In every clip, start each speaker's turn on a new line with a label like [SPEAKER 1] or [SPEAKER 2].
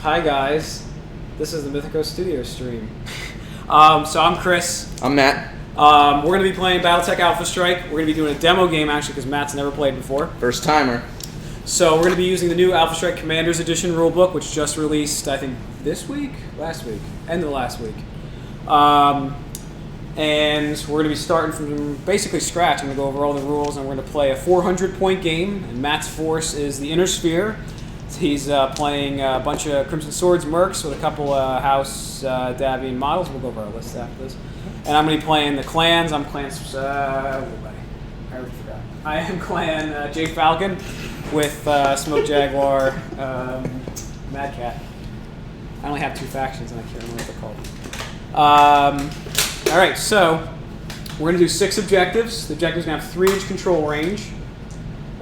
[SPEAKER 1] Hi guys, this is the Mythicos Studio stream. So I'm Chris.
[SPEAKER 2] I'm Matt.
[SPEAKER 1] We're going to be playing Battletech Alpha Strike. We're going to be doing a demo game actually because Matt's never played before.
[SPEAKER 2] First timer.
[SPEAKER 1] So we're going to be using the new Alpha Strike Commander's Edition rulebook, which just released, I think, this week? Last week. End of last week. And we're going to be starting from basically scratch. I'm going to go over all the rules, and we're going to play a 400-point game. And Matt's force is the Inner Sphere. He's playing a bunch of Crimson Swords Mercs with a couple House Davian models. We'll go over our list after this. And I'm going to be playing the clans. I'm clan... I already forgot. I am clan J Falcon with Smoke Jaguar, Mad Cat. I only have two factions, and I can't remember what they're called. All right, so we're going to do 6 objectives. The objectives are going to have 3-inch control range.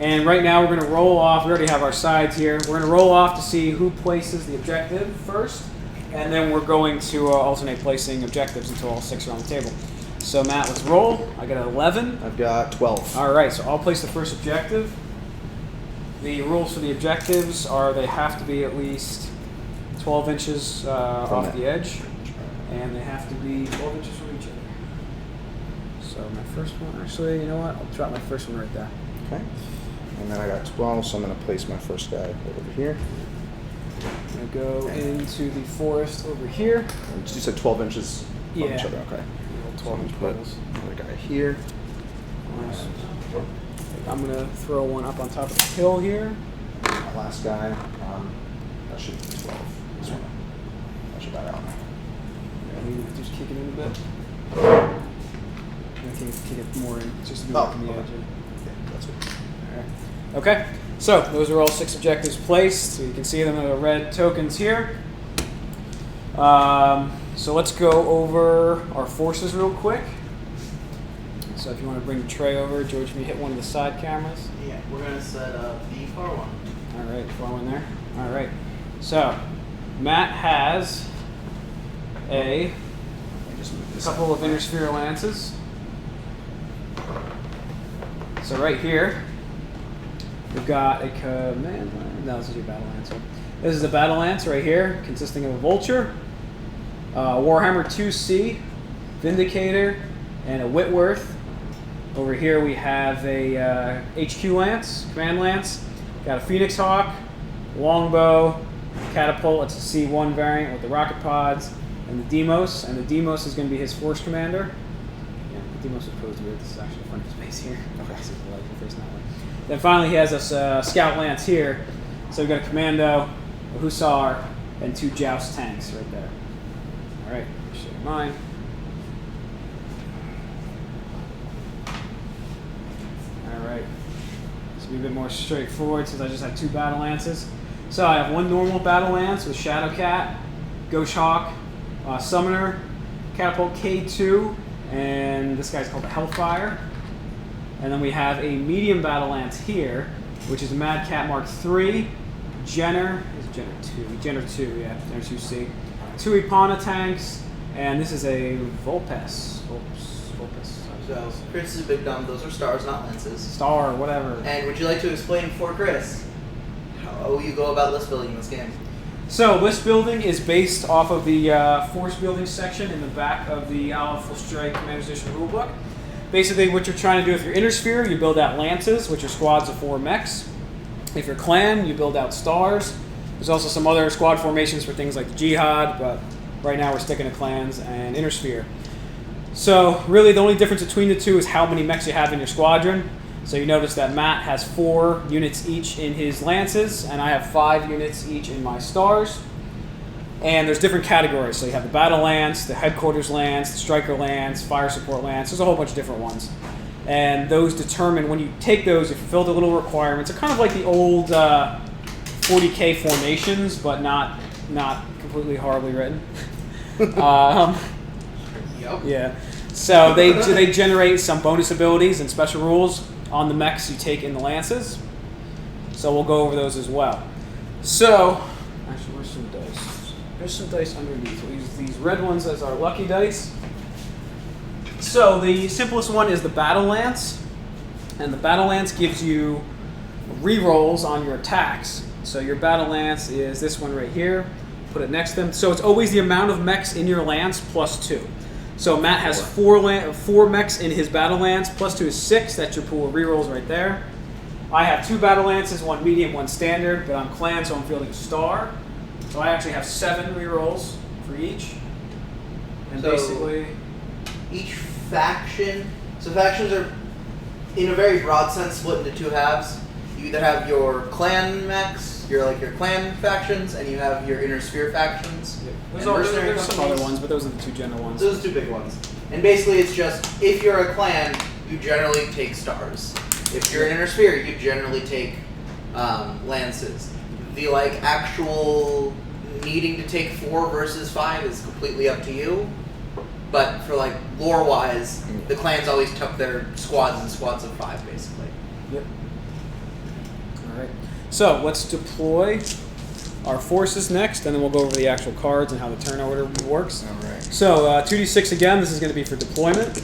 [SPEAKER 1] And right now we're going to roll off. We already have our sides here. We're going to roll off to see who places the objective first. And then we're going to alternate placing objectives until all 6 are on the table. So Matt, let's roll. I got an 11.
[SPEAKER 2] I've got 12.
[SPEAKER 1] All right, so I'll place the first objective. The rules for the objectives are they have to be at least 12 inches off the edge. And they have to be 12 inches from each other. So my first one, actually, you know what? I'll drop my first one right there.
[SPEAKER 2] Okay. And then I got 12, so I'm going to place my first guy right over here.
[SPEAKER 1] I'm going to go into the forest over here.
[SPEAKER 2] You said 12 inches from each other, okay.
[SPEAKER 1] 12 inch
[SPEAKER 2] Put
[SPEAKER 1] poles.
[SPEAKER 2] another guy here.
[SPEAKER 1] I'm going to throw one up on top of the hill here.
[SPEAKER 2] My last guy, that should be 12. This one. That should die out.
[SPEAKER 1] Just kick it in a bit. I think kick it more in, just to be on the edge.
[SPEAKER 2] Yeah, that's good.
[SPEAKER 1] Okay, so those are all 6 objectives placed. So you can see them in the red tokens here. So let's go over our forces real quick. So if you want to bring the tray over, George, can you hit one of the side cameras?
[SPEAKER 3] Yeah, we're going to set the far one.
[SPEAKER 1] All right, far one there. All right. So Matt has a couple of Inner Sphere lances. So right here, we've got a command lance. No, this is your battle lance. This is a battle lance right here, consisting of a vulture, Warhammer 2C, Vindicator, and a Whitworth. Over here we have a HQ lance, command lance. Got a Phoenix Hawk, longbow, catapult. It's a C1 variant with the rocket pods, and the Demos. And the Demos is going to be his force commander. Yeah, the Demos is posed weird. This is actually the front of his base here. Okay. Then finally he has a scout lance here. So we've got a commando, a hussar, and 2 joust tanks right there. All right, show you mine. All right, this will be a bit more straightforward since I just have 2 battle lances. So I have one normal battle lance with Shadowcat, Ghost Hawk, Summoner, Catapult K2, and this guy's called the Hellfire. And then we have a medium battle lance here, which is a Mad Cat Mark III, Jenner 2, yeah, Jenner 2C, 2 Ipana tanks, and this is a Vulpes.
[SPEAKER 3] So, Chris is a big dumb. Those are stars, not lenses.
[SPEAKER 1] Star, whatever.
[SPEAKER 3] And would you like to explain for Chris how you go about list building in this game?
[SPEAKER 1] So, list building is based off of the force building section in the back of the Alpha Strike Commander's Edition rulebook. Basically, what you're trying to do with your Inner Sphere, you build out lances, which are squads of 4 mechs. If you're clan, you build out stars. There's also some other squad formations for things like the Jihad, but right now we're sticking to clans and Inner Sphere. So really the only difference between the two is how many mechs you have in your squadron. So you notice that Matt has 4 units each in his lances, and I have 5 units each in my stars. And there's different categories. So you have the battle lance, the headquarters lance, the striker lance, fire support lance. There's a whole bunch of different ones. And those determine, when you take those, you fulfill the little requirements. They're kind of like the old 40K formations, but not completely horribly written.
[SPEAKER 3] Yep.
[SPEAKER 1] Yeah. So they generate some bonus abilities and special rules on the mechs you take in the lances. So we'll go over those as well. So, actually, where's some dice? There's some dice underneath. We'll use these red ones as our lucky dice. So the simplest one is the Battle Lance. And the Battle Lance gives you rerolls on your attacks. So your Battle Lance is this one right here. put it next to them. So it's always the amount of mechs in your lance plus 2. So Matt has 4 mechs in his battle lance, plus 2 is 6. That's your pool of rerolls right there. I have 2 battle lances, 1 medium, 1 standard, but I'm clan, so I'm fielding a star. So I actually have 7 rerolls for each. And
[SPEAKER 3] So
[SPEAKER 1] basically,
[SPEAKER 3] each faction. So factions are, in a very broad sense, split into 2 halves. You either have your clan mechs, your clan factions, and you have your inner sphere factions.
[SPEAKER 1] there's
[SPEAKER 3] mercenary
[SPEAKER 1] some
[SPEAKER 3] companies.
[SPEAKER 1] other ones, but those are the 2 general ones.
[SPEAKER 3] Those are 2 big ones. And basically it's just, if you're a clan, you generally take stars. If you're an inner sphere, you generally take lances. The actual needing to take 4 versus 5 is completely up to you. But for lore-wise, the clans always took their squads and squads of 5, basically.
[SPEAKER 1] Yep. All right. So let's deploy our forces next, and then we'll go over the actual cards and how the turn order works.
[SPEAKER 2] All right.
[SPEAKER 1] So 2d6 again. This is going to be for deployment.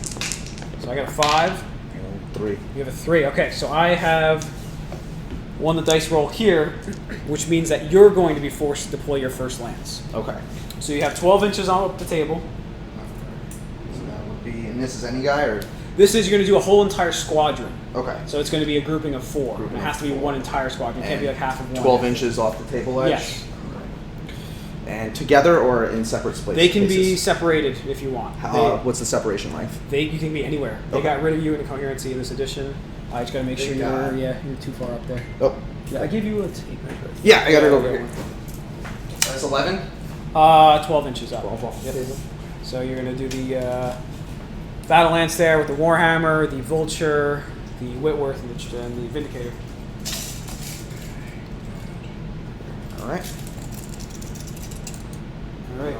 [SPEAKER 1] So I got a 5.
[SPEAKER 2] 3.
[SPEAKER 1] You have a 3. Okay, so I have won the dice roll here, which means that you're going to be forced to deploy your first lance.
[SPEAKER 2] Okay.
[SPEAKER 1] So you have 12 inches on the table.
[SPEAKER 2] So that would be, and this is any guy or?
[SPEAKER 1] This is, you're going to do a whole entire squadron.
[SPEAKER 2] Okay.
[SPEAKER 1] So it's going to be a grouping of 4.
[SPEAKER 2] Grouping
[SPEAKER 1] It has
[SPEAKER 2] of
[SPEAKER 1] to be
[SPEAKER 2] 4.
[SPEAKER 1] one entire squadron. It can't be half of one.
[SPEAKER 2] 12 inches off the table edge?
[SPEAKER 1] Yes.
[SPEAKER 2] And together or in separate spaces?
[SPEAKER 1] They can be separated if you want.
[SPEAKER 2] What's the separation length?
[SPEAKER 1] You can be anywhere. They
[SPEAKER 2] Okay.
[SPEAKER 1] got rid of you in the coherency in this edition. I just got to make sure you're too far up there.
[SPEAKER 2] Oh.
[SPEAKER 1] Yeah, I give you a tape measure.
[SPEAKER 2] Yeah, I got it over here. That's 11?
[SPEAKER 1] 12 inches up.
[SPEAKER 2] 12 off the
[SPEAKER 1] Yep.
[SPEAKER 2] table.
[SPEAKER 1] So you're going to do the battle lance there with the Warhammer, the Vulture, the Whitworth, and the Vindicator.
[SPEAKER 2] All right.
[SPEAKER 1] All right.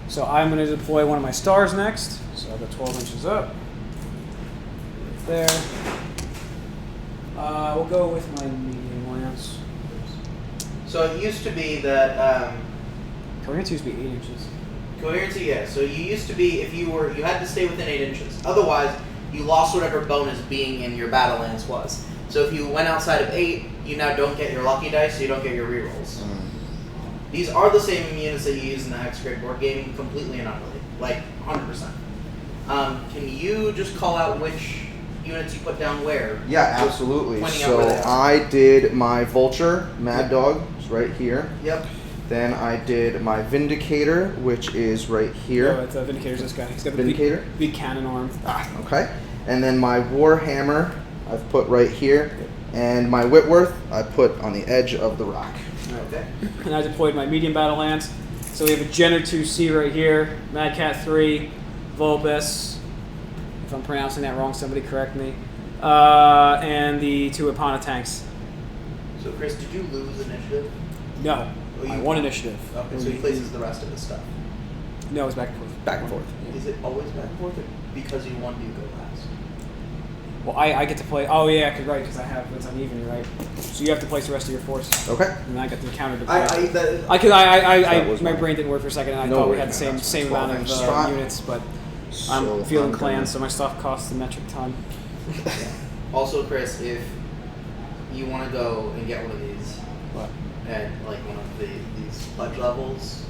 [SPEAKER 1] So I'm going to deploy one of my stars next. So I've got 12 inches up. Right there. We'll go with my medium lance.
[SPEAKER 3] So it used to be that
[SPEAKER 1] Coherency used to be 8 inches.
[SPEAKER 3] coherency, yeah. So you used to be, if you had to stay within 8 inches. Otherwise, you lost whatever bonus being in your battle lance was. So if you went outside of 8, you now don't get your lucky dice, so you don't get your rerolls. These are the same units that you use in the Hex Grid board game, completely and utterly, 100%. Can you just call out which units you put down where?
[SPEAKER 2] Yeah, absolutely.
[SPEAKER 3] Pointing out
[SPEAKER 2] So
[SPEAKER 3] where they are.
[SPEAKER 2] I did my Vulture, Mad Dog, is right here.
[SPEAKER 3] Yep.
[SPEAKER 2] Then I did my Vindicator, which is right here.
[SPEAKER 1] No, it's Vindicator's this guy. He's got the
[SPEAKER 2] Vindicator?
[SPEAKER 1] big cannon arm.
[SPEAKER 2] Okay. And then my Warhammer, I've put right here. And my Whitworth, I put on the edge of the rock.
[SPEAKER 3] Okay.
[SPEAKER 1] And I deployed my medium battle lance. So we have a Jenner 2C right here, Mad Cat 3, Vulpes. If I'm pronouncing that wrong, somebody correct me. And the 2 Epona tanks.
[SPEAKER 3] So Chris, did you lose initiative?
[SPEAKER 1] No,
[SPEAKER 3] Oh,
[SPEAKER 1] I
[SPEAKER 3] you
[SPEAKER 1] won
[SPEAKER 3] won.
[SPEAKER 1] initiative.
[SPEAKER 3] Okay, so he places the rest of his stuff.
[SPEAKER 1] No, it's back and forth.
[SPEAKER 2] Back and forth.
[SPEAKER 3] Is it always back and forth, or because you won, do you go last?
[SPEAKER 1] Well, I get to play. Oh yeah, because I have it's uneven, you're right? So you have to place the rest of your force,
[SPEAKER 2] Okay.
[SPEAKER 1] and I get the counter to play.
[SPEAKER 2] That was
[SPEAKER 1] My
[SPEAKER 2] my-
[SPEAKER 1] brain didn't work for a second, and I
[SPEAKER 2] No
[SPEAKER 1] thought we
[SPEAKER 2] worries,
[SPEAKER 1] had the
[SPEAKER 2] man.
[SPEAKER 1] same
[SPEAKER 2] That's
[SPEAKER 1] amount of
[SPEAKER 2] 12 inch.
[SPEAKER 1] units, but
[SPEAKER 2] So
[SPEAKER 1] I'm feeling
[SPEAKER 2] I'm
[SPEAKER 1] clans,
[SPEAKER 2] gonna-
[SPEAKER 1] so my stuff costs a metric ton.
[SPEAKER 3] Also, Chris, if you want to go and get one of these
[SPEAKER 1] What?
[SPEAKER 3] at one of these pledge levels,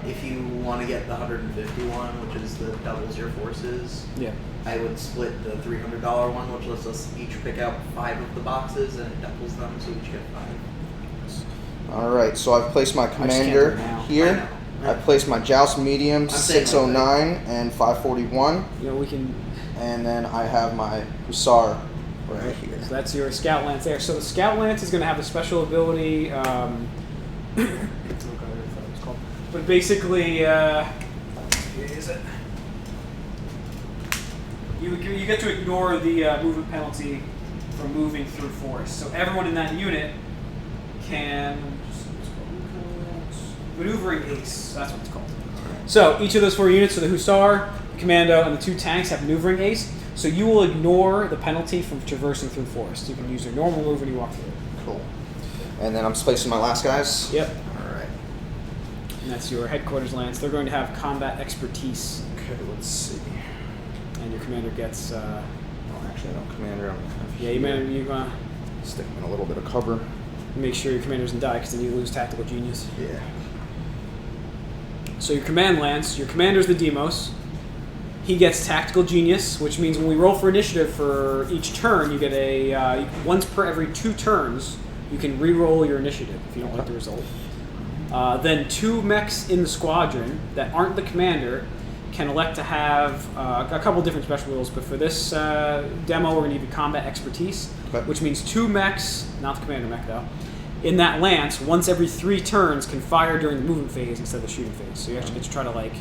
[SPEAKER 3] if you want to get the 151, which is the doubles your forces,
[SPEAKER 1] Yeah.
[SPEAKER 3] I would split the $300 one, which lets us each pick out 5 of the boxes, and it doubles them, so we each get 5.
[SPEAKER 2] All right, so I've placed my
[SPEAKER 1] just can't
[SPEAKER 2] commander
[SPEAKER 1] do it now.
[SPEAKER 3] I
[SPEAKER 2] here.
[SPEAKER 3] know.
[SPEAKER 2] I've placed my Joust medium,
[SPEAKER 3] I'm saying
[SPEAKER 2] 609 and 541.
[SPEAKER 1] You know, we can.
[SPEAKER 2] And then I have my Hussar right here.
[SPEAKER 1] So that's your Scout Lance there. So the Scout Lance is going to have the special ability. Oh God, I forgot what it was called. But basically, is it? You get to ignore the movement penalty for moving through forest. So everyone in that unit can maneuvering ace. That's what it's called. So each of those 4 units, so the Hussar, the Commando, and the 2 tanks have maneuvering ace. So you will ignore the penalty from traversing through forest. You can use your normal move when you walk through it.
[SPEAKER 2] Cool. And then I'm placing my last guys.
[SPEAKER 1] Yep.
[SPEAKER 2] All right.
[SPEAKER 1] And that's your headquarters lance. They're going to have combat expertise,
[SPEAKER 2] Okay, let's see.
[SPEAKER 1] and your commander gets.
[SPEAKER 2] Oh, actually, I don't commander. I'm gonna have
[SPEAKER 1] Yeah,
[SPEAKER 2] here.
[SPEAKER 1] you're gonna.
[SPEAKER 2] Stick him in a little bit of cover.
[SPEAKER 1] Make sure your commander doesn't die, because then you lose Tactical Genius.
[SPEAKER 2] Yeah.
[SPEAKER 1] So your command lance, your commander's the Demos. He gets Tactical Genius, which means when we roll for initiative for each turn, you get a once per every 2 turns, you can re-roll your initiative if you don't like the result. Then 2 mechs in the squadron that aren't the commander can elect to have a couple different special rules, but for this demo, we're going to give you combat expertise, which means 2 mechs, not the commander mech though, in that lance, once every 3 turns, can fire during the movement phase instead of the shooting phase. So you actually get to try to like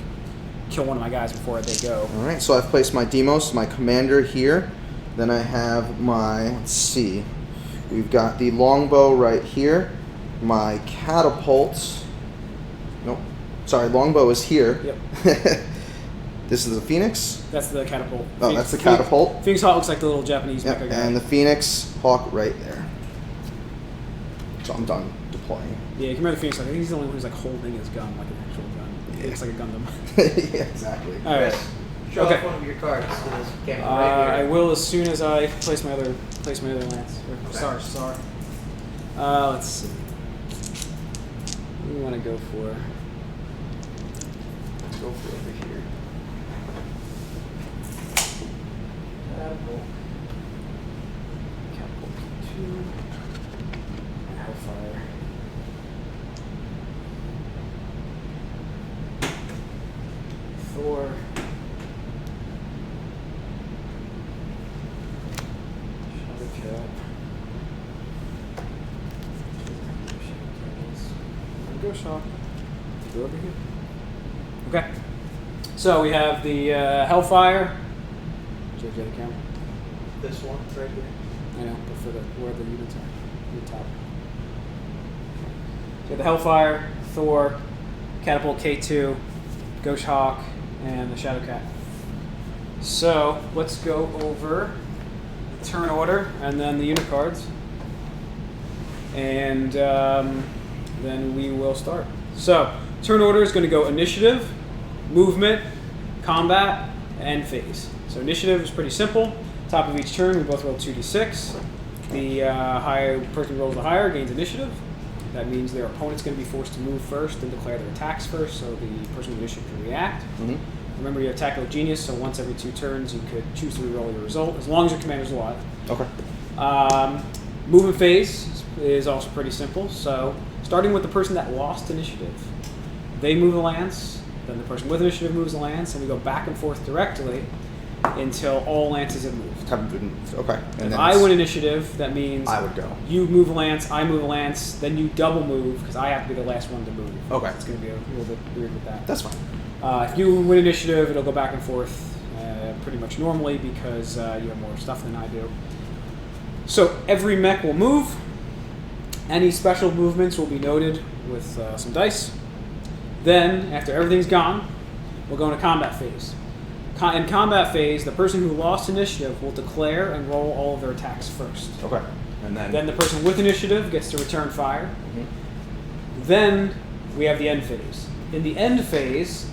[SPEAKER 1] kill one of my guys before they go.
[SPEAKER 2] All right, so I've placed my Demos, my commander here. Then I have my, let's see, we've got the longbow right here, my catapults. Nope, sorry, longbow is here.
[SPEAKER 1] Yep.
[SPEAKER 2] This is the Phoenix.
[SPEAKER 1] That's the catapult.
[SPEAKER 2] Oh, that's the catapult.
[SPEAKER 1] Phoenix Hawk looks like the little Japanese
[SPEAKER 2] Yep,
[SPEAKER 1] mecha guy.
[SPEAKER 2] and the Phoenix Hawk right there. So I'm done deploying.
[SPEAKER 1] Yeah, you can remember the Phoenix Hawk. I think he's the only one who's like holding his gun like an actual gun.
[SPEAKER 2] Yeah.
[SPEAKER 1] It looks like a Gundam.
[SPEAKER 2] Yeah, exactly.
[SPEAKER 1] All right.
[SPEAKER 3] Show off one of your cards to this camera right
[SPEAKER 1] I
[SPEAKER 3] here.
[SPEAKER 1] will as soon as I place my other lance. Or, sorry. Let's see. What do we want to go for?
[SPEAKER 2] Let's go for over here.
[SPEAKER 1] Catapult 2. Hellfire. Thor. Shadowcat. Go shop. Go over here. Okay. So we have the Hellfire. Check the other camera.
[SPEAKER 3] This one right here.
[SPEAKER 1] I know, but for where the units are, the top. So the Hellfire, Thor, Catapult K2, Ghost Hawk, and the Shadowcat. So let's go over the turn order and then the unit cards, and then we will start. So turn order is going to go initiative, movement, combat, and phase. So initiative is pretty simple. Top of each turn, we both roll 2d6. The higher person who rolls the higher gains initiative. That means their opponent's going to be forced to move first and declare their attacks first, so the person with initiative can react.
[SPEAKER 2] Mm-hmm.
[SPEAKER 1] Remember, you have Tactical Genius, so once every 2 turns, you could choose to reroll your result, as long as your commander's alive.
[SPEAKER 2] Okay.
[SPEAKER 1] Movement phase is also pretty simple. So starting with the person that lost initiative, they move a lance, then the person with initiative moves a lance, and we go back and forth directly until all lances have moved.
[SPEAKER 2] Haven't been moved. Okay. And
[SPEAKER 1] If I win initiative, that means
[SPEAKER 2] I would go.
[SPEAKER 1] you move a lance, I move a lance, then you double move, because I have to be the last one to move.
[SPEAKER 2] Okay.
[SPEAKER 1] It's going to be a little bit weird with that.
[SPEAKER 2] That's fine.
[SPEAKER 1] If you win initiative, it'll go back and forth pretty much normally, because you have more stuff than I do. So every mech will move. Any special movements will be noted with some dice. Then, after everything's gone, we'll go into combat phase. In combat phase, the person who lost initiative will declare and roll all of their attacks first.
[SPEAKER 2] Okay. And then.
[SPEAKER 1] Then the person with initiative gets to return fire.
[SPEAKER 2] Mm-hmm.
[SPEAKER 1] Then we have the end phase. In the end phase,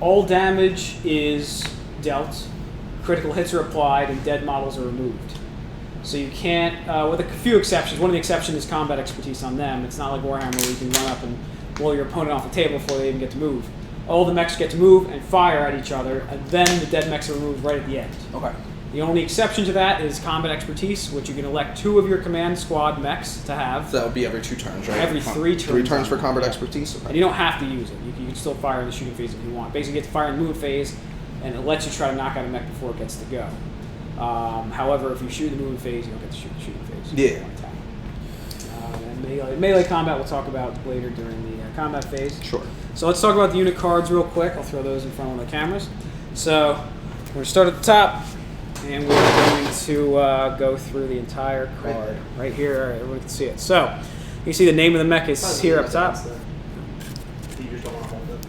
[SPEAKER 1] all damage is dealt, critical hits are applied, and dead models are removed. So you can't, with a few exceptions, one of the exceptions is combat expertise on them. It's not like Warhammer where you can run up and blow your opponent off the table before they even get to move. All the mechs get to move and fire at each other, and then the dead mechs are removed right at the end.
[SPEAKER 2] Okay.
[SPEAKER 1] The only exception to that is combat expertise, which you can elect 2 of your command squad mechs to have.
[SPEAKER 2] So that would be every 2 turns, right?
[SPEAKER 1] Every 3 turns.
[SPEAKER 2] 3 turns for combat
[SPEAKER 1] Yeah.
[SPEAKER 2] expertise? Okay.
[SPEAKER 1] And you don't have to use it. You can still fire in the shooting phase if you want. Basically, you get to fire in the movement phase, and it lets you try to knock out a mech before it gets to go. However, if you shoot in the movement phase, you don't get to shoot in the shooting phase.
[SPEAKER 2] Yeah.
[SPEAKER 1] And melee combat we'll talk about later during the combat phase.
[SPEAKER 2] Sure.
[SPEAKER 1] So let's talk about the unit cards real quick. I'll throw those in front of the cameras. So we're going to start at the top, and we're going to go through the entire card. Right here, everyone can see it. So you see the name of the mech is here up top.
[SPEAKER 3] You just don't want to hold it.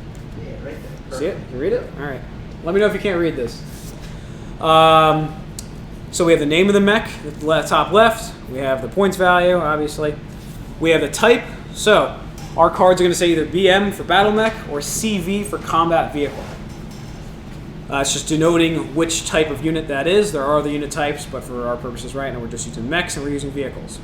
[SPEAKER 3] Yeah, right there.
[SPEAKER 1] See it? You read it? All right. Let me know if you can't read this. So we have the name of the mech at the top left. We have the points value, obviously. We have the type. So our cards are going to say either BM for battle mech or CV for combat vehicle. It's just denoting which type of unit that is. There are other unit types, but for our purposes right now, we're just using mechs and we're using vehicles.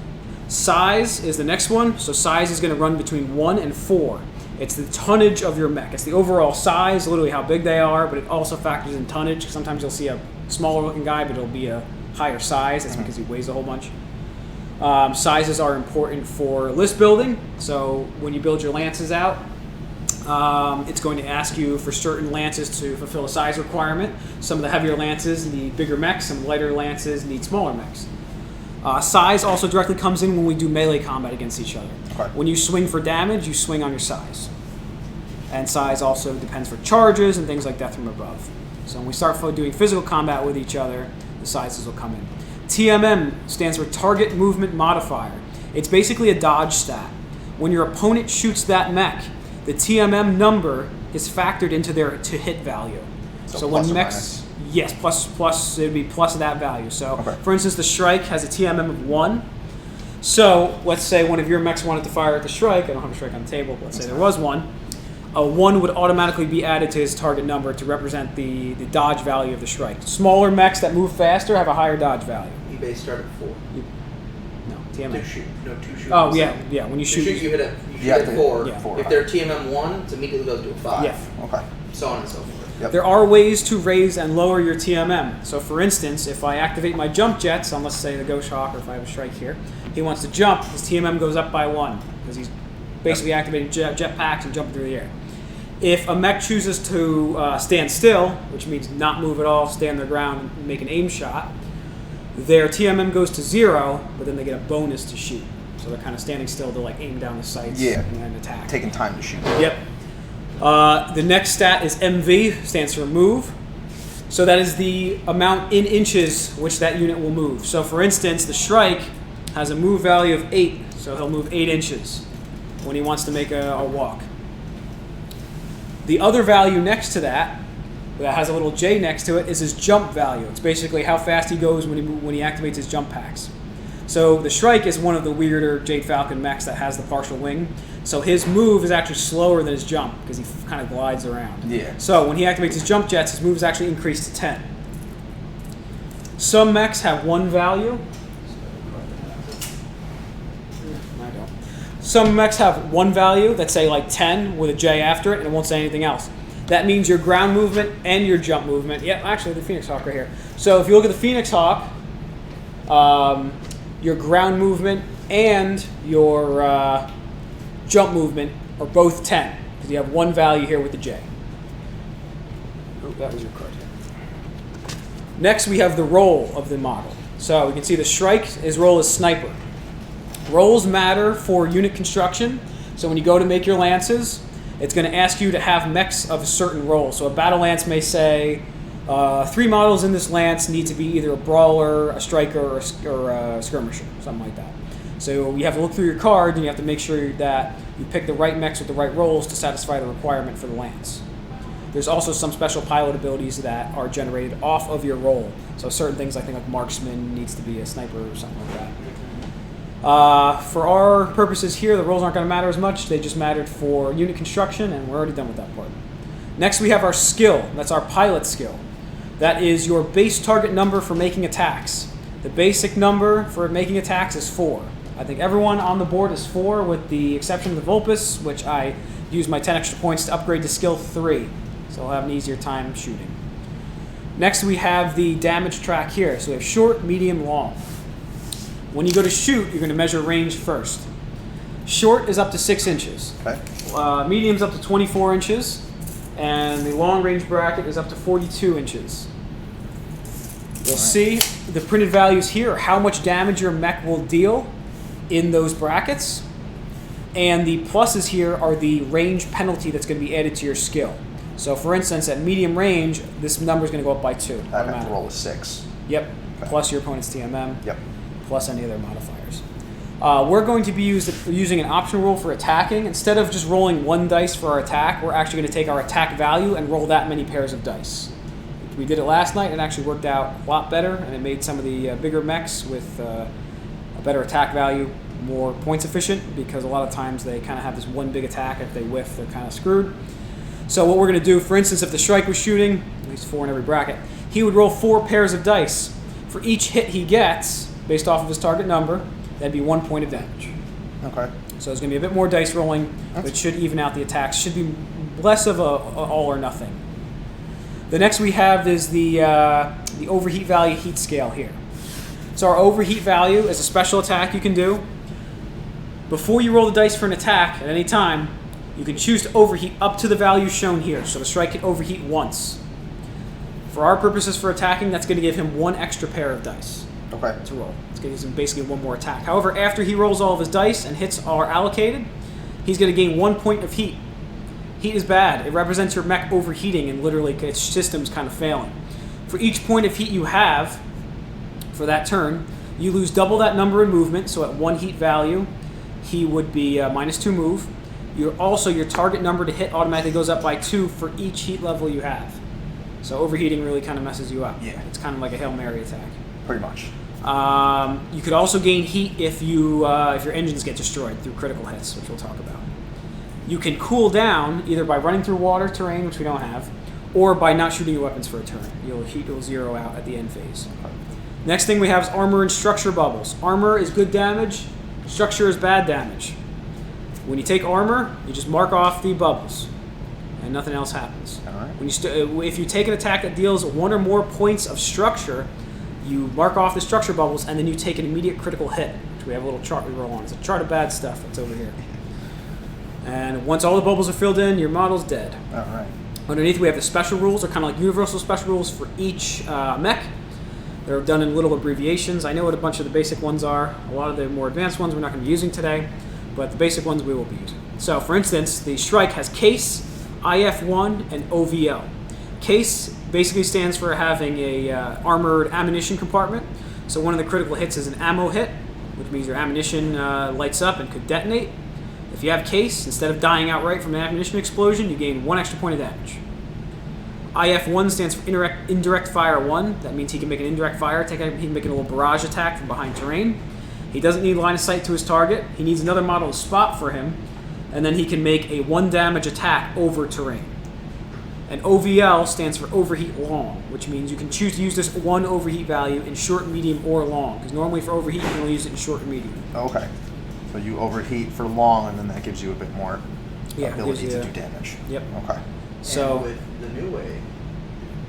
[SPEAKER 1] Size is the next one. So size is going to run between 1 and 4. It's the tonnage of your mech. It's the overall size, literally how big they are, but it also factors in tonnage. Sometimes you'll see a smaller looking guy, but it'll be a higher size. That's because he weighs a whole bunch. Sizes are important for list building. So when you build your lances out, it's going to ask you for certain lances to fulfill a size requirement. Some of the heavier lances need bigger mechs. Some lighter lances need smaller mechs. Size also directly comes in when we do melee combat against each other.
[SPEAKER 2] Okay.
[SPEAKER 1] When you swing for damage, you swing on your size. And size also depends for charges and things like that from above. So when we start doing physical combat with each other, the sizes will come in. TMM stands for Target Movement Modifier. It's basically a dodge stat. When your opponent shoots that mech, the TMM number is factored into their to hit value.
[SPEAKER 2] So
[SPEAKER 1] when
[SPEAKER 2] plus or
[SPEAKER 1] mechs, yes, plus it would be plus of that value. So
[SPEAKER 2] Okay.
[SPEAKER 1] for instance, the Shrike has a TMM of 1. So let's say one of your mechs wanted to fire at the Shrike. I don't have a Shrike on the table, but let's say there was one. A 1 would automatically be added to his target number to represent the dodge value of the Shrike. Smaller mechs that move faster have a higher dodge value.
[SPEAKER 3] eBay start at 4.
[SPEAKER 1] No, TMM.
[SPEAKER 3] Two shoot. No, 2 shoot.
[SPEAKER 1] Oh yeah. When you
[SPEAKER 3] You shoot,
[SPEAKER 1] shoot,
[SPEAKER 3] you hit a
[SPEAKER 2] Yeah,
[SPEAKER 3] at 4.
[SPEAKER 1] yeah.
[SPEAKER 2] 4.
[SPEAKER 3] If they're TMM 1, it immediately goes to a 5.
[SPEAKER 1] yeah.
[SPEAKER 2] Okay.
[SPEAKER 3] So on and so forth.
[SPEAKER 2] Yep.
[SPEAKER 1] There are ways to raise and lower your TMM. So for instance, if I activate my jump jets on, let's say, the Ghost Hawk, or if I have a Shrike here, he wants to jump, his TMM goes up by 1, because he's basically activating jetpacks and jumping through the air. If a mech chooses to stand still, which means not move at all, stay on their ground and make an aim shot, their TMM goes to 0, but then they get a bonus to shoot. So they're kind of standing still to like aim down the sights and then attack.
[SPEAKER 2] Taking time to shoot.
[SPEAKER 1] Yep. The next stat is MV, stands for move. So that is the amount in inches which that unit will move. So for instance, the Shrike has a move value of 8, so he'll move 8 inches when he wants to make a walk. The other value next to that has a little J next to it, is his jump value. It's basically how fast he goes when he activates his jump packs. So the Shrike is one of the weirder Jade Falcon mechs that has the partial wing. So his move is actually slower than his jump because he kind of glides around.
[SPEAKER 2] Yeah.
[SPEAKER 1] So when he activates his jump jets, his move is actually increased to 10. Some mechs have 1 value. I don't. Some mechs have 1 value that's say like 10 with a J after it, and it won't say anything else. That means your ground movement and your jump movement. Yep, actually the Phoenix Hawk right here. So if you look at the Phoenix Hawk, your ground movement and your jump movement are both 10 because you have 1 value here with the J. Oh, that was your card here. Next, we have the role of the model. So we can see the Shrike, his role is Sniper. Roles matter for unit construction. So when you go to make your lances, it's going to ask you to have mechs of a certain role. So a battle lance may say, 3 models in this lance need to be either a brawler, a striker, or a skirmisher, something like that. So you have to look through your card, and you have to make sure that you pick the right mechs with the right roles to satisfy the requirement for the lance. There's also some special pilot abilities that are generated off of your role. So certain things, I think like marksman needs to be a sniper or something like that. For our purposes here, the roles aren't going to matter as much. They just mattered for unit construction, and we're already done with that part. Next, we have our skill. That's our pilot skill. That is your base target number for making attacks. The basic number for making attacks is 4. I think everyone on the board is 4, with the exception of the Vulpus, which I use my 10 extra points to upgrade to skill 3. So I'll have an easier time shooting. Next, we have the damage track here. So we have short, medium, long. When you go to shoot, you're going to measure range first. Short is up to 6 inches.
[SPEAKER 2] Okay.
[SPEAKER 1] Medium's up to 24 inches. And the long range bracket is up to 42 inches. You'll see the printed values here are how much damage your mech will deal in those brackets. And the pluses here are the range penalty that's going to be added to your skill. So for instance, at medium range, this number is going to go up by 2.
[SPEAKER 2] I have to roll a 6.
[SPEAKER 1] Yep.
[SPEAKER 2] Okay.
[SPEAKER 1] Plus your opponent's TMM.
[SPEAKER 2] Yep.
[SPEAKER 1] Plus any other modifiers. We're going to be using an option roll for attacking. Instead of just rolling 1 dice for our attack, we're actually going to take our attack value and roll that many pairs of dice. We did it last night. It actually worked out a lot better, and it made some of the bigger mechs with a better attack value more points efficient, because a lot of times they kind of have this one big attack. If they whiff, they're kind of screwed. So what we're going to do, for instance, if the Shrike was shooting, at least 4 in every bracket, he would roll 4 pairs of dice. For each hit he gets, based off of his target number, that'd be 1 point of damage.
[SPEAKER 2] Okay.
[SPEAKER 1] So there's going to be a bit more dice rolling, but it should even out the attacks. Should be less of a all or nothing. The next we have is the overheat value heat scale here. So our overheat value is a special attack you can do. Before you roll the dice for an attack at any time, you can choose to overheat up to the value shown here. So the strike can overheat once. For our purposes for attacking, that's going to give him 1 extra pair of dice
[SPEAKER 2] Okay.
[SPEAKER 1] to roll. It's going to give him basically 1 more attack. However, after he rolls all of his dice and hits are allocated, he's going to gain 1 point of heat. Heat is bad. It represents your mech overheating and literally its system's kind of failing. For each point of heat you have for that turn, you lose double that number in movement. So at 1 heat value, he would be -2 move. Your target number to hit automatically goes up by 2 for each heat level you have. So overheating really kind of messes you up.
[SPEAKER 2] Yeah.
[SPEAKER 1] It's kind of like a Hail Mary attack.
[SPEAKER 2] Pretty much.
[SPEAKER 1] You could also gain heat if your engines get destroyed through critical hits, which we'll talk about. You can cool down either by running through water terrain, which we don't have, or by not shooting your weapons for a turn. Your heat will zero out at the end phase. Next thing we have is armor and structure bubbles. Armor is good damage. Structure is bad damage. When you take armor, you just mark off the bubbles, and nothing else happens.
[SPEAKER 2] All right.
[SPEAKER 1] When if you take an attack that deals 1 or more points of structure, you mark off the structure bubbles, and then you take an immediate critical hit, which we have a little chart we roll on. It's a chart of bad stuff that's over here. And once all the bubbles are filled in, your model's dead.
[SPEAKER 2] All right.
[SPEAKER 1] Underneath, we have the special rules. They're kind of like universal special rules for each mech. They're done in little abbreviations. I know what a bunch of the basic ones are. A lot of the more advanced ones we're not going to be using today, but the basic ones we will be using. So, for instance, the strike has case, IF1, and OVL. Case basically stands for having a armored ammunition compartment. So one of the critical hits is an ammo hit, which means your ammunition lights up and could detonate. If you have case, instead of dying outright from an ammunition explosion, you gain 1 extra point of damage. IF1 stands for indirect fire 1. That means he can make an indirect fire attack. He can make a little barrage attack from behind terrain. He doesn't need line of sight to his target. He needs another model to spot for him, and then he can make a 1 damage attack over terrain. And OVL stands for overheat long, which means you can choose to use this 1 overheat value in short, medium, or long. Because normally for overheat, you can only use it in short and medium.
[SPEAKER 2] Okay. So you overheat for long, and then that gives you a bit more ability to do damage.
[SPEAKER 1] Yep.
[SPEAKER 2] Okay.
[SPEAKER 1] So
[SPEAKER 3] and with the new way,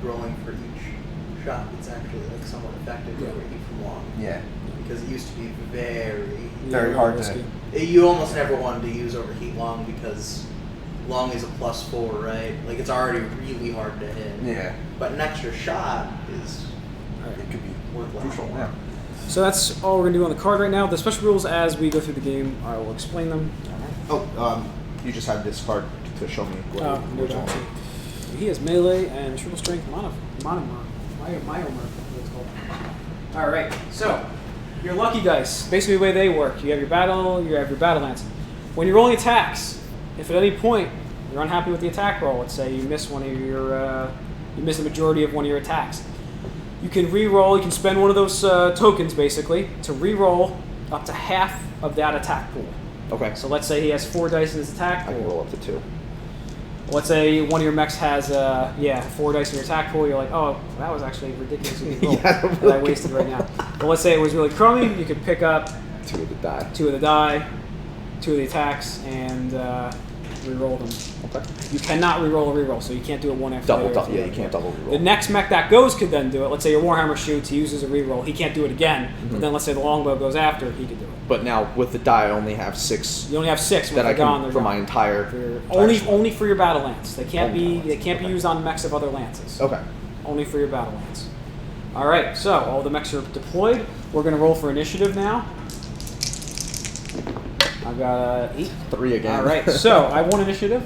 [SPEAKER 3] rolling for each shot, it's actually like somewhat effective to overheat from long.
[SPEAKER 2] Yeah.
[SPEAKER 3] Because it used to be
[SPEAKER 2] Very hard
[SPEAKER 1] risky.
[SPEAKER 3] You almost never wanted to use overheat long because long is a +4, right? Like it's already really hard to hit.
[SPEAKER 2] Yeah.
[SPEAKER 3] But an extra shot is
[SPEAKER 2] It could be
[SPEAKER 3] worth
[SPEAKER 2] crucial. Yeah.
[SPEAKER 1] So that's all we're going to do on the card right now. The special rules, as we go through the game, I will explain them.
[SPEAKER 2] Oh, you just had this card to show me what
[SPEAKER 1] No,
[SPEAKER 2] what's on.
[SPEAKER 1] he has melee and triple strength monomer. It's called. All right, so your lucky dice. Basically, the way they work, you have your battle lance. When you're rolling attacks, if at any point you're unhappy with the attack roll, let's say you miss you miss the majority of one of your attacks, you can re-roll. You can spend one of those tokens basically to re-roll up to half of that attack pool.
[SPEAKER 2] Okay.
[SPEAKER 1] So let's say he has 4 dice in his attack
[SPEAKER 2] I
[SPEAKER 1] pool.
[SPEAKER 2] can roll up to 2.
[SPEAKER 1] Let's say one of your mechs has 4 dice in your attack pool. You're like, oh, that was actually ridiculously good roll that I wasted right now. But let's say it was really crummy. You could pick up
[SPEAKER 2] 2 of the die.
[SPEAKER 1] 2 of the die, 2 of the attacks, and re-roll them.
[SPEAKER 2] Okay.
[SPEAKER 1] You cannot re-roll a re-roll, so you can't do it one after the other.
[SPEAKER 2] Yeah, you can't double re-roll.
[SPEAKER 1] The next mech that goes could then do it. Let's say your Warhammer shoots, he uses a re-roll. He can't do it again. But then let's say the longbow goes after, he could do it.
[SPEAKER 2] But now with the die, I only have 6
[SPEAKER 1] You only have 6 when
[SPEAKER 2] that
[SPEAKER 1] they're
[SPEAKER 2] I
[SPEAKER 1] gone.
[SPEAKER 2] can
[SPEAKER 1] They're
[SPEAKER 2] for
[SPEAKER 1] gone.
[SPEAKER 2] my entire.
[SPEAKER 1] Only for your battle lance. They can't
[SPEAKER 2] Only
[SPEAKER 1] be
[SPEAKER 2] battle lance, okay.
[SPEAKER 1] used on mechs of other lances.
[SPEAKER 2] Okay.
[SPEAKER 1] Only for your battle lance. All right, so all the mechs are deployed. We're going to roll for initiative now. I've got 8.
[SPEAKER 2] 3 again.
[SPEAKER 1] All right, so I won initiative,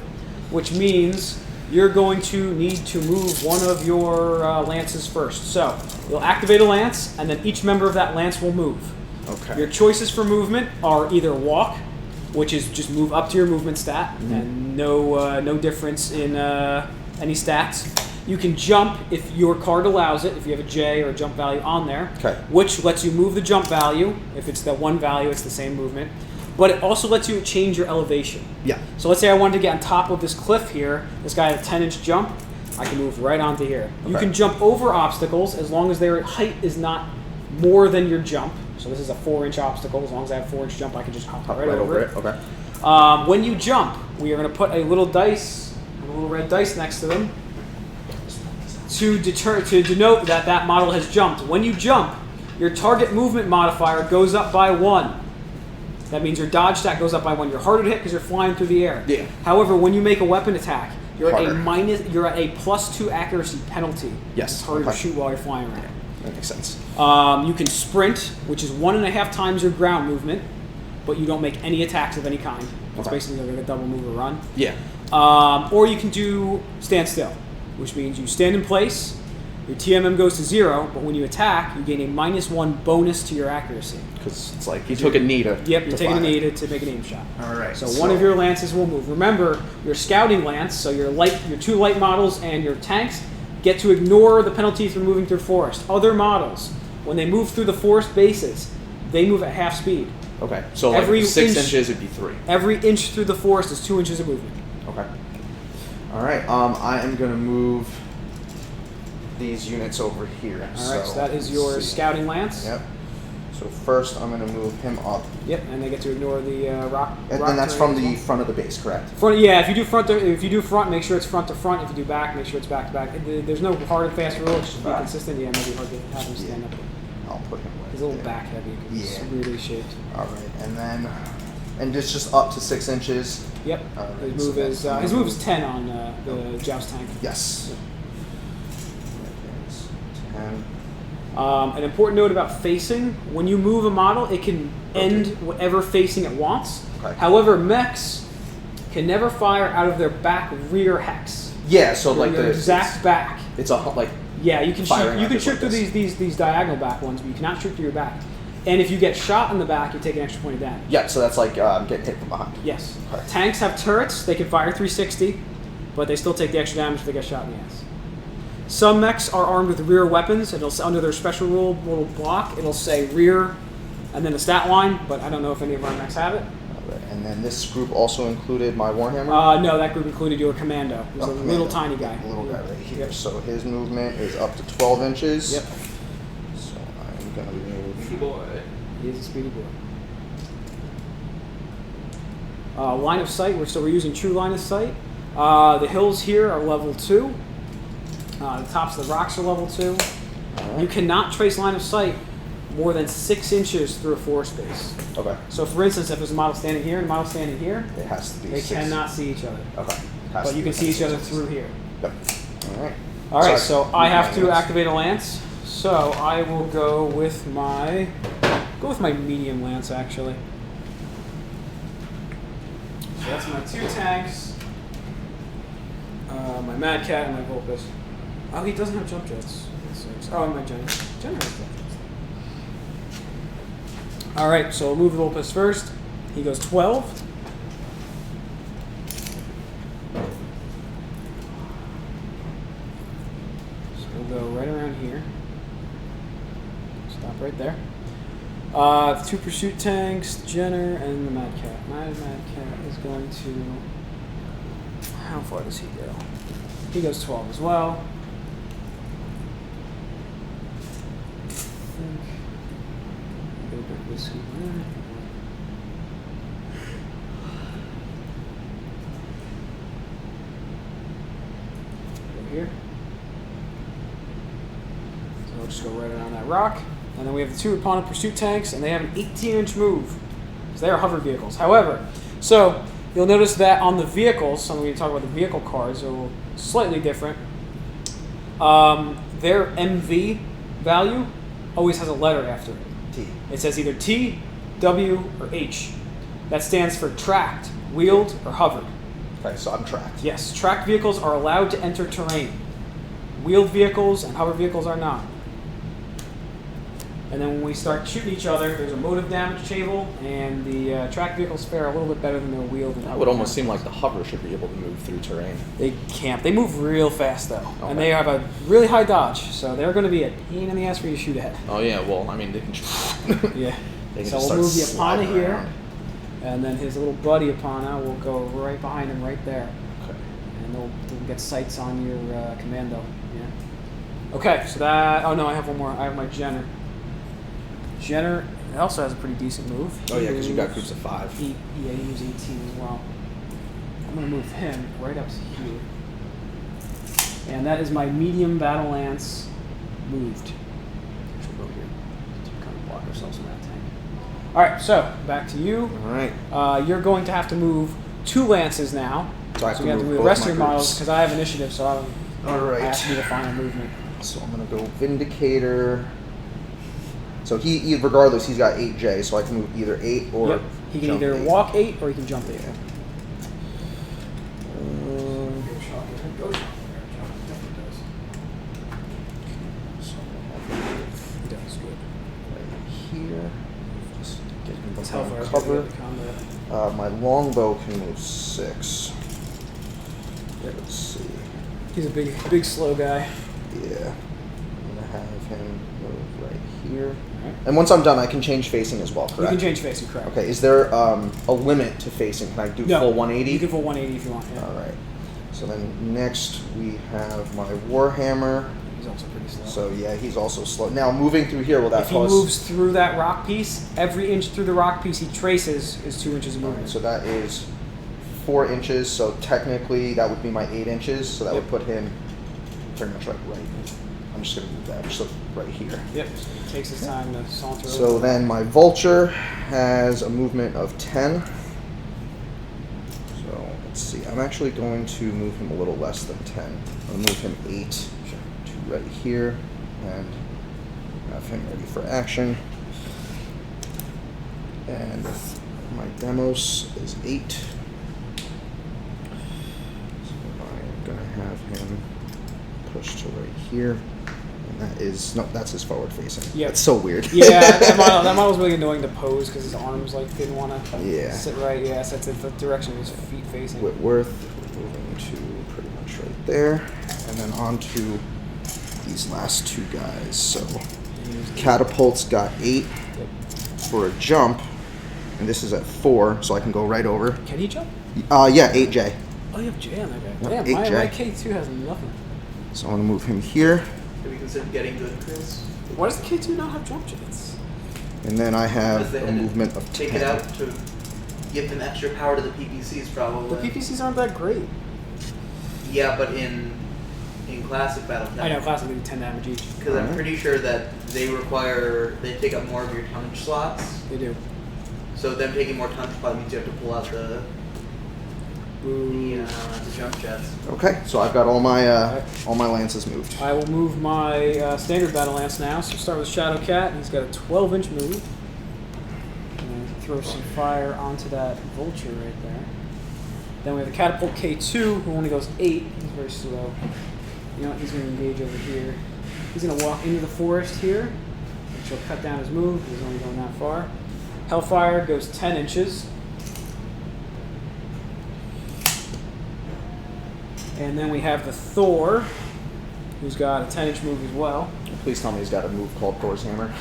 [SPEAKER 1] which means you're going to need to move one of your lances first. So you'll activate a lance, and then each member of that lance will move.
[SPEAKER 2] Okay.
[SPEAKER 1] Your choices for movement are either walk, which is just move up to your movement stat, and no difference in any stats. You can jump if your card allows it, if you have a J or a jump value on there,
[SPEAKER 2] Okay.
[SPEAKER 1] which lets you move the jump value. If it's that one value, it's the same movement. But it also lets you change your elevation.
[SPEAKER 2] Yeah.
[SPEAKER 1] So let's say I wanted to get on top of this cliff here. This guy had a 10-inch jump. I can move right onto here. You
[SPEAKER 2] Okay.
[SPEAKER 1] can jump over obstacles as long as their height is not more than your jump. So this is a 4-inch obstacle. As long as I have 4-inch jump, I can just hop right
[SPEAKER 2] over
[SPEAKER 1] over
[SPEAKER 2] it. Okay.
[SPEAKER 1] When you jump, we are going to put a little dice, a little red dice next to them, to denote that that model has jumped. When you jump, your target movement modifier goes up by 1. That means your dodge stat goes up by 1. You're harder to hit because you're flying through the air.
[SPEAKER 2] Yeah.
[SPEAKER 1] However, when you make a weapon attack, you're
[SPEAKER 2] Harder.
[SPEAKER 1] you're at a +2 accuracy penalty.
[SPEAKER 2] Yes.
[SPEAKER 1] It's harder to
[SPEAKER 2] Okay.
[SPEAKER 1] shoot while you're flying around.
[SPEAKER 2] That makes sense.
[SPEAKER 1] You can sprint, which is 1.5 times your ground movement, but you don't make any attacks of any kind. It's
[SPEAKER 2] Okay.
[SPEAKER 1] basically like a double move or run.
[SPEAKER 2] Yeah.
[SPEAKER 1] Or you can do stand still, which means you stand in place, your TMM goes to 0, but when you attack, you gain a -1 bonus to your accuracy.
[SPEAKER 2] Because it's like you took a knee to.
[SPEAKER 1] Yep, you're
[SPEAKER 2] to
[SPEAKER 1] taking a
[SPEAKER 2] fly.
[SPEAKER 1] knee to make an aim shot.
[SPEAKER 2] All right.
[SPEAKER 1] So one of your lances will move. Remember, your scouting lance, so your 2 light models and your tanks, get to ignore the penalties for moving through forest. Other models, when they move through the forest bases, they move at half speed.
[SPEAKER 2] Okay. So like
[SPEAKER 1] Every
[SPEAKER 2] 6
[SPEAKER 1] inch-
[SPEAKER 2] inches would be 3.
[SPEAKER 1] Every inch through the forest is 2 inches of movement.
[SPEAKER 2] Okay. All right. I am gonna move these units over here.
[SPEAKER 1] All right, so that is
[SPEAKER 2] let's
[SPEAKER 1] your
[SPEAKER 2] see.
[SPEAKER 1] scouting lance.
[SPEAKER 2] Yep. So first, I'm gonna move him up,
[SPEAKER 1] Yep, and they get to ignore the rock.
[SPEAKER 2] and
[SPEAKER 1] rock
[SPEAKER 2] then that's
[SPEAKER 1] terrain
[SPEAKER 2] from
[SPEAKER 1] as
[SPEAKER 2] the
[SPEAKER 1] well.
[SPEAKER 2] front of the base, correct?
[SPEAKER 1] Front, yeah. If you do front, make sure it's front to front. If you do back, make sure it's back to back. There's no hard and fast rule. It's just be
[SPEAKER 2] Right.
[SPEAKER 1] consistent. Yeah, maybe hard to have him stand up.
[SPEAKER 2] I'll put him right
[SPEAKER 1] He's a little
[SPEAKER 2] there.
[SPEAKER 1] back heavy because
[SPEAKER 2] Yeah.
[SPEAKER 1] it's really shaped.
[SPEAKER 2] All right, and then, and just up to 6 inches.
[SPEAKER 1] Yep.
[SPEAKER 2] All right,
[SPEAKER 1] His move
[SPEAKER 2] so
[SPEAKER 1] is
[SPEAKER 2] that's-
[SPEAKER 1] his move is 10 on the joust tank.
[SPEAKER 2] Yes. There's 10.
[SPEAKER 1] An important note about facing: when you move a model, it can end whatever facing it wants.
[SPEAKER 2] Okay.
[SPEAKER 1] However, mechs can never fire out of their back rear hex.
[SPEAKER 2] Yeah, so like
[SPEAKER 1] Your
[SPEAKER 2] the
[SPEAKER 1] exact back.
[SPEAKER 2] It's a like
[SPEAKER 1] Yeah, you can
[SPEAKER 2] Firing
[SPEAKER 1] shoot. You
[SPEAKER 2] out
[SPEAKER 1] can
[SPEAKER 2] just
[SPEAKER 1] shoot
[SPEAKER 2] like
[SPEAKER 1] through
[SPEAKER 2] this.
[SPEAKER 1] these diagonal back ones, but you cannot shoot through your back. And if you get shot in the back, you take an extra point of damage.
[SPEAKER 2] yeah. So that's like getting hit from behind.
[SPEAKER 1] Yes.
[SPEAKER 2] Okay.
[SPEAKER 1] Tanks have turrets. They can fire 360, but they still take the extra damage if they get shot in the ass. Some mechs are armed with rear weapons. It'll under their special rule little block. It'll say rear, and then the stat line. But I don't know if any of our mechs have it.
[SPEAKER 2] All right, and then this group also included my Warhammer.
[SPEAKER 1] No, that group included your commando. He was
[SPEAKER 2] Oh,
[SPEAKER 1] a
[SPEAKER 2] Commando.
[SPEAKER 1] little tiny guy.
[SPEAKER 2] The little guy right here.
[SPEAKER 1] Yep.
[SPEAKER 2] So his movement is up to 12 inches.
[SPEAKER 1] Yep.
[SPEAKER 2] So I'm gonna move.
[SPEAKER 3] boy.
[SPEAKER 1] He is a speedy boy. Line of sight. We're using true line of sight. The hills here are level 2. The tops of the rocks are level 2. You cannot trace line of sight more than 6 inches through a forest space.
[SPEAKER 2] Okay.
[SPEAKER 1] So, for instance, if there's a model standing here and a model standing here,
[SPEAKER 2] It has to be.
[SPEAKER 1] they
[SPEAKER 2] 6.
[SPEAKER 1] cannot see each other.
[SPEAKER 2] Okay.
[SPEAKER 1] But you can see each other through here.
[SPEAKER 2] Yep. All right.
[SPEAKER 1] All right,
[SPEAKER 2] Sorry.
[SPEAKER 1] so I have to
[SPEAKER 2] Yes.
[SPEAKER 1] activate a lance. So I will go with my medium lance actually. So that's my 2 tanks, my Mad Cat, and my Vulpus. Oh, he doesn't have jump jets. Oh, and my Jenner. Jenner has jump jets. All right, so we'll move the Vulpus first. He goes 12. So we'll go right around here. Stop right there. 2 pursuit tanks, Jenner, and the Mad Cat. My Mad Cat is going to... How far does he go? He goes 12 as well. I think... Go back this way. Go here. So we'll just go right around that rock. And then we have the 2 opponent pursuit tanks, and they have an 18-inch move. So they are hover vehicles. However, so you'll notice that on the vehicles, so when we talk about the vehicle cards, they're slightly different. Their MV value always has a letter after it.
[SPEAKER 2] T.
[SPEAKER 1] It says either T, W, or H. That stands for tracked, wheeled, or hovered.
[SPEAKER 2] Okay, so I'm tracked.
[SPEAKER 1] Yes, tracked vehicles are allowed to enter terrain. Wheeled vehicles and hover vehicles are not. And then when we start shooting each other, there's a motive damage table, and the tracked vehicles fare a little bit better than their wheeled and
[SPEAKER 2] That
[SPEAKER 1] hover
[SPEAKER 2] would almost seem
[SPEAKER 1] vehicles.
[SPEAKER 2] like the hover should be able to move through terrain.
[SPEAKER 1] They can't. They move real fast, though.
[SPEAKER 2] Okay.
[SPEAKER 1] And they have a really high dodge, so they're going to be a pain in the ass for you to shoot at.
[SPEAKER 2] Oh yeah, well, I mean they can.
[SPEAKER 1] Yeah.
[SPEAKER 2] They can
[SPEAKER 1] So
[SPEAKER 2] just
[SPEAKER 1] we'll move the
[SPEAKER 2] start
[SPEAKER 1] Apana
[SPEAKER 2] sliding
[SPEAKER 1] here,
[SPEAKER 2] around.
[SPEAKER 1] and then his little buddy Apana will go right behind him right there.
[SPEAKER 2] Okay.
[SPEAKER 1] And they'll get sights on your commando. Yeah. Okay, so that... Oh, no, I have one more. I have my Jenner. It also has a pretty decent move.
[SPEAKER 2] Oh yeah, because you got groups of 5.
[SPEAKER 1] Yeah, he moves 18 as well. I'm going to move him right up to here. And that is my medium battle lance moved. Which will go here to kind of block ourselves from that tank. Alright, so back to you.
[SPEAKER 2] Alright.
[SPEAKER 1] You're going to have to move 2 lances now.
[SPEAKER 2] So I have to
[SPEAKER 1] you have to
[SPEAKER 2] move
[SPEAKER 1] move the
[SPEAKER 2] both
[SPEAKER 1] rest
[SPEAKER 2] my
[SPEAKER 1] of your models
[SPEAKER 2] groups.
[SPEAKER 1] because I have initiative, so I have to do the
[SPEAKER 2] Alright.
[SPEAKER 1] final movement.
[SPEAKER 2] So I'm going to go Vindicator. So regardless, he's got 8J, so I can move either 8 or
[SPEAKER 1] Yep. He can
[SPEAKER 2] jump
[SPEAKER 1] either
[SPEAKER 2] 8.
[SPEAKER 1] walk 8 or he can jump 8. He does good.
[SPEAKER 2] Right here. Just get him
[SPEAKER 1] That's
[SPEAKER 2] behind
[SPEAKER 1] Hellfire's
[SPEAKER 2] cover.
[SPEAKER 1] gonna get the combat.
[SPEAKER 2] My longbow can move 6. Let's see.
[SPEAKER 1] He's a big slow guy.
[SPEAKER 2] Yeah. I'm going to have him move right here.
[SPEAKER 1] Alright.
[SPEAKER 2] And once I'm done, I can change facing as well,
[SPEAKER 1] You
[SPEAKER 2] correct?
[SPEAKER 1] can change facing, correct.
[SPEAKER 2] Okay, is there a limit to facing? Can I do
[SPEAKER 1] No,
[SPEAKER 2] full 180?
[SPEAKER 1] You can full 180 if you want. Yeah.
[SPEAKER 2] Alright. So then next we have my Warhammer.
[SPEAKER 1] He's also pretty slow.
[SPEAKER 2] So yeah, he's also slow. Now moving through here, will that
[SPEAKER 1] if he
[SPEAKER 2] cause...
[SPEAKER 1] moves through that rock piece, every inch through the rock piece he traces is 2 inches of movement.
[SPEAKER 2] Alright, so that is 4 inches, so technically that would be my 8 inches, so that
[SPEAKER 1] Yep.
[SPEAKER 2] would put him pretty much like right. I'm just gonna move that, just like right here.
[SPEAKER 1] Yep. It takes his time to saunter
[SPEAKER 2] So
[SPEAKER 1] over.
[SPEAKER 2] then my Vulture has a movement of 10. So let's see, I'm actually going to move him a little less than 10. I'll move him 8 to right here and have him ready for action. And my Demos is 8. So I'm going to have him push to right here. And that is, no, that's his forward facing.
[SPEAKER 1] Yep.
[SPEAKER 2] It's so weird.
[SPEAKER 1] Yeah, that model's really annoying to pose because his arms like didn't want to sit right. Yeah, so that's the direction of his feet facing.
[SPEAKER 2] Whitworth, moving to pretty much right there. And then on to these last 2 guys. So Catapult's got 8 for a jump. And this is at 4, so I can go right over.
[SPEAKER 1] Can he jump?
[SPEAKER 2] Yeah, 8J.
[SPEAKER 1] Oh, you have J on that guy.
[SPEAKER 2] Yep,
[SPEAKER 1] Damn, my
[SPEAKER 2] 8J.
[SPEAKER 1] K2 has nothing.
[SPEAKER 2] So I'm going to move him here.
[SPEAKER 3] Have you considered getting good, Chris?
[SPEAKER 1] Why does the K2 not have jump jets?
[SPEAKER 2] And then I
[SPEAKER 3] Because
[SPEAKER 2] have
[SPEAKER 3] they
[SPEAKER 2] a
[SPEAKER 3] had to
[SPEAKER 2] movement of 10.
[SPEAKER 3] take it out to give them extra power to the PPCs, probably.
[SPEAKER 1] The PPCs aren't that great.
[SPEAKER 3] Yeah, but in classic Battletech.
[SPEAKER 1] I know, classically do 10 damage each.
[SPEAKER 3] Because I'm pretty sure that they take up more of your tonnage slots.
[SPEAKER 1] They do.
[SPEAKER 3] So them taking more tonnage probably means you have to pull out the jump jets.
[SPEAKER 2] Okay, so I've got all my lances moved.
[SPEAKER 1] I will move my standard battle lance now. So start with Shadow Cat. He's got a 12-inch move. And throw some fire onto that vulture right there. Then we have the Catapult K2, who only goes 8. He's very slow. You know what? He's going to engage over here. He's going to walk into the forest here, which will cut down his move. He's only going that far. Hellfire goes 10 inches. And then we have the Thor, who's got a 10-inch move as well.
[SPEAKER 2] Please tell me he's got a move called Thor's Hammer.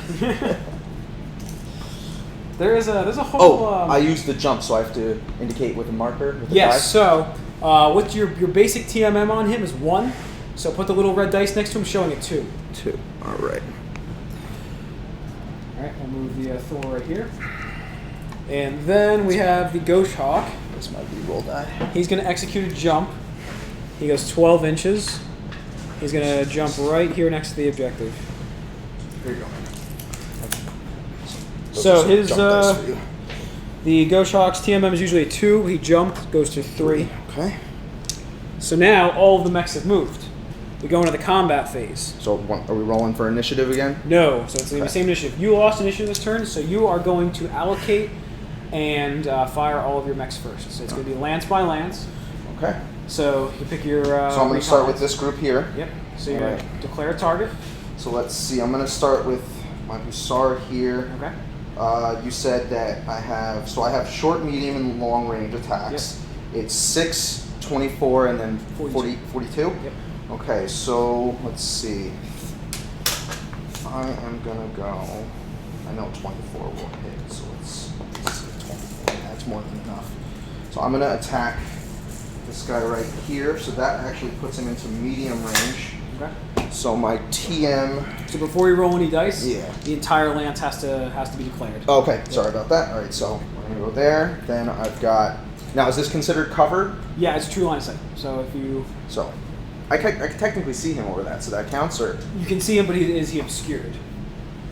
[SPEAKER 1] There's a whole.
[SPEAKER 2] I used the jump, so I have to indicate with a marker. With the
[SPEAKER 1] Yes.
[SPEAKER 2] die?
[SPEAKER 1] So, with your basic TMM on him is 1. So put the little red dice next to him, showing it 2.
[SPEAKER 2] 2. All right.
[SPEAKER 1] All right. We'll move the Thor right here. And then we have the Ghost Hawk.
[SPEAKER 2] This might be roll die.
[SPEAKER 1] He's going to execute a jump. He goes 12 inches. He's going to jump right here next to the objective.
[SPEAKER 2] Here you go.
[SPEAKER 1] So his
[SPEAKER 2] jump dice for you.
[SPEAKER 1] the Ghost Hawk's TMM is usually a 2. He jumped, goes to 3.
[SPEAKER 2] Okay.
[SPEAKER 1] So now all of the mechs have moved. We go into the combat phase.
[SPEAKER 2] So are we rolling for initiative again?
[SPEAKER 1] No, so it's the
[SPEAKER 2] Okay.
[SPEAKER 1] same initiative. You lost initiative this turn, so you are going to allocate and fire all of your mechs first. So it's going to be lance by lance.
[SPEAKER 2] Okay.
[SPEAKER 1] So you pick your.
[SPEAKER 2] So I'm going to start with this group here.
[SPEAKER 1] Yep. So you're
[SPEAKER 2] All
[SPEAKER 1] going to
[SPEAKER 2] right.
[SPEAKER 1] declare a target.
[SPEAKER 2] So let's see. I'm going to start with my Hussar here.
[SPEAKER 1] Okay.
[SPEAKER 2] You said that I have short, medium, and long range attacks. It's 6, 24, and then 42?
[SPEAKER 1] Yep.
[SPEAKER 2] Okay, so let's see. I am going to go, I know 24 will hit, so let's see, 24. That's more than enough. So I'm going to attack this guy right here. So that actually puts him into medium range.
[SPEAKER 1] Okay.
[SPEAKER 2] So my TM.
[SPEAKER 1] So before you roll any dice,
[SPEAKER 2] Yeah.
[SPEAKER 1] the entire lance has to be declared.
[SPEAKER 2] Okay, sorry about that. All right, so we're gonna go there. Then I've got. Now, is this considered covered?
[SPEAKER 1] Yeah, it's a true line of sight. So if you
[SPEAKER 2] So, I can technically see him over that, so that counts, or.
[SPEAKER 1] you can see him, but is he obscured?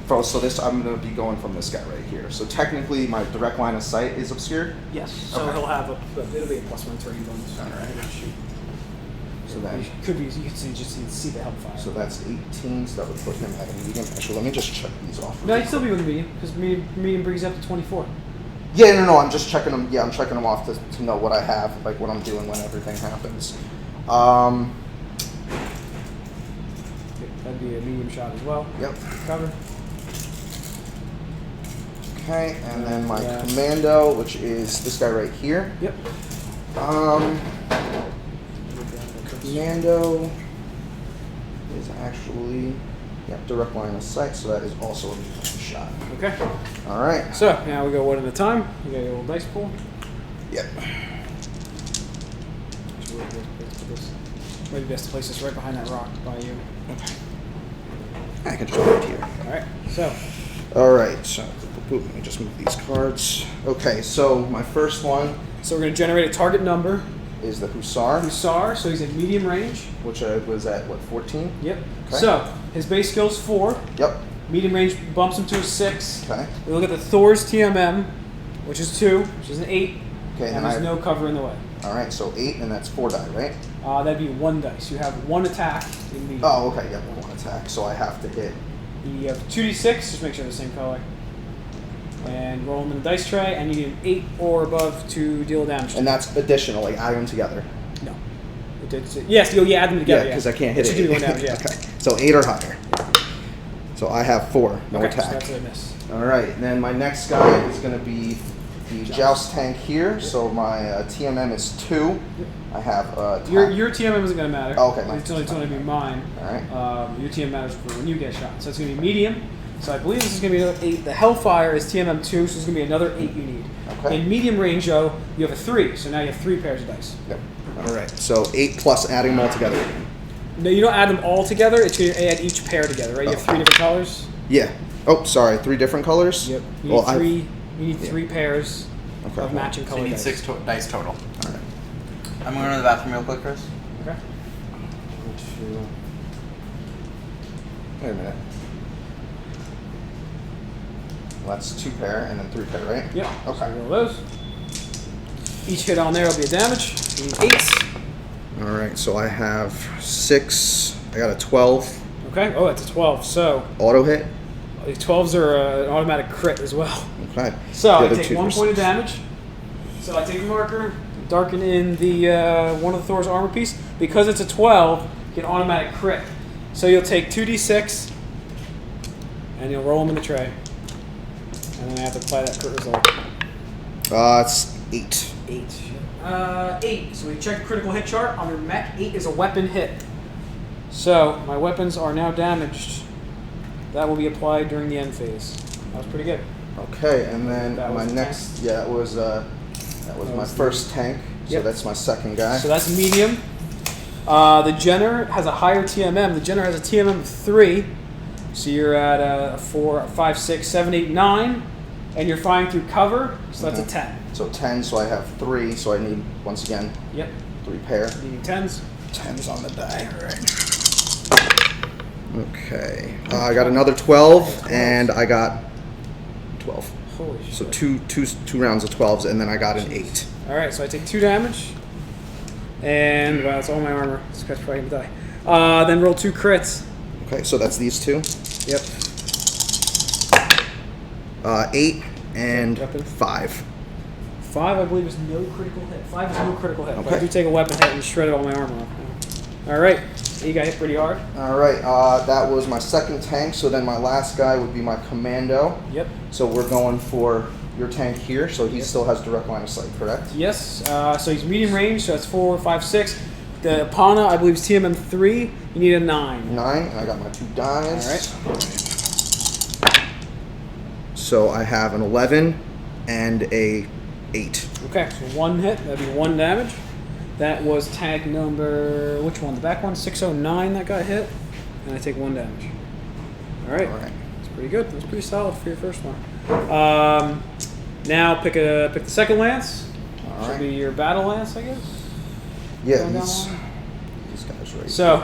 [SPEAKER 2] So this, I'm gonna be going from this guy right here. So technically, my direct line of sight is obscured.
[SPEAKER 1] Yes. So
[SPEAKER 2] Okay.
[SPEAKER 1] he'll have it'll be a +1 terrain bonus.
[SPEAKER 2] All right.
[SPEAKER 1] Shoot.
[SPEAKER 2] So then.
[SPEAKER 1] Could be. You can see the hellfire.
[SPEAKER 2] So that's 18. So that would put him at a medium. Actually, let me just check these off.
[SPEAKER 1] No, you'd still be with medium because medium brings you up to 24.
[SPEAKER 2] Yeah, no, I'm just checking them. Yeah, I'm checking them off to know what I have, like what I'm doing when everything happens.
[SPEAKER 1] That'd be a medium shot as well.
[SPEAKER 2] Yep.
[SPEAKER 1] Cover.
[SPEAKER 2] Okay, and then my
[SPEAKER 1] Yeah.
[SPEAKER 2] commando, which is this guy right here.
[SPEAKER 1] Yep.
[SPEAKER 2] Commando is actually direct line of sight, so that is also a medium shot.
[SPEAKER 1] Okay.
[SPEAKER 2] All right.
[SPEAKER 1] So now we go one at a time. You got your little dice pool.
[SPEAKER 2] Yep.
[SPEAKER 1] Maybe best to place this right behind that rock by you.
[SPEAKER 2] Okay. I can just put it here.
[SPEAKER 1] All right. So
[SPEAKER 2] All right. So let me just move these cards. Okay. So my first one
[SPEAKER 1] we're going to generate a target number.
[SPEAKER 2] is the Hussar,
[SPEAKER 1] Hussar. So he's in medium range.
[SPEAKER 2] which I was at 14.
[SPEAKER 1] Yep.
[SPEAKER 2] Okay.
[SPEAKER 1] So his base skill is 4.
[SPEAKER 2] Yep.
[SPEAKER 1] Medium range bumps him to a 6.
[SPEAKER 2] Okay.
[SPEAKER 1] We look at the Thor's TMM, which is 2, which is an 8,
[SPEAKER 2] Okay.
[SPEAKER 1] and there's no cover in the way.
[SPEAKER 2] All right. So 8, and that's 4 die, right?
[SPEAKER 1] That'd be 1 dice. You have 1 attack in medium.
[SPEAKER 2] Oh, okay. Yep. 1 attack. So I have to hit.
[SPEAKER 1] You have 2d6, just make sure they're the same color. And roll them in the dice tray, and you need an 8 or above to deal damage.
[SPEAKER 2] And that's additional, like add them together.
[SPEAKER 1] No. Yes, you add them together.
[SPEAKER 2] Yeah, because I can't hit
[SPEAKER 1] it.
[SPEAKER 2] it.
[SPEAKER 1] Should do 1 damage, yeah.
[SPEAKER 2] Okay. So 8 or higher. So I have 4, no
[SPEAKER 1] Okay,
[SPEAKER 2] attack.
[SPEAKER 1] so that's a miss.
[SPEAKER 2] All right, and then my next guy is going to be the Joust tank here. So my TMM is 2. I have
[SPEAKER 1] Your TMM isn't going to matter.
[SPEAKER 2] Oh, okay,
[SPEAKER 1] It's only going to be mine.
[SPEAKER 2] All right.
[SPEAKER 1] Your TMM matters for when you get shot. So it's going to be medium. So I believe this is going to be another 8. The Hellfire is TMM 2, so it's going to be another 8 you need.
[SPEAKER 2] Okay.
[SPEAKER 1] In medium range, though, you have a 3. So now you have 3 pairs of dice.
[SPEAKER 2] Yep. All right. So 8 plus adding them all together.
[SPEAKER 1] No, you don't add them all together. It's going to add each pair together, right? You have 3 different colors.
[SPEAKER 2] Yeah. Oh, sorry. 3 different colors.
[SPEAKER 1] Yep. You
[SPEAKER 2] Well,
[SPEAKER 1] need 3. You need 3 pairs
[SPEAKER 2] Okay.
[SPEAKER 1] of matching
[SPEAKER 3] So
[SPEAKER 1] color
[SPEAKER 3] you need
[SPEAKER 1] dice.
[SPEAKER 3] 6 dice total.
[SPEAKER 2] All right.
[SPEAKER 3] I'm going to the bathroom real quick, Chris.
[SPEAKER 1] Okay.
[SPEAKER 2] Wait a minute. Well, that's 2 pair and then 3 pair, right?
[SPEAKER 1] Yep.
[SPEAKER 2] Okay.
[SPEAKER 1] So roll those. Each hit on there will be a damage. You need 8.
[SPEAKER 2] All right. So I have 6. I got a 12
[SPEAKER 1] Okay. Oh, that's a 12. So
[SPEAKER 2] auto hit.
[SPEAKER 1] the 12s are an automatic crit as well.
[SPEAKER 2] Okay.
[SPEAKER 1] So
[SPEAKER 2] The
[SPEAKER 1] I
[SPEAKER 2] other
[SPEAKER 1] take
[SPEAKER 2] 2
[SPEAKER 1] 1
[SPEAKER 2] for
[SPEAKER 1] point of
[SPEAKER 2] 6.
[SPEAKER 1] damage. So I take the marker, darken in the one of the Thor's armor piece. Because it's a 12, you get automatic crit. So you'll take 2d6, and you'll roll them in the tray. And then I have to apply that crit result.
[SPEAKER 2] It's 8.
[SPEAKER 1] 8. 8. So we check the critical hit chart. On your mech, 8 is a weapon hit. So my weapons are now damaged. That will be applied during the end phase. That was pretty good.
[SPEAKER 2] Okay, and then
[SPEAKER 1] That
[SPEAKER 2] my
[SPEAKER 1] was the
[SPEAKER 2] next, that was my
[SPEAKER 1] was
[SPEAKER 2] first tank. So
[SPEAKER 1] Yep.
[SPEAKER 2] that's my second guy.
[SPEAKER 1] So that's medium. The Jenner has a higher TMM. The Jenner has a TMM of 3. So you're at a 4, 5, 6, 7, 8, 9. And you're firing through cover. So that's a 10.
[SPEAKER 2] So 10. So I have 3. So I need once again
[SPEAKER 1] Yep.
[SPEAKER 2] 3 pair.
[SPEAKER 1] Needing 10s.
[SPEAKER 2] 10s on the die. All right. Okay. I got another 12, and I got 12.
[SPEAKER 1] Holy shit.
[SPEAKER 2] So two rounds of 12s, and then I got an 8.
[SPEAKER 1] Alright, so I take 2 damage. And, wow, that's all my armor. This guy's probably going to die. Then roll 2 crits.
[SPEAKER 2] Okay, so that's these 2.
[SPEAKER 1] Yep.
[SPEAKER 2] 8 and
[SPEAKER 1] Weapon.
[SPEAKER 2] 5.
[SPEAKER 1] 5, I believe, is no critical hit. 5 is no critical hit. But I
[SPEAKER 2] Okay.
[SPEAKER 1] do take a weapon hit and shredded all my armor off. Alright, you got hit pretty hard.
[SPEAKER 2] All right, that was my second tank. So then my last guy would be my commando.
[SPEAKER 1] Yep.
[SPEAKER 2] So we're going for your tank here. So he still has direct line of sight, correct?
[SPEAKER 1] Yes, so he's medium range, so that's 4, 5, 6. The Pana, I believe, is TMM 3. You need a 9.
[SPEAKER 2] 9, and I got my 2 dies.
[SPEAKER 1] All right.
[SPEAKER 2] So I have an 11 and a 8.
[SPEAKER 1] Okay, so 1 hit, that'd be 1 damage. That was tank number, which one? The back one? 609 that got hit. And I take 1 damage. Alright.
[SPEAKER 2] All right.
[SPEAKER 1] That's pretty good. That's pretty solid for your first one. Now pick the second lance.
[SPEAKER 2] All
[SPEAKER 1] Should
[SPEAKER 2] right.
[SPEAKER 1] be your battle lance, I guess.
[SPEAKER 2] Yeah,
[SPEAKER 1] Going down
[SPEAKER 2] these guys right
[SPEAKER 1] So,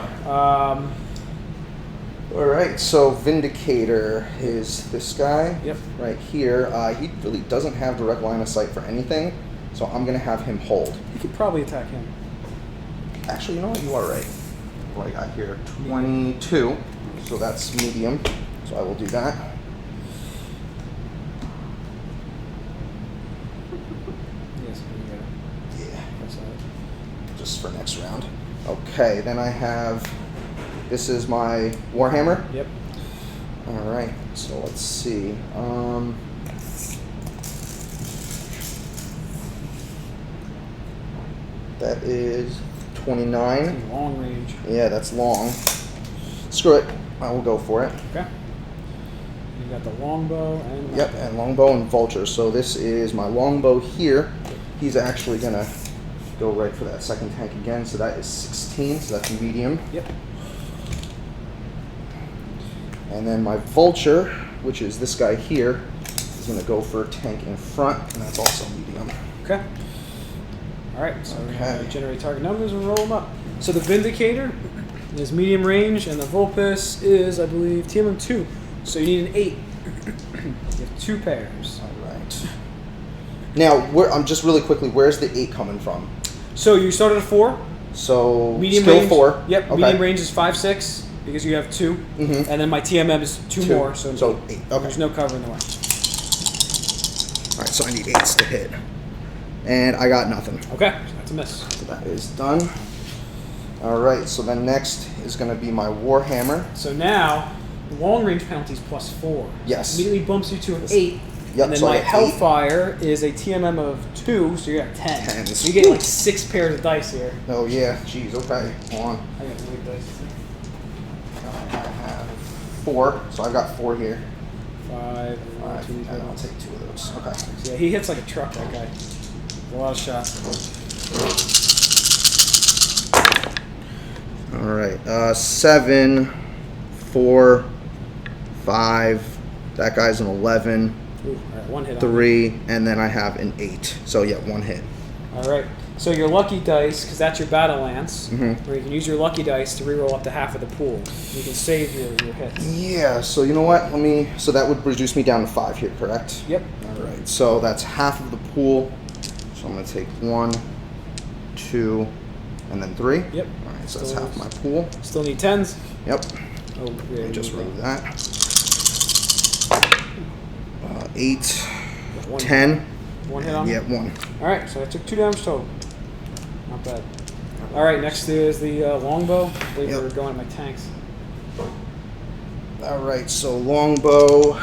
[SPEAKER 2] All right, so Vindicator is this guy
[SPEAKER 1] Yep.
[SPEAKER 2] right here. He really doesn't have direct line of sight for anything, so I'm going to have him hold.
[SPEAKER 1] you could probably attack him.
[SPEAKER 2] Actually, you know what? You are right. What I got here, 22, so that's medium, so I will do that.
[SPEAKER 1] Yes,
[SPEAKER 2] Yeah,
[SPEAKER 1] that's all right.
[SPEAKER 2] just for next round. Okay, then I have, this is my Warhammer.
[SPEAKER 1] Yep.
[SPEAKER 2] All right, so let's see. That is 29.
[SPEAKER 1] Long range.
[SPEAKER 2] Yeah, that's long. Screw it. I will go for it.
[SPEAKER 1] Okay. You got the longbow and
[SPEAKER 2] Yep, and longbow and vulture. So this is my longbow here. He's actually gonna go right for that second tank again. So that is 16. So that's medium.
[SPEAKER 1] Yep.
[SPEAKER 2] And then my vulture, which is this guy here, is gonna go for a tank in front, and that's also medium.
[SPEAKER 1] Okay. All right. So we're
[SPEAKER 2] Okay.
[SPEAKER 1] gonna generate target numbers and roll them up. So the Vindicator is medium range, and the Vulpes is, I believe, TMM 2. So you need an 8. You have 2 pairs.
[SPEAKER 2] All right. Now, I'm just really quickly. Where's the 8 coming from?
[SPEAKER 1] So you started at 4.
[SPEAKER 2] So
[SPEAKER 1] Medium
[SPEAKER 2] skill
[SPEAKER 1] range.
[SPEAKER 2] 4.
[SPEAKER 1] Yep.
[SPEAKER 2] Okay.
[SPEAKER 1] Medium range is 5/6 because you have 2,
[SPEAKER 2] Mhm.
[SPEAKER 1] and then my TMM is 2 more. So
[SPEAKER 2] 8. Okay.
[SPEAKER 1] there's no cover in the way.
[SPEAKER 2] All right, so I need 8s to hit, and I got nothing.
[SPEAKER 1] Okay. So that's a miss.
[SPEAKER 2] So that is done. All right, so then next is going to be my Warhammer.
[SPEAKER 1] So now the long range penalty is +4.
[SPEAKER 2] Yes.
[SPEAKER 1] Immediately bumps you to an 8.
[SPEAKER 2] Yep,
[SPEAKER 1] And then
[SPEAKER 2] so I
[SPEAKER 1] my
[SPEAKER 2] got 8.
[SPEAKER 1] Hellfire is a TMM of 2, so you're at 10.
[SPEAKER 2] 10.
[SPEAKER 1] So you get like 6 pairs of dice here.
[SPEAKER 2] Oh yeah, jeez. Okay, hold on.
[SPEAKER 1] I got weird dice.
[SPEAKER 2] I have 4, so I've got 4 here.
[SPEAKER 1] 5,
[SPEAKER 2] 5,
[SPEAKER 1] 2,
[SPEAKER 2] and I'll take 2 of those. Okay.
[SPEAKER 1] Yeah, he hits like a truck, that guy. A lot of shots.
[SPEAKER 2] All right, 7, 4, 5. That guy's an 11,
[SPEAKER 1] Ooh, all right, 1 hit on
[SPEAKER 2] 3, and then I have an 8. So yeah, 1 hit.
[SPEAKER 1] him. All right. So your lucky dice, because that's your battle lance,
[SPEAKER 2] Mhm.
[SPEAKER 1] where you can use your lucky dice to reroll up to half of the pool. You can save your hits.
[SPEAKER 2] Yeah. So you know what? So that would reduce me down to 5 here, correct?
[SPEAKER 1] Yep.
[SPEAKER 2] All right. So that's half of the pool. So I'm gonna take 1, 2, and then 3.
[SPEAKER 1] Yep.
[SPEAKER 2] All right. So that's
[SPEAKER 1] Still-
[SPEAKER 2] half my pool.
[SPEAKER 1] Still need 10s.
[SPEAKER 2] Yep.
[SPEAKER 1] Oh, yeah.
[SPEAKER 2] Let me just
[SPEAKER 1] you
[SPEAKER 2] remove that. 8,
[SPEAKER 1] got 1
[SPEAKER 2] 10.
[SPEAKER 1] 1 hit on
[SPEAKER 2] Yeah,
[SPEAKER 1] him?
[SPEAKER 2] 1.
[SPEAKER 1] All right, so I took 2 damage total. Not bad. All right, next is the longbow. I believe
[SPEAKER 2] Yep.
[SPEAKER 1] we're going at my tanks.
[SPEAKER 2] All right. So longbow,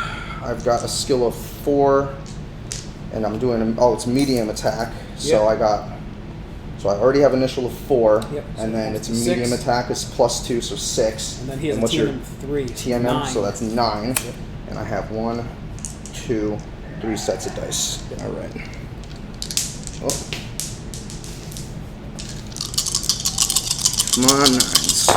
[SPEAKER 2] I've got a skill of 4, and I'm doing. It's medium attack. So
[SPEAKER 1] Yep.
[SPEAKER 2] So I already have initial of 4,
[SPEAKER 1] Yep, so
[SPEAKER 2] and then
[SPEAKER 1] that's
[SPEAKER 2] it's medium
[SPEAKER 1] 6.
[SPEAKER 2] attack is +2, so 6.
[SPEAKER 1] And then he has a
[SPEAKER 2] what's your
[SPEAKER 1] TMM 3.
[SPEAKER 2] TMM?
[SPEAKER 1] 9.
[SPEAKER 2] So that's 9.
[SPEAKER 1] Yep.
[SPEAKER 2] And I have 1, 2, 3 sets of dice.
[SPEAKER 1] Yep.
[SPEAKER 2] All right. Oh. Come on, 9s.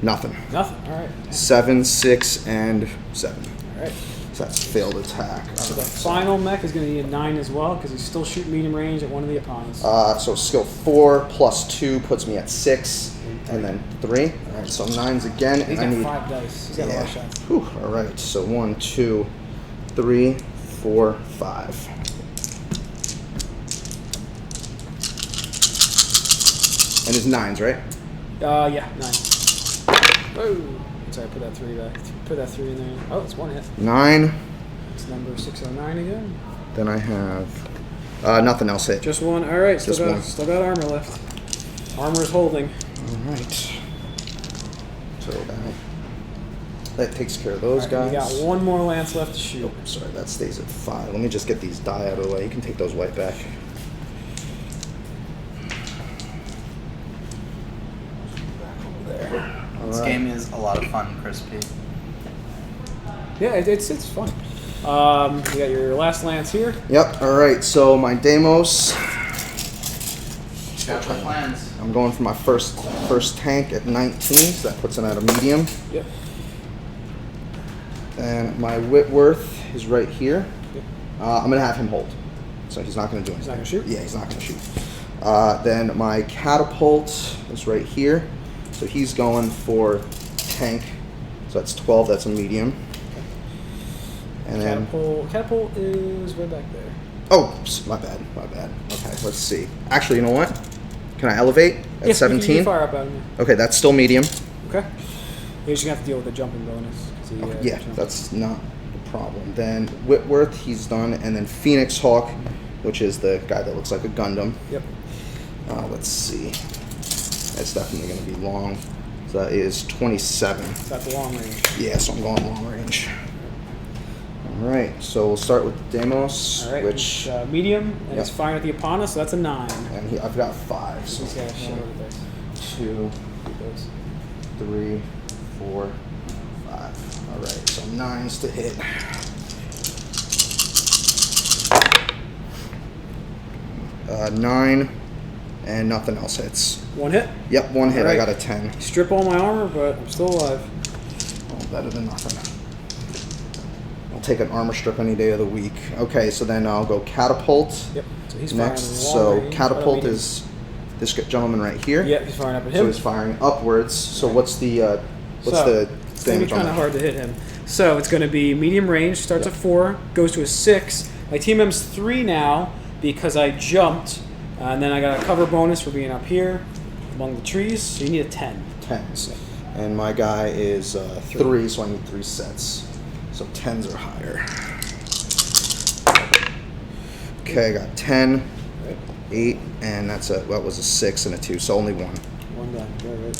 [SPEAKER 2] Nothing.
[SPEAKER 1] Nothing. All right.
[SPEAKER 2] 7, 6, and 7.
[SPEAKER 1] All right.
[SPEAKER 2] So that's failed attack.
[SPEAKER 1] So the final mech is going to need a 9 as well because he's still shooting medium range at one of the opponents.
[SPEAKER 2] So skill 4 plus 2 puts me at 6, and then 3. All right, so 9s again,
[SPEAKER 1] He's
[SPEAKER 2] and I
[SPEAKER 1] got
[SPEAKER 2] need
[SPEAKER 1] 5 dice. He's got a lot of shots.
[SPEAKER 2] Whew, all right, so 1, 2, 3, 4, 5. And it's 9s, right?
[SPEAKER 1] Yeah, 9. Oh, sorry, put that 3 back. Put that 3 in there. Oh, it's 1 hit.
[SPEAKER 2] 9.
[SPEAKER 1] It's number 609 again.
[SPEAKER 2] Then I have nothing else hit.
[SPEAKER 1] Just 1. All right,
[SPEAKER 2] Just one.
[SPEAKER 1] still got armor left. Armor is holding.
[SPEAKER 2] All right. So that takes care of those
[SPEAKER 1] All right,
[SPEAKER 2] guys.
[SPEAKER 1] you got 1 more lance left to shoot.
[SPEAKER 2] Oh, sorry, that stays at 5. Let me just get these die out of the way. You can take those white back. Back over there. All
[SPEAKER 3] This
[SPEAKER 2] right.
[SPEAKER 3] game is a lot of fun, Crispy.
[SPEAKER 1] Yeah, it's fun. You got your last lance here.
[SPEAKER 2] Yep. All right. So my Deimos.
[SPEAKER 3] Got the plans.
[SPEAKER 2] I'm going for my first tank at 19, so that puts it at a medium.
[SPEAKER 1] Yep.
[SPEAKER 2] And my Whitworth is right here.
[SPEAKER 1] Yep.
[SPEAKER 2] I'm gonna have him hold, so he's not gonna do anything.
[SPEAKER 1] He's not gonna shoot?
[SPEAKER 2] Yeah, he's not gonna shoot. Then my Catapult is right here, so he's going for tank. So that's 12. That's a medium. And then
[SPEAKER 1] Catapult is way back there.
[SPEAKER 2] oh, my bad. Okay, let's see. Actually, you know what? Can I elevate at
[SPEAKER 1] Yes,
[SPEAKER 2] 17?
[SPEAKER 1] You can fire up at him.
[SPEAKER 2] Okay, that's still medium.
[SPEAKER 1] Okay. You're just gonna have to deal with the jumping bonus. 'Cause he,
[SPEAKER 2] Yeah,
[SPEAKER 1] jumps.
[SPEAKER 2] that's not the problem. Then Whitworth, he's done, and then Phoenix Hawk, which is the guy that looks like a Gundam.
[SPEAKER 1] Yep.
[SPEAKER 2] Let's see. That's definitely going to be long. So that is 27.
[SPEAKER 1] That's a long range.
[SPEAKER 2] Yeah, so I'm going long range. All right, so we'll start with the Deimos,
[SPEAKER 1] All right.
[SPEAKER 2] which
[SPEAKER 1] it's, medium, and
[SPEAKER 2] Yep.
[SPEAKER 1] it's firing at the Epona, so that's a 9.
[SPEAKER 2] and I've got 5. So
[SPEAKER 1] He's got a
[SPEAKER 2] shit.
[SPEAKER 1] one over there.
[SPEAKER 2] 2,
[SPEAKER 1] Those.
[SPEAKER 2] 3, 4, 5. All right, so 9s to hit. Nine, and nothing else hits.
[SPEAKER 1] One hit.
[SPEAKER 2] Yep, one hit.
[SPEAKER 1] All right.
[SPEAKER 2] I got a 10.
[SPEAKER 1] Strip all my armor, but I'm still alive.
[SPEAKER 2] Oh, better than nothing. I'll take an armor strip any day of the week. Okay, so then I'll go Catapult.
[SPEAKER 1] Yep. So he's firing
[SPEAKER 2] Next,
[SPEAKER 1] long
[SPEAKER 2] so
[SPEAKER 1] range.
[SPEAKER 2] Catapult
[SPEAKER 1] medium.
[SPEAKER 2] is this gentleman right here.
[SPEAKER 1] Yep, he's firing up at
[SPEAKER 2] So
[SPEAKER 1] him.
[SPEAKER 2] he's firing upwards. So what's the
[SPEAKER 1] It's gonna be
[SPEAKER 2] damage on
[SPEAKER 1] kind of
[SPEAKER 2] that?
[SPEAKER 1] hard to hit him. So it's going to be medium range. Starts
[SPEAKER 2] Yep.
[SPEAKER 1] at 4, goes to a 6. My TMM's 3 now because I jumped, and then I got a cover bonus for being up here among the trees. So you need a 10.
[SPEAKER 2] 10. And my guy is 3, so I need 3 sets. So 10s are higher. Okay, I got 10,
[SPEAKER 1] Right.
[SPEAKER 2] 8, and that was a 6 and a 2, so only 1.
[SPEAKER 1] One done. Very good.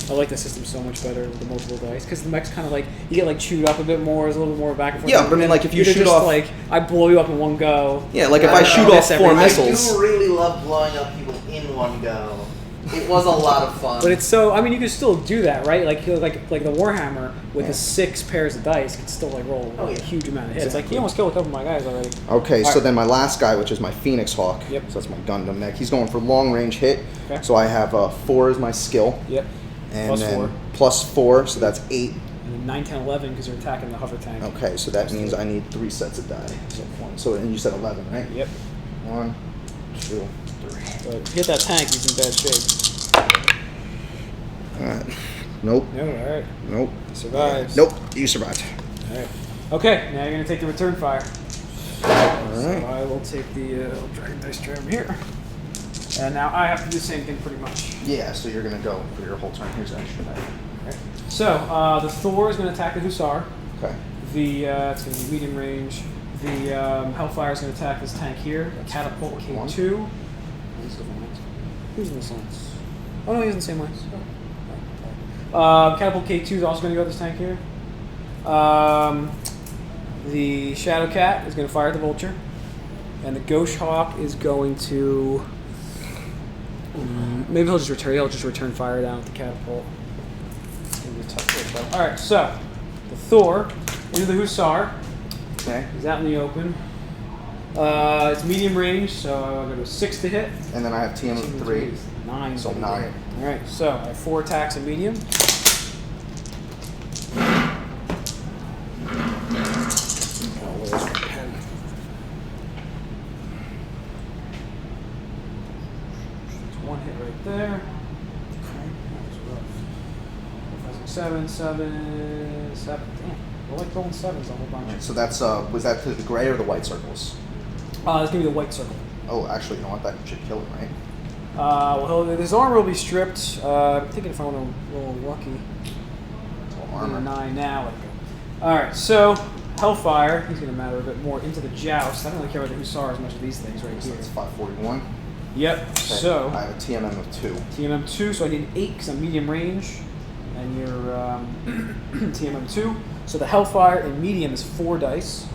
[SPEAKER 1] I like the system so much better with the multiple dice because the mech's kind of like you get like chewed up a bit more. There's a little more back and forth.
[SPEAKER 2] Yeah, but I mean, like, if you
[SPEAKER 1] You're
[SPEAKER 2] shoot
[SPEAKER 1] just
[SPEAKER 2] off-
[SPEAKER 1] like I blow you up in one go.
[SPEAKER 2] Yeah, like if
[SPEAKER 3] I
[SPEAKER 2] I shoot
[SPEAKER 3] know.
[SPEAKER 2] off 4
[SPEAKER 1] Everything.
[SPEAKER 3] I
[SPEAKER 2] missiles.
[SPEAKER 3] do really love blowing up people in one go. It was a lot of fun.
[SPEAKER 1] But it's so. I mean, you can still do that, right? Like the Warhammer with
[SPEAKER 2] Yeah.
[SPEAKER 1] the 6 pairs of dice can still like roll
[SPEAKER 3] Oh,
[SPEAKER 1] a
[SPEAKER 3] yeah.
[SPEAKER 1] huge amount of hits. Like
[SPEAKER 2] Exactly.
[SPEAKER 1] he almost killed a couple of my guys already.
[SPEAKER 2] Okay,
[SPEAKER 1] All
[SPEAKER 2] so
[SPEAKER 1] right.
[SPEAKER 2] then my last guy, which is my Phoenix Hawk,
[SPEAKER 1] Yep.
[SPEAKER 2] so that's my Gundam mech, he's going for long range hit.
[SPEAKER 1] Okay.
[SPEAKER 2] So I have 4 as my skill,
[SPEAKER 1] Yep.
[SPEAKER 2] and
[SPEAKER 1] Plus
[SPEAKER 2] then
[SPEAKER 1] 4.
[SPEAKER 2] plus 4, so that's 8.
[SPEAKER 1] And then 9, 10, 11 because you're attacking the hover tank.
[SPEAKER 2] Okay, so that means I need 3 sets of die. So and you said 11, right?
[SPEAKER 1] Yep.
[SPEAKER 2] 1, 2, 3.
[SPEAKER 1] But if you hit that tank, he's in bad shape.
[SPEAKER 2] Nope.
[SPEAKER 1] No, all right.
[SPEAKER 2] Nope.
[SPEAKER 1] He survives.
[SPEAKER 2] Nope. You survived.
[SPEAKER 1] All right. Okay, now you're gonna take the return fire.
[SPEAKER 2] All right.
[SPEAKER 1] So I will take the Dragon Dice Drum here. And now I have to do the same thing pretty much.
[SPEAKER 2] Yeah. So you're gonna go for your whole turn. Here's extra die.
[SPEAKER 1] Okay. So the Thor is gonna attack the Hussar.
[SPEAKER 2] Okay.
[SPEAKER 1] The it's gonna be medium range. The Hellfire is gonna attack this tank here. A Catapult K2. Who's in this lines? Oh no, he's in the same lines. Catapult K2 is also gonna go at this tank here. The Shadow Cat is going to fire at the Vulture. And the Ghost Hawk is going to... maybe he'll just return fire down with the Catapult. Alright, so the Thor into the Hussar.
[SPEAKER 2] Okay.
[SPEAKER 1] He's out in the open. It's medium range, so I'll go to 6 to hit.
[SPEAKER 2] And then I have TM of 3.
[SPEAKER 1] 9.
[SPEAKER 2] So 9.
[SPEAKER 1] Alright, so I have 4 attacks at medium. One hit right there. Okay, that was rough. 4, 5, 6, 7, 7, 7. Damn, I like rolling 7s a whole bunch.
[SPEAKER 2] So that's was that to the gray or the white circles?
[SPEAKER 1] It's gonna be the white circle.
[SPEAKER 2] Oh, actually, you know what? That should kill him, right?
[SPEAKER 1] His armor will be stripped. I'm thinking if I want to roll lucky.
[SPEAKER 2] Well,
[SPEAKER 1] I'm
[SPEAKER 2] armor.
[SPEAKER 1] a 9 now. Alright, so Hellfire, he's gonna matter a bit more into the joust. I don't really care about the Hussar as much as these things right
[SPEAKER 2] So
[SPEAKER 1] here.
[SPEAKER 2] that's 541.
[SPEAKER 1] Yep,
[SPEAKER 2] Okay.
[SPEAKER 1] so
[SPEAKER 2] I have a TMM of 2.
[SPEAKER 1] TMM 2, so I need 8 because I'm medium range, and you're TMM 2. So the Hellfire in medium is 4 dice.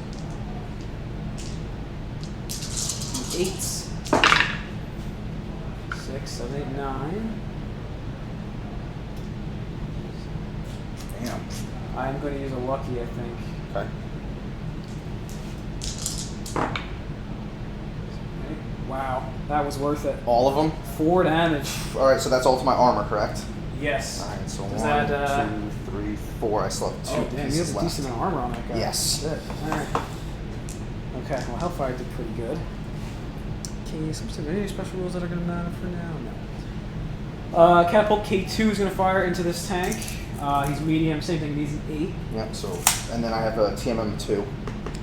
[SPEAKER 1] 8s. 6, 7, 8, 9.
[SPEAKER 2] Damn.
[SPEAKER 1] I'm going to use a lucky, I think.
[SPEAKER 2] Okay.
[SPEAKER 1] Wow, that was worth it.
[SPEAKER 2] All of them?
[SPEAKER 1] 4 damage.
[SPEAKER 2] All right, so that's all to my armor, correct?
[SPEAKER 1] Yes.
[SPEAKER 2] All right, so
[SPEAKER 1] Does
[SPEAKER 2] 1,
[SPEAKER 1] that,
[SPEAKER 2] 2, 3, 4. I still have 2
[SPEAKER 1] Oh, damn, he
[SPEAKER 2] pieces
[SPEAKER 1] has a
[SPEAKER 2] left.
[SPEAKER 1] decent amount of armor on that guy.
[SPEAKER 2] Yes.
[SPEAKER 1] Good. All right. Okay, well, Hellfire did pretty good. Okay, any special rules that are going to matter for now? No. Catapult K2 is going to fire into this tank. He's medium, same thing, he's an 8.
[SPEAKER 2] Yep, so, and then I have a TMM 2.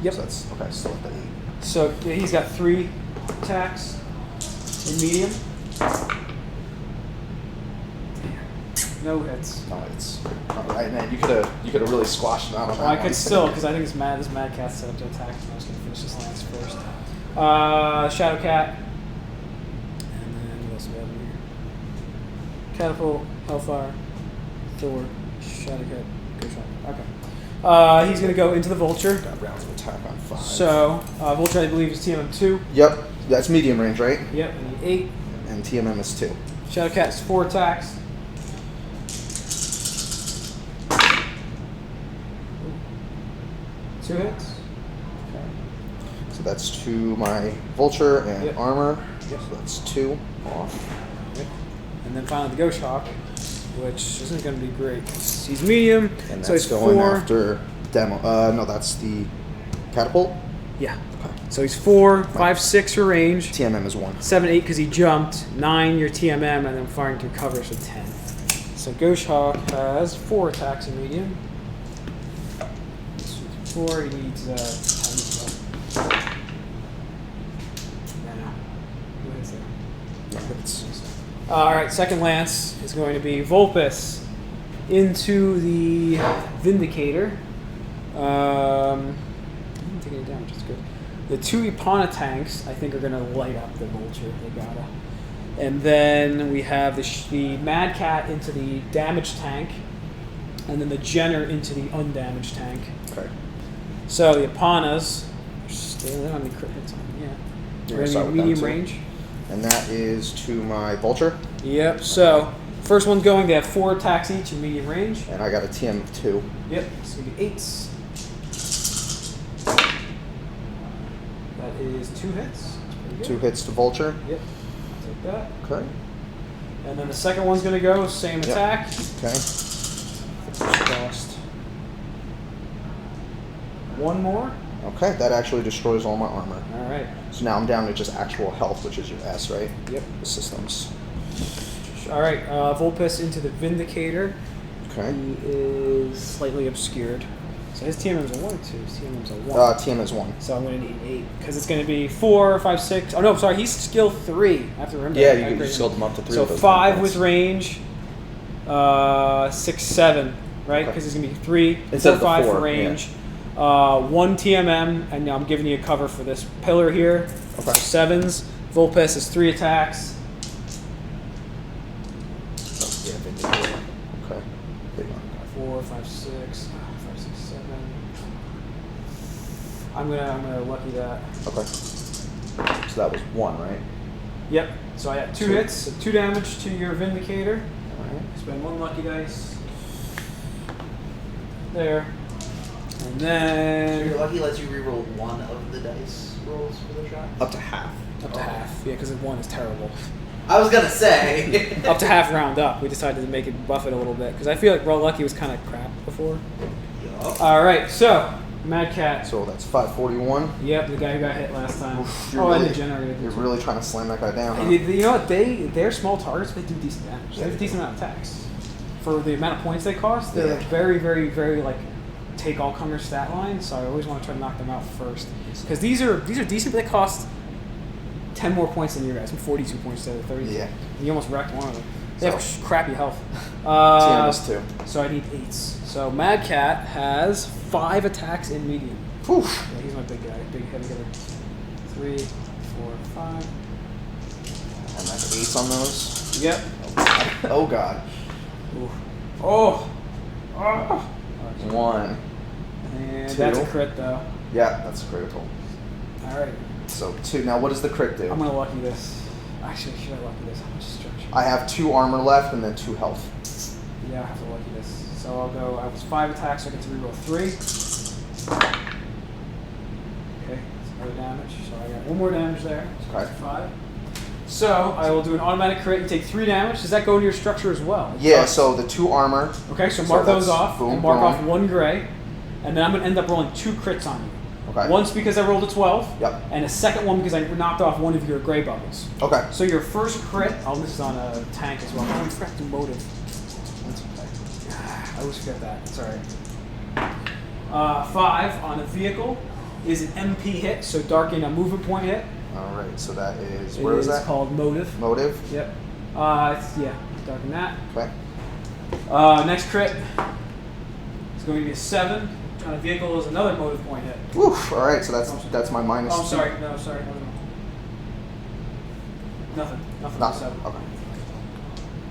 [SPEAKER 1] Yep.
[SPEAKER 2] So that's, okay, still at the 8.
[SPEAKER 1] So yeah, he's got 3 attacks in medium. No hits.
[SPEAKER 2] No, it's all right, man. You could have really squashed him out on that
[SPEAKER 1] Well, I
[SPEAKER 2] one.
[SPEAKER 1] could still, because I think this Mad Cat's set up to attack, and I was going to finish this lance first. Shadow Cat. And then what else do we have in here? Catapult, Hellfire, Thor, Shadow Cat, Ghost Rider. Okay. He's going to go into the Vulture.
[SPEAKER 2] Got rounds of attack on 5.
[SPEAKER 1] So, Vulture, I believe, is TMM 2.
[SPEAKER 2] Yep, that's medium range, right?
[SPEAKER 1] Yep, and 8.
[SPEAKER 2] And TMM is 2.
[SPEAKER 1] Shadow Cat's 4 attacks. Two hits.
[SPEAKER 2] Okay. So that's to my vulture and
[SPEAKER 1] Yep.
[SPEAKER 2] armor.
[SPEAKER 1] Yep.
[SPEAKER 2] So that's 2 off.
[SPEAKER 1] Yep. And then finally the Ghost Hawk, which isn't going to be great. He's medium,
[SPEAKER 2] And
[SPEAKER 1] so
[SPEAKER 2] that's
[SPEAKER 1] he's
[SPEAKER 2] going
[SPEAKER 1] 4.
[SPEAKER 2] after demo. No, that's the catapult.
[SPEAKER 1] Yeah.
[SPEAKER 2] Okay.
[SPEAKER 1] So he's 4, 5, 6 your range,
[SPEAKER 2] TMM is 1.
[SPEAKER 1] 7, 8 because he jumped, 9 your TMM, and then firing through cover, so 10. So Ghost Hawk has 4 attacks in medium. 4, he needs 10 as well. Now, who hits there?
[SPEAKER 2] No, it's
[SPEAKER 1] Alright, second lance is going to be Vulpes into the Vindicator. I'm taking it down, which is good. The 2 Epona tanks, I think, are going to light up the Vulture. They gotta. And then we have the Mad Cat into the damaged tank, and then the Jenner into the undamaged tank.
[SPEAKER 2] okay.
[SPEAKER 1] So the Eponas, they don't have any crit hits on them yet.
[SPEAKER 2] You're
[SPEAKER 1] We're
[SPEAKER 2] gonna start
[SPEAKER 1] in
[SPEAKER 2] with them
[SPEAKER 1] medium
[SPEAKER 2] too.
[SPEAKER 1] range.
[SPEAKER 2] And that is to my vulture.
[SPEAKER 1] Yep, so first one's going, they have 4 attacks each in medium range.
[SPEAKER 2] And I got a TM 2.
[SPEAKER 1] Yep, it's going to be 8s. That is 2 hits. That's pretty good.
[SPEAKER 2] 2 hits to vulture.
[SPEAKER 1] Yep, I'll take that.
[SPEAKER 2] Okay.
[SPEAKER 1] And then the second one's going to go, same
[SPEAKER 2] Yep.
[SPEAKER 1] attack.
[SPEAKER 2] Okay.
[SPEAKER 1] Cost 1 more.
[SPEAKER 2] Okay, that actually destroys all my armor.
[SPEAKER 1] All right.
[SPEAKER 2] So now I'm down to just actual health, which is your S, right?
[SPEAKER 1] Yep.
[SPEAKER 2] The systems.
[SPEAKER 1] All right, Vulpes into the Vindicator.
[SPEAKER 2] Okay.
[SPEAKER 1] He is slightly obscured. So his TMM is a 1 or 2? His TMM is a 1.
[SPEAKER 2] TM is 1.
[SPEAKER 1] So I'm going to need 8 because it's going to be 4, 5, 6. Oh no, sorry, he's skill 3. I have to remember.
[SPEAKER 2] Yeah,
[SPEAKER 1] that.
[SPEAKER 2] you scaled them up to 3.
[SPEAKER 1] So
[SPEAKER 2] of those
[SPEAKER 1] 5
[SPEAKER 2] points.
[SPEAKER 1] with range, 6, 7, right?
[SPEAKER 2] Okay.
[SPEAKER 1] Because it's going to be 3,
[SPEAKER 2] Instead
[SPEAKER 1] 4,
[SPEAKER 2] of the
[SPEAKER 1] 5 for
[SPEAKER 2] 4,
[SPEAKER 1] range, 1 TMM, and now I'm giving you a cover for this pillar here.
[SPEAKER 2] Okay.
[SPEAKER 1] So 7s. Vulpes is 3 attacks.
[SPEAKER 2] Oh, yeah, Vindicator. Okay. Big one.
[SPEAKER 1] 4, 5, 6, 5, 6, 7. I'm gonna lucky that.
[SPEAKER 2] Okay. So that was 1, right?
[SPEAKER 1] Yep. So I got 2 hits, so 2 damage to your Vindicator.
[SPEAKER 2] Alright.
[SPEAKER 1] Spend 1 lucky dice. There. And then
[SPEAKER 3] Your lucky lets you reroll 1 of the dice rolls for the shot.
[SPEAKER 2] Up to half.
[SPEAKER 1] up to half. Yeah, because 1 is terrible.
[SPEAKER 3] I was gonna say.
[SPEAKER 1] Up to half round up. We decided to make it buff it a little bit because I feel like Roll Lucky was kind of crap before.
[SPEAKER 3] Yup.
[SPEAKER 1] All right, so Mad Cat.
[SPEAKER 2] So that's 541.
[SPEAKER 1] Yep, the guy who got hit last time.
[SPEAKER 2] Oof,
[SPEAKER 1] Oh, and the generator.
[SPEAKER 2] You're really trying to slam that guy down, huh?
[SPEAKER 1] You know what? They're small targets, but they do decent damage. They have a decent amount of attacks. For the amount of points they cost, they're like very, very, very like take all comer stat line. So I always want to try to knock them out first. Because these are decent, but they cost 10 more points than your guys. 42 points instead of 30.
[SPEAKER 2] Yeah.
[SPEAKER 1] You almost wrecked one of them. They have
[SPEAKER 2] So-
[SPEAKER 1] crappy health.
[SPEAKER 2] TM is 2.
[SPEAKER 1] So I need 8s. So Mad Cat has 5 attacks in medium.
[SPEAKER 2] Whew.
[SPEAKER 1] Yeah, he's my big guy, big heavy hitter. 3, 4, 5.
[SPEAKER 2] And that's 8s on those.
[SPEAKER 1] Yep.
[SPEAKER 2] Oh, God.
[SPEAKER 1] Ooh. Oh. Oh.
[SPEAKER 2] 1.
[SPEAKER 1] And
[SPEAKER 2] 2.
[SPEAKER 1] that's a crit though.
[SPEAKER 2] Yeah, that's critical.
[SPEAKER 1] All right.
[SPEAKER 2] So 2. Now, what does the crit do?
[SPEAKER 1] I'm gonna lucky this. Actually, should I lucky this? How much structure?
[SPEAKER 2] I have 2 armor left and then 2 health.
[SPEAKER 1] Yeah, I have to lucky this. So I'll go. I was 5 attacks, so I get to reroll 3. Okay, that's another damage. 1 more damage there. So
[SPEAKER 2] Okay.
[SPEAKER 1] 5. So I will do an automatic crit. You take 3 damage. Does that go into your structure as well?
[SPEAKER 2] Yeah, so the 2 armor.
[SPEAKER 1] Okay, so mark those
[SPEAKER 2] that's
[SPEAKER 1] off.
[SPEAKER 2] boom,
[SPEAKER 1] And mark
[SPEAKER 2] boom.
[SPEAKER 1] off 1 gray. And then I'm going to end up rolling 2 crits on you.
[SPEAKER 2] Okay.
[SPEAKER 1] Once because I rolled a 12.
[SPEAKER 2] Yep.
[SPEAKER 1] And a second one because I knocked off one of your gray bubbles.
[SPEAKER 2] Okay.
[SPEAKER 1] So your first crit, this is on a tank as well. I forgot to motive. That's okay. I always forget that. It's alright. 5 on a vehicle is an MP hit, so darken a movement point hit.
[SPEAKER 2] Alright, so that is, where is that?
[SPEAKER 1] It's called motive.
[SPEAKER 2] Motive?
[SPEAKER 1] Yep. Darken that.
[SPEAKER 2] Okay.
[SPEAKER 1] Next crit is going to be a 7. On a vehicle is another motive point hit.
[SPEAKER 2] Woof, alright, so that's my minus.
[SPEAKER 1] Oh, I'm sorry. No, sorry. Nothing. Nothing.
[SPEAKER 2] Nothing.
[SPEAKER 1] 7.
[SPEAKER 2] Okay.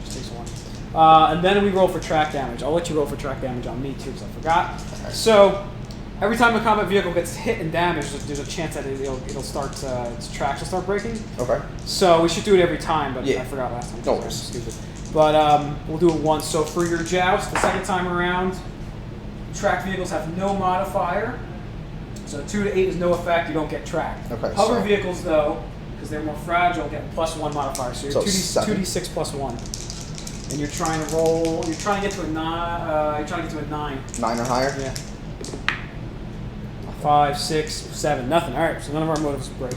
[SPEAKER 1] Just takes 1. And then we roll for track damage. I'll let you roll for track damage on me too, because I forgot.
[SPEAKER 2] Okay.
[SPEAKER 1] So every time a combat vehicle gets hit and damaged, there's a chance that it'll start its tracks will start breaking.
[SPEAKER 2] Okay.
[SPEAKER 1] So we should do it every time, but
[SPEAKER 2] Yeah.
[SPEAKER 1] I forgot last time.
[SPEAKER 2] No
[SPEAKER 1] so
[SPEAKER 2] worries.
[SPEAKER 1] Stupid. But we'll do it once. So for your joust, the second time around, track vehicles have no modifier. So 2 to 8 is no effect. You don't get tracked.
[SPEAKER 2] Okay,
[SPEAKER 1] Hover
[SPEAKER 2] so-
[SPEAKER 1] vehicles, though, because they're more fragile, get a +1 modifier. So you're
[SPEAKER 2] So
[SPEAKER 1] 2d6 plus 1. And you're trying to roll. You're trying to get to a 9. You're trying to get to a 9.
[SPEAKER 2] 9 or higher?
[SPEAKER 1] Yeah. 5, 6, 7. Nothing. All right. So none of our motives break.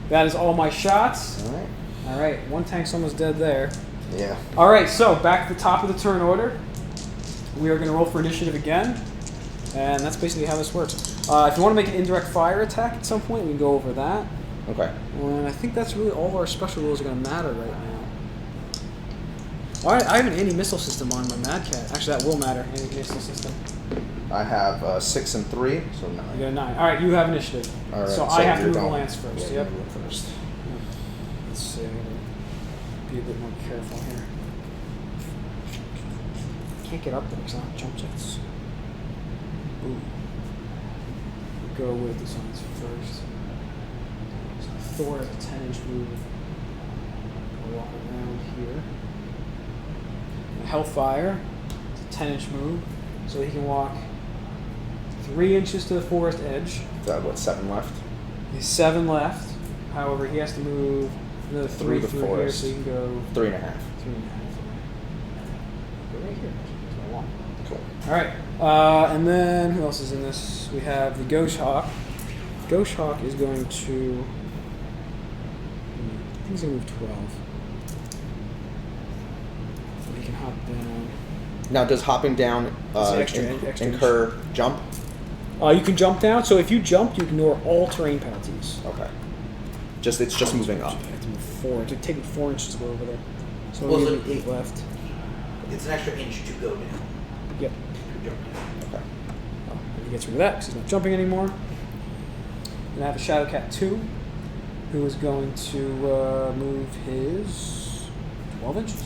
[SPEAKER 1] That is all my shots.
[SPEAKER 2] Alright.
[SPEAKER 1] All right. One tank's almost dead there.
[SPEAKER 2] Yeah.
[SPEAKER 1] All right. So back to the top of the turn order. We are going to roll for initiative again. And that's basically how this works. If you want to make an indirect fire attack at some point, we can go over that.
[SPEAKER 2] Okay.
[SPEAKER 1] And I think that's really all of our special rules are going to matter right now. All right, I have an anti-missile system on my Mad Cat. Actually, that will matter, anti-missile system.
[SPEAKER 2] I have 6 and 3, so 9.
[SPEAKER 1] You got a 9. All right, you have initiative.
[SPEAKER 2] All right.
[SPEAKER 1] So I have to
[SPEAKER 2] you're
[SPEAKER 1] move a
[SPEAKER 2] going-
[SPEAKER 1] lance first.
[SPEAKER 2] Yeah,
[SPEAKER 1] Yep.
[SPEAKER 2] you move first.
[SPEAKER 1] Let's see. I'm gonna be a bit more careful here. Can't get up there because I don't have jump jets. Ooh. Go with the signs first. So Thor has a 10-inch move. I'll walk around here. Hellfire, it's a 10-inch move, so he can walk 3 inches to the forest edge.
[SPEAKER 2] Got what, 7 left?
[SPEAKER 1] He's 7 left. However, he has to move another 3
[SPEAKER 2] Through the
[SPEAKER 1] through here,
[SPEAKER 2] forest.
[SPEAKER 1] so he can go
[SPEAKER 2] 3.5.
[SPEAKER 1] 3.5. Go right here. That's what I want.
[SPEAKER 2] Cool.
[SPEAKER 1] All right, and then who else is in this? We have the Ghost Hawk. Ghost Hawk is going to. I think he's going to move 12. So he can hop down.
[SPEAKER 2] Now, does hopping down
[SPEAKER 1] It's extra
[SPEAKER 2] incur jump?
[SPEAKER 1] You can jump down. So if you jump, you ignore all terrain penalties.
[SPEAKER 2] Okay. It's just moving up.
[SPEAKER 1] I have to move 4. It's taking 4 inches to go over there. So
[SPEAKER 3] Well,
[SPEAKER 1] only
[SPEAKER 3] so
[SPEAKER 1] 8 left.
[SPEAKER 3] It's an extra inch to go down.
[SPEAKER 1] Yep.
[SPEAKER 3] To jump down.
[SPEAKER 2] Okay.
[SPEAKER 1] And he gets rid of that because he's not jumping anymore. And I have a Shadowcat 2, who is going to move his 12 inches.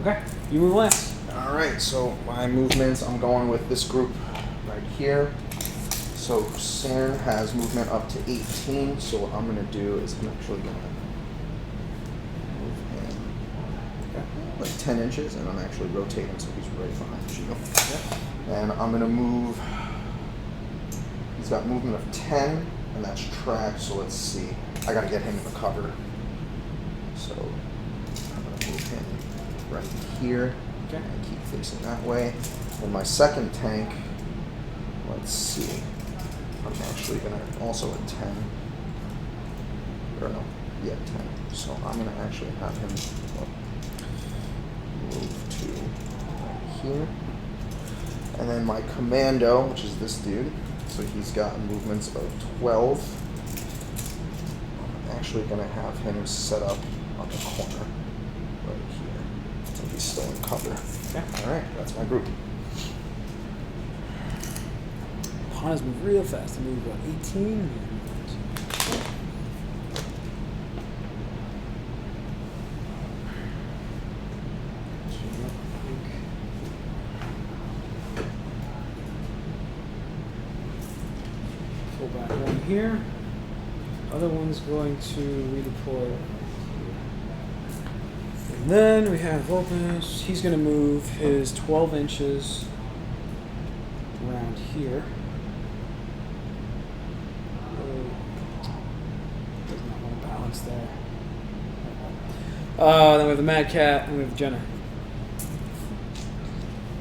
[SPEAKER 1] Okay, you move last.
[SPEAKER 2] All right. So my movements, I'm going with this group right here. So Sam has movement up to 18. So what I'm gonna do is I'm actually gonna move him like 10 inches, and I'm actually rotating so he's right behind you. And I'm gonna move. He's got movement of 10, and that's track. So let's see. I gotta get him in the cover. So I'm gonna move him right here.
[SPEAKER 1] Okay.
[SPEAKER 2] And keep facing that way. And my second tank, let's see. I'm actually gonna also at 10. Or no, yeah, 10. So I'm gonna actually have him move to right here. And then my commando, which is this dude, so he's got movements of 12. I'm actually gonna have him set up on the corner right here. So he's still in cover.
[SPEAKER 1] Okay.
[SPEAKER 2] Alright, that's my group.
[SPEAKER 1] Piranhas move real fast. They move, what, 18? Pull back one here. Other one's going to redeploy. And then we have Vulpes. He's going to move his 12 inches around here. Then we have the Mad Cat, and we have Jenner.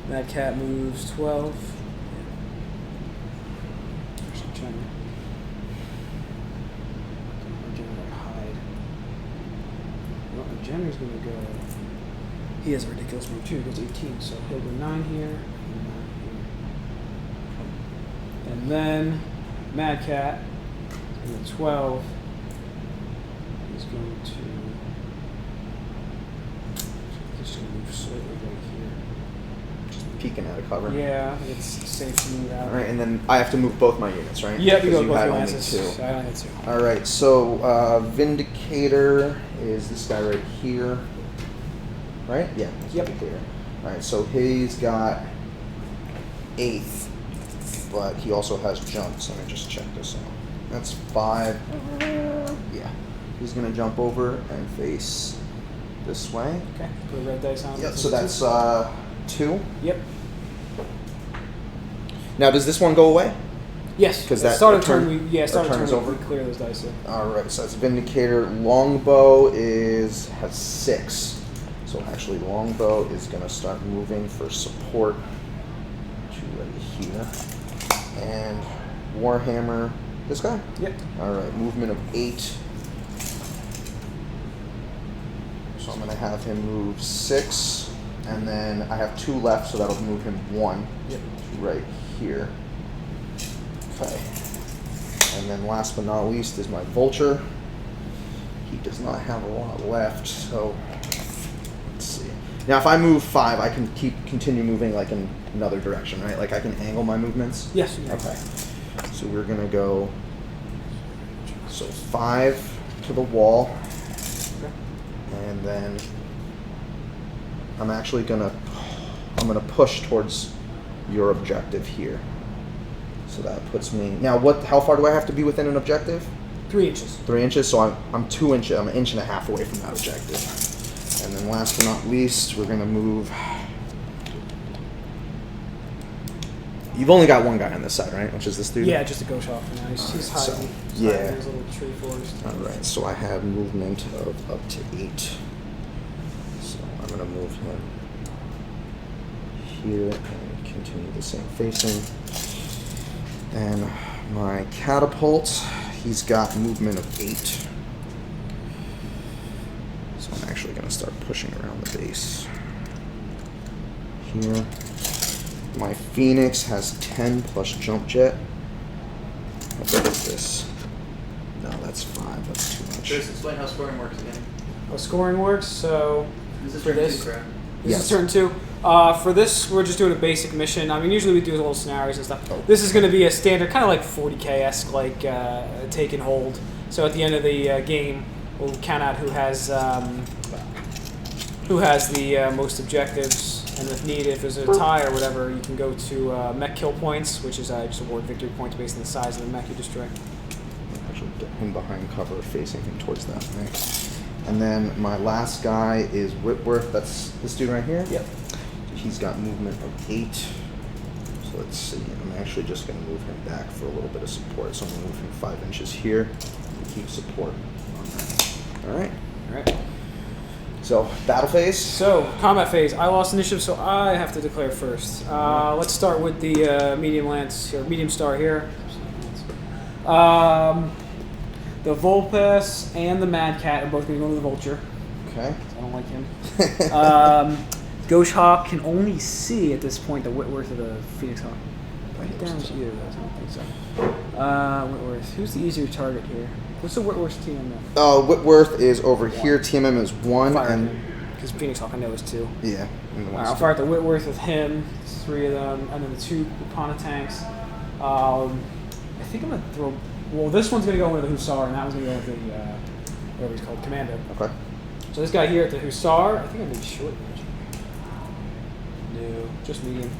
[SPEAKER 1] Mad Cat moves 12. Actually, Jenner. Jenner might hide. Well, Jenner's going to go. He has a ridiculous move too. He goes 18, so he'll go 9 here, and 9 here. And then Mad Cat, and then 12. He's going to. He's just going to move slightly right here.
[SPEAKER 2] Just peeking out of cover.
[SPEAKER 1] Yeah, I think it's safe to move out.
[SPEAKER 2] All right, and then I have to move both my units, right?
[SPEAKER 1] Yep, you go
[SPEAKER 2] Because
[SPEAKER 1] both
[SPEAKER 2] had
[SPEAKER 1] your
[SPEAKER 2] only
[SPEAKER 1] lances.
[SPEAKER 2] two.
[SPEAKER 1] I only had 2.
[SPEAKER 2] All right, so Vindicator is this guy right here, right? Yeah, it's
[SPEAKER 1] Yep.
[SPEAKER 2] Vindicator. All right, so he's got 8th, but he also has jumps. Let me just check this out. That's 5. Yeah, he's gonna jump over and face this way.
[SPEAKER 1] Okay, put a red dice on.
[SPEAKER 2] Yep. So that's 2.
[SPEAKER 1] Yep.
[SPEAKER 2] Now, does this one go away?
[SPEAKER 1] Yes.
[SPEAKER 2] Because
[SPEAKER 1] at
[SPEAKER 2] that
[SPEAKER 1] start of
[SPEAKER 2] turn-
[SPEAKER 1] turn. Start of
[SPEAKER 2] turn
[SPEAKER 1] turn.
[SPEAKER 2] is over?
[SPEAKER 1] We clear those dice. Yeah.
[SPEAKER 2] All right, so that's Vindicator. Longbow has 6. So actually, Longbow is going to start moving for support to right here. And Warhammer, this guy?
[SPEAKER 1] Yep.
[SPEAKER 2] All right, movement of 8. So I'm going to have him move 6. And then I have 2 left, so that'll move him 1
[SPEAKER 1] Yep.
[SPEAKER 2] to right here. Okay. And then last but not least is my Vulture. He does not have a lot left, so let's see. Now if I move 5, I can continue moving like in another direction, right? Like I can angle my movements?
[SPEAKER 1] Yes.
[SPEAKER 2] Okay. So we're gonna go 5 to the wall.
[SPEAKER 1] Okay.
[SPEAKER 2] And then I'm gonna push towards your objective here. So that puts me now. How far do I have to be within an objective?
[SPEAKER 1] 3 inches.
[SPEAKER 2] 3 inches. So I'm 2 inches. I'm 1.5 inches away from that objective. And then last but not least, we're gonna move. You've only got one guy on this side, right? Which is this dude.
[SPEAKER 1] Yeah, just a ghost off for now. He's
[SPEAKER 2] Alright, so,
[SPEAKER 1] hiding.
[SPEAKER 2] yeah.
[SPEAKER 1] Hiding his little tree forest.
[SPEAKER 2] All right. So I have movement of up to 8. So I'm gonna move him here and continue the same facing. And my catapult, he's got movement of 8. So I'm actually going to start pushing around the base. Here. My Phoenix has 10 plus jump jet. How big is this? No, that's 5. That's too much.
[SPEAKER 3] Chris, explain how scoring works again.
[SPEAKER 1] How scoring works. So
[SPEAKER 3] This is
[SPEAKER 1] for
[SPEAKER 3] turn
[SPEAKER 1] this,
[SPEAKER 3] 2, correct?
[SPEAKER 1] this
[SPEAKER 2] Yes.
[SPEAKER 1] is turn 2. For this, we're just doing a basic mission. I mean, usually we do little scenarios and stuff.
[SPEAKER 2] Oh.
[SPEAKER 1] This is going to be a standard, kind of like 40K-esque, like take and hold. So at the end of the game, we'll count out who has the most objectives, and if needed, if there's a tie or whatever, you can go to mech kill points, which is just award victory points based on the size of the mech you destroy.
[SPEAKER 2] Actually get him behind cover, facing him towards that. Right? And then my last guy is Whitworth. That's this dude right here.
[SPEAKER 1] Yep.
[SPEAKER 2] He's got movement of 8. So let's see. I'm actually just going to move him back for a little bit of support. So I'm going to move him 5 inches here and keep support on that. All right.
[SPEAKER 1] All right.
[SPEAKER 2] So battle phase.
[SPEAKER 1] So combat phase. I lost initiative, so I have to declare first. Let's start with the medium lance or medium star here. The Vulpes and the Mad Cat are both going to go to the Vulture.
[SPEAKER 2] Okay.
[SPEAKER 1] I don't like him. Ghost Hawk can only see at this point the Whitworth of the Phoenix Hawk. Write it down as either of those. I don't think so. Whitworth. Who's the easier target here? What's the Whitworth's TM then?
[SPEAKER 2] Whitworth is over here. TMM is 1.
[SPEAKER 1] Fire
[SPEAKER 2] And
[SPEAKER 1] him. Because Phoenix Hawk I know is 2.
[SPEAKER 2] yeah. And the
[SPEAKER 1] Alright,
[SPEAKER 2] one's
[SPEAKER 1] I'll fire at the Whitworth with him. It's 3 of them. And then the 2 Epona tanks. I think I'm going to throw... Well, this one's going to go with the Hussar, and that one's going to go with the... whatever he's called. Commando.
[SPEAKER 2] Okay.
[SPEAKER 1] So this guy here at the Hussar, I think I made short range. No, just medium.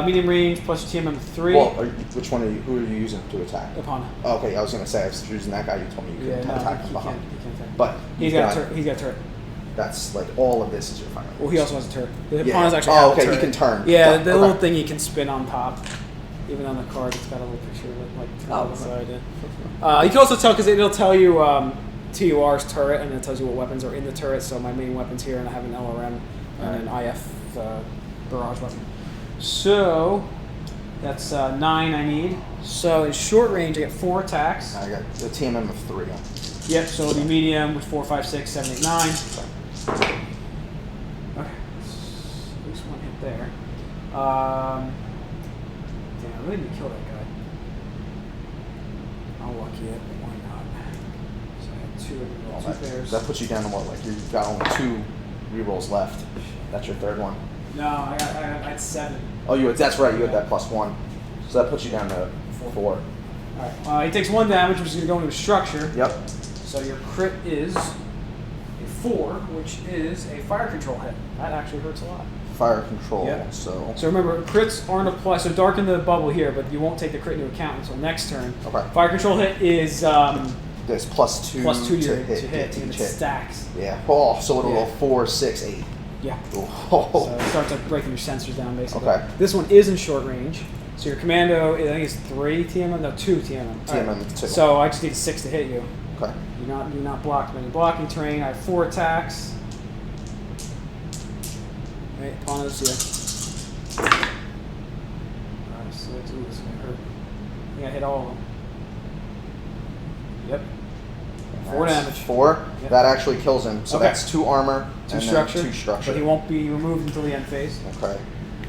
[SPEAKER 1] Medium range plus TMM 3.
[SPEAKER 2] Well, which one are you? Who are you using to attack?
[SPEAKER 1] Epona.
[SPEAKER 2] Oh, okay, I was gonna say I was using that guy. You told me you couldn't attack from behind.
[SPEAKER 1] He can't attack.
[SPEAKER 2] But
[SPEAKER 1] He's got a turret. He's got a turret.
[SPEAKER 2] That's like all of this is your firing.
[SPEAKER 1] Well, he also has a turret. The
[SPEAKER 2] Yeah.
[SPEAKER 1] Epona's actually
[SPEAKER 2] Oh,
[SPEAKER 1] have a
[SPEAKER 2] okay, he
[SPEAKER 1] turret.
[SPEAKER 2] can turn.
[SPEAKER 1] Yeah,
[SPEAKER 2] Yeah,
[SPEAKER 1] the
[SPEAKER 2] okay.
[SPEAKER 1] little thing he can spin on top. Even on the card, it's got a little picture of it, like on the
[SPEAKER 2] okay.
[SPEAKER 1] side. Yeah. You can also tell because it'll tell you TUR's turret, and it tells you what weapons are in the turret. So my main weapon's here, and I have an LRM and an IF barrage weapon. So that's 9 I need. So in short range, I get 4 attacks.
[SPEAKER 2] I got the TMM of 3.
[SPEAKER 1] Yep, so it'll be medium with 4, 5, 6, 7, 8, 9. Okay. At least 1 hit there. Damn, I really need to kill that guy. I'll luck it, but why not? So I had 2 pairs.
[SPEAKER 2] That puts you down to what? Like you've got only 2 rerolls left. That's your 3rd one.
[SPEAKER 1] No, I had 7.
[SPEAKER 2] Oh, that's right. You had that +1. So that puts you down to 4.
[SPEAKER 1] Alright, he takes 1 damage, which is going to go into his structure.
[SPEAKER 2] Yep.
[SPEAKER 1] So your crit is a 4, which is a fire control hit. That actually hurts a lot.
[SPEAKER 2] Fire control.
[SPEAKER 1] Yep.
[SPEAKER 2] So
[SPEAKER 1] remember, crits aren't applied. So darken the bubble here, but you won't take the crit into account until next turn.
[SPEAKER 2] Okay.
[SPEAKER 1] Fire control hit is
[SPEAKER 2] there's +2
[SPEAKER 1] to
[SPEAKER 2] hit
[SPEAKER 1] and it
[SPEAKER 2] each hit.
[SPEAKER 1] stacks.
[SPEAKER 2] Yeah. Oh, so it'll
[SPEAKER 1] Yeah.
[SPEAKER 2] roll 4, 6, 8.
[SPEAKER 1] Yeah.
[SPEAKER 2] Oh.
[SPEAKER 1] So it starts like breaking your sensors down basically.
[SPEAKER 2] Okay.
[SPEAKER 1] This one is in short range. So your commando, I think it's 3 TMM, no 2 TMM.
[SPEAKER 2] TMM
[SPEAKER 1] Right.
[SPEAKER 2] 2.
[SPEAKER 1] So I just need 6 to hit you.
[SPEAKER 2] Okay.
[SPEAKER 1] You're not blocked by any blocking terrain. I have 4 attacks. Right, Panos, yeah. Alright, so this is gonna hurt. I think I hit all of them. Yep. 4 damage.
[SPEAKER 2] 4.
[SPEAKER 1] Yep.
[SPEAKER 2] That actually kills him. So
[SPEAKER 1] Okay.
[SPEAKER 2] that's 2 armor
[SPEAKER 1] 2
[SPEAKER 2] and
[SPEAKER 1] structure.
[SPEAKER 2] then 2 structure.
[SPEAKER 1] But he won't be removed until the end phase.
[SPEAKER 2] Okay.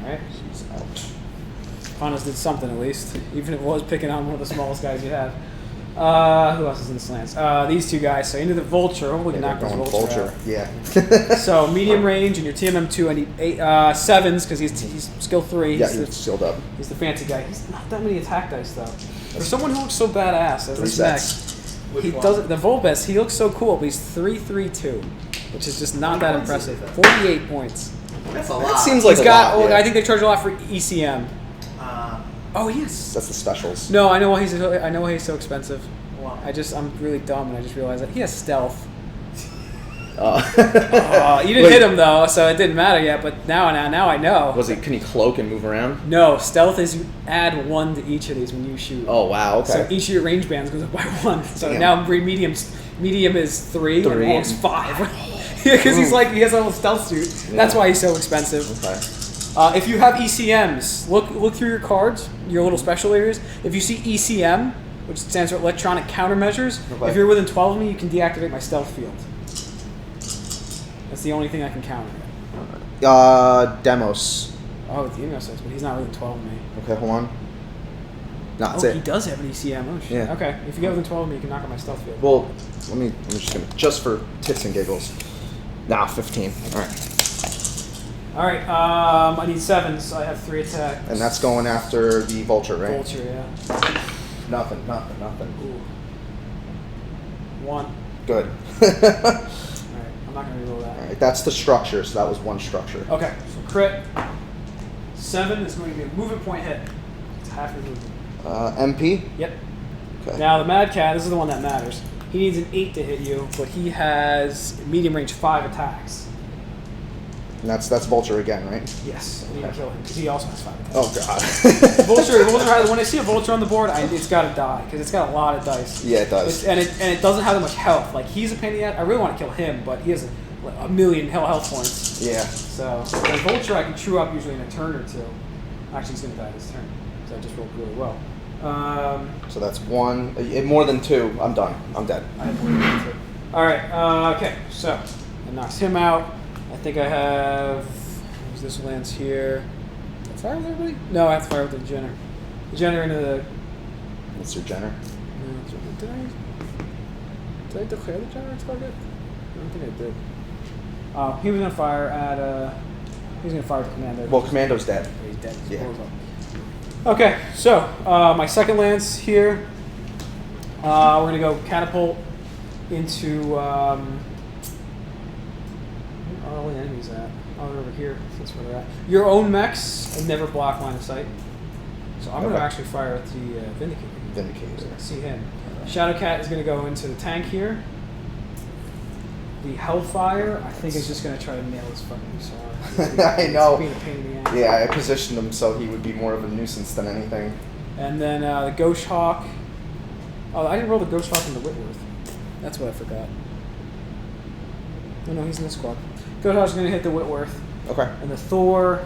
[SPEAKER 1] Alright.
[SPEAKER 2] He's out.
[SPEAKER 1] Panos did something at least, even if it was picking on one of the smallest guys you have. Who else is in the slants? These 2 guys. So into the vulture. Hopefully we can knock this vulture out.
[SPEAKER 2] Yeah.
[SPEAKER 1] So medium range and your TMM2. I need 7s because he's skill 3.
[SPEAKER 2] Yeah,
[SPEAKER 1] He's
[SPEAKER 2] he's
[SPEAKER 1] the,
[SPEAKER 2] sealed up.
[SPEAKER 1] he's the fancy guy. He's not that many attack dice though. For someone who looks so badass as
[SPEAKER 2] 3
[SPEAKER 1] this
[SPEAKER 2] sets.
[SPEAKER 1] mech, he doesn't. The Volbes, he looks so cool, but he's 3-3-2, which is just not that impressive. 48 points.
[SPEAKER 3] That's a lot.
[SPEAKER 2] That seems like
[SPEAKER 1] He's
[SPEAKER 2] a
[SPEAKER 1] got.
[SPEAKER 2] lot.
[SPEAKER 1] Oh,
[SPEAKER 2] Yeah.
[SPEAKER 1] I think they charge a lot for ECM.
[SPEAKER 3] Uh,
[SPEAKER 1] Oh yes.
[SPEAKER 2] That's the specials.
[SPEAKER 1] No, I know why he's so expensive.
[SPEAKER 3] wow.
[SPEAKER 1] I'm really dumb, and I just realized that he has stealth. You didn't
[SPEAKER 2] Wait,
[SPEAKER 1] hit him though, so it didn't matter yet. But now I know.
[SPEAKER 2] Can he cloak and move around?
[SPEAKER 1] No, stealth is you add 1 to each of these when you shoot.
[SPEAKER 2] Oh wow, okay.
[SPEAKER 1] So each of your range bands goes up by 1. So
[SPEAKER 2] Damn.
[SPEAKER 1] now medium is 3 and
[SPEAKER 2] 3
[SPEAKER 1] long's
[SPEAKER 2] and-
[SPEAKER 1] 5. Because he has a little stealth suit.
[SPEAKER 2] Yeah.
[SPEAKER 1] That's why he's so expensive.
[SPEAKER 2] Okay.
[SPEAKER 1] If you have ECMs, look through your cards, your little special areas. If you see ECM, which stands for electronic countermeasures,
[SPEAKER 2] Okay.
[SPEAKER 1] if you're within 12 of me, you can deactivate my stealth field. That's the only thing I can counter.
[SPEAKER 2] Demos.
[SPEAKER 1] Oh, the email says, but he's not within 12 of me.
[SPEAKER 2] Okay, hold on. No, that's
[SPEAKER 1] He
[SPEAKER 2] it.
[SPEAKER 1] does have an ECM. Oh shit.
[SPEAKER 2] Yeah.
[SPEAKER 1] Okay, if you get within 12 of me, you can knock out my stealth field.
[SPEAKER 2] Well, I'm just for tits and giggles. Nah, 15. All right.
[SPEAKER 1] All right. I need 7s. I have 3 attacks.
[SPEAKER 2] And that's going after the vulture, right?
[SPEAKER 1] Vulture, yeah.
[SPEAKER 2] Nothing.
[SPEAKER 1] Ooh. 1.
[SPEAKER 2] Good.
[SPEAKER 1] All right. I'm not gonna reroll that.
[SPEAKER 2] All right, that's the structure. So that was 1 structure.
[SPEAKER 1] Okay. So crit. 7 is going to be a movement point hit. It's half your movement.
[SPEAKER 2] MP.
[SPEAKER 1] Yep.
[SPEAKER 2] Okay.
[SPEAKER 1] Now the Mad Cat. This is the one that matters. He needs an 8 to hit you, but he has medium range 5 attacks.
[SPEAKER 2] And that's vulture again, right?
[SPEAKER 1] Yes. I need to kill him because he also has 5 attacks.
[SPEAKER 2] Oh god.
[SPEAKER 1] Vulture. When I see a vulture on the board, it's got to die because it's got a lot of dice.
[SPEAKER 2] Yeah, it does.
[SPEAKER 1] And it doesn't have that much health. Like he's a pain in the ass. I really want to kill him, but he has a million health points.
[SPEAKER 2] Yeah.
[SPEAKER 1] So the vulture I can chew up usually in a turn or 2. Actually, he's gonna die this turn. So I just rolled really well.
[SPEAKER 2] So that's 1. More than 2. I'm done. I'm dead.
[SPEAKER 1] I have 1 too. All right. Okay. So it knocks him out. I think I have. This lands here. Did I fire with everybody? No, I have to fire with the Jenner. The Jenner into the.
[SPEAKER 2] That's your Jenner.
[SPEAKER 1] No, did I declare the Jenner target? I don't think I did. He was gonna fire at. He was gonna fire with Commander.
[SPEAKER 2] Well, Commando's dead.
[SPEAKER 1] He's dead. He's
[SPEAKER 2] Yeah.
[SPEAKER 1] blows up. Okay, so my second lance here. We're gonna go catapult into. Where are all the enemies at? Oh, they're over here. That's where they're at. Your own mechs and never block line of sight. So I'm gonna
[SPEAKER 2] Okay.
[SPEAKER 1] actually fire at the Vindicator.
[SPEAKER 2] Vindicator.
[SPEAKER 1] See him. Shadowcat is gonna go into the tank here. The Hellfire, I think, is just gonna try to nail his fucking sword.
[SPEAKER 2] I know.
[SPEAKER 1] It's being a pain in the ass.
[SPEAKER 2] Yeah, I positioned him so he would be more of a nuisance than anything.
[SPEAKER 1] And then the Ghost Hawk. Oh, I didn't roll the Ghost Hawk in the Whitworth. That's what I forgot. Oh no, he's in the squad. Goshawk's going to hit the Whitworth.
[SPEAKER 2] Okay.
[SPEAKER 1] And the Thor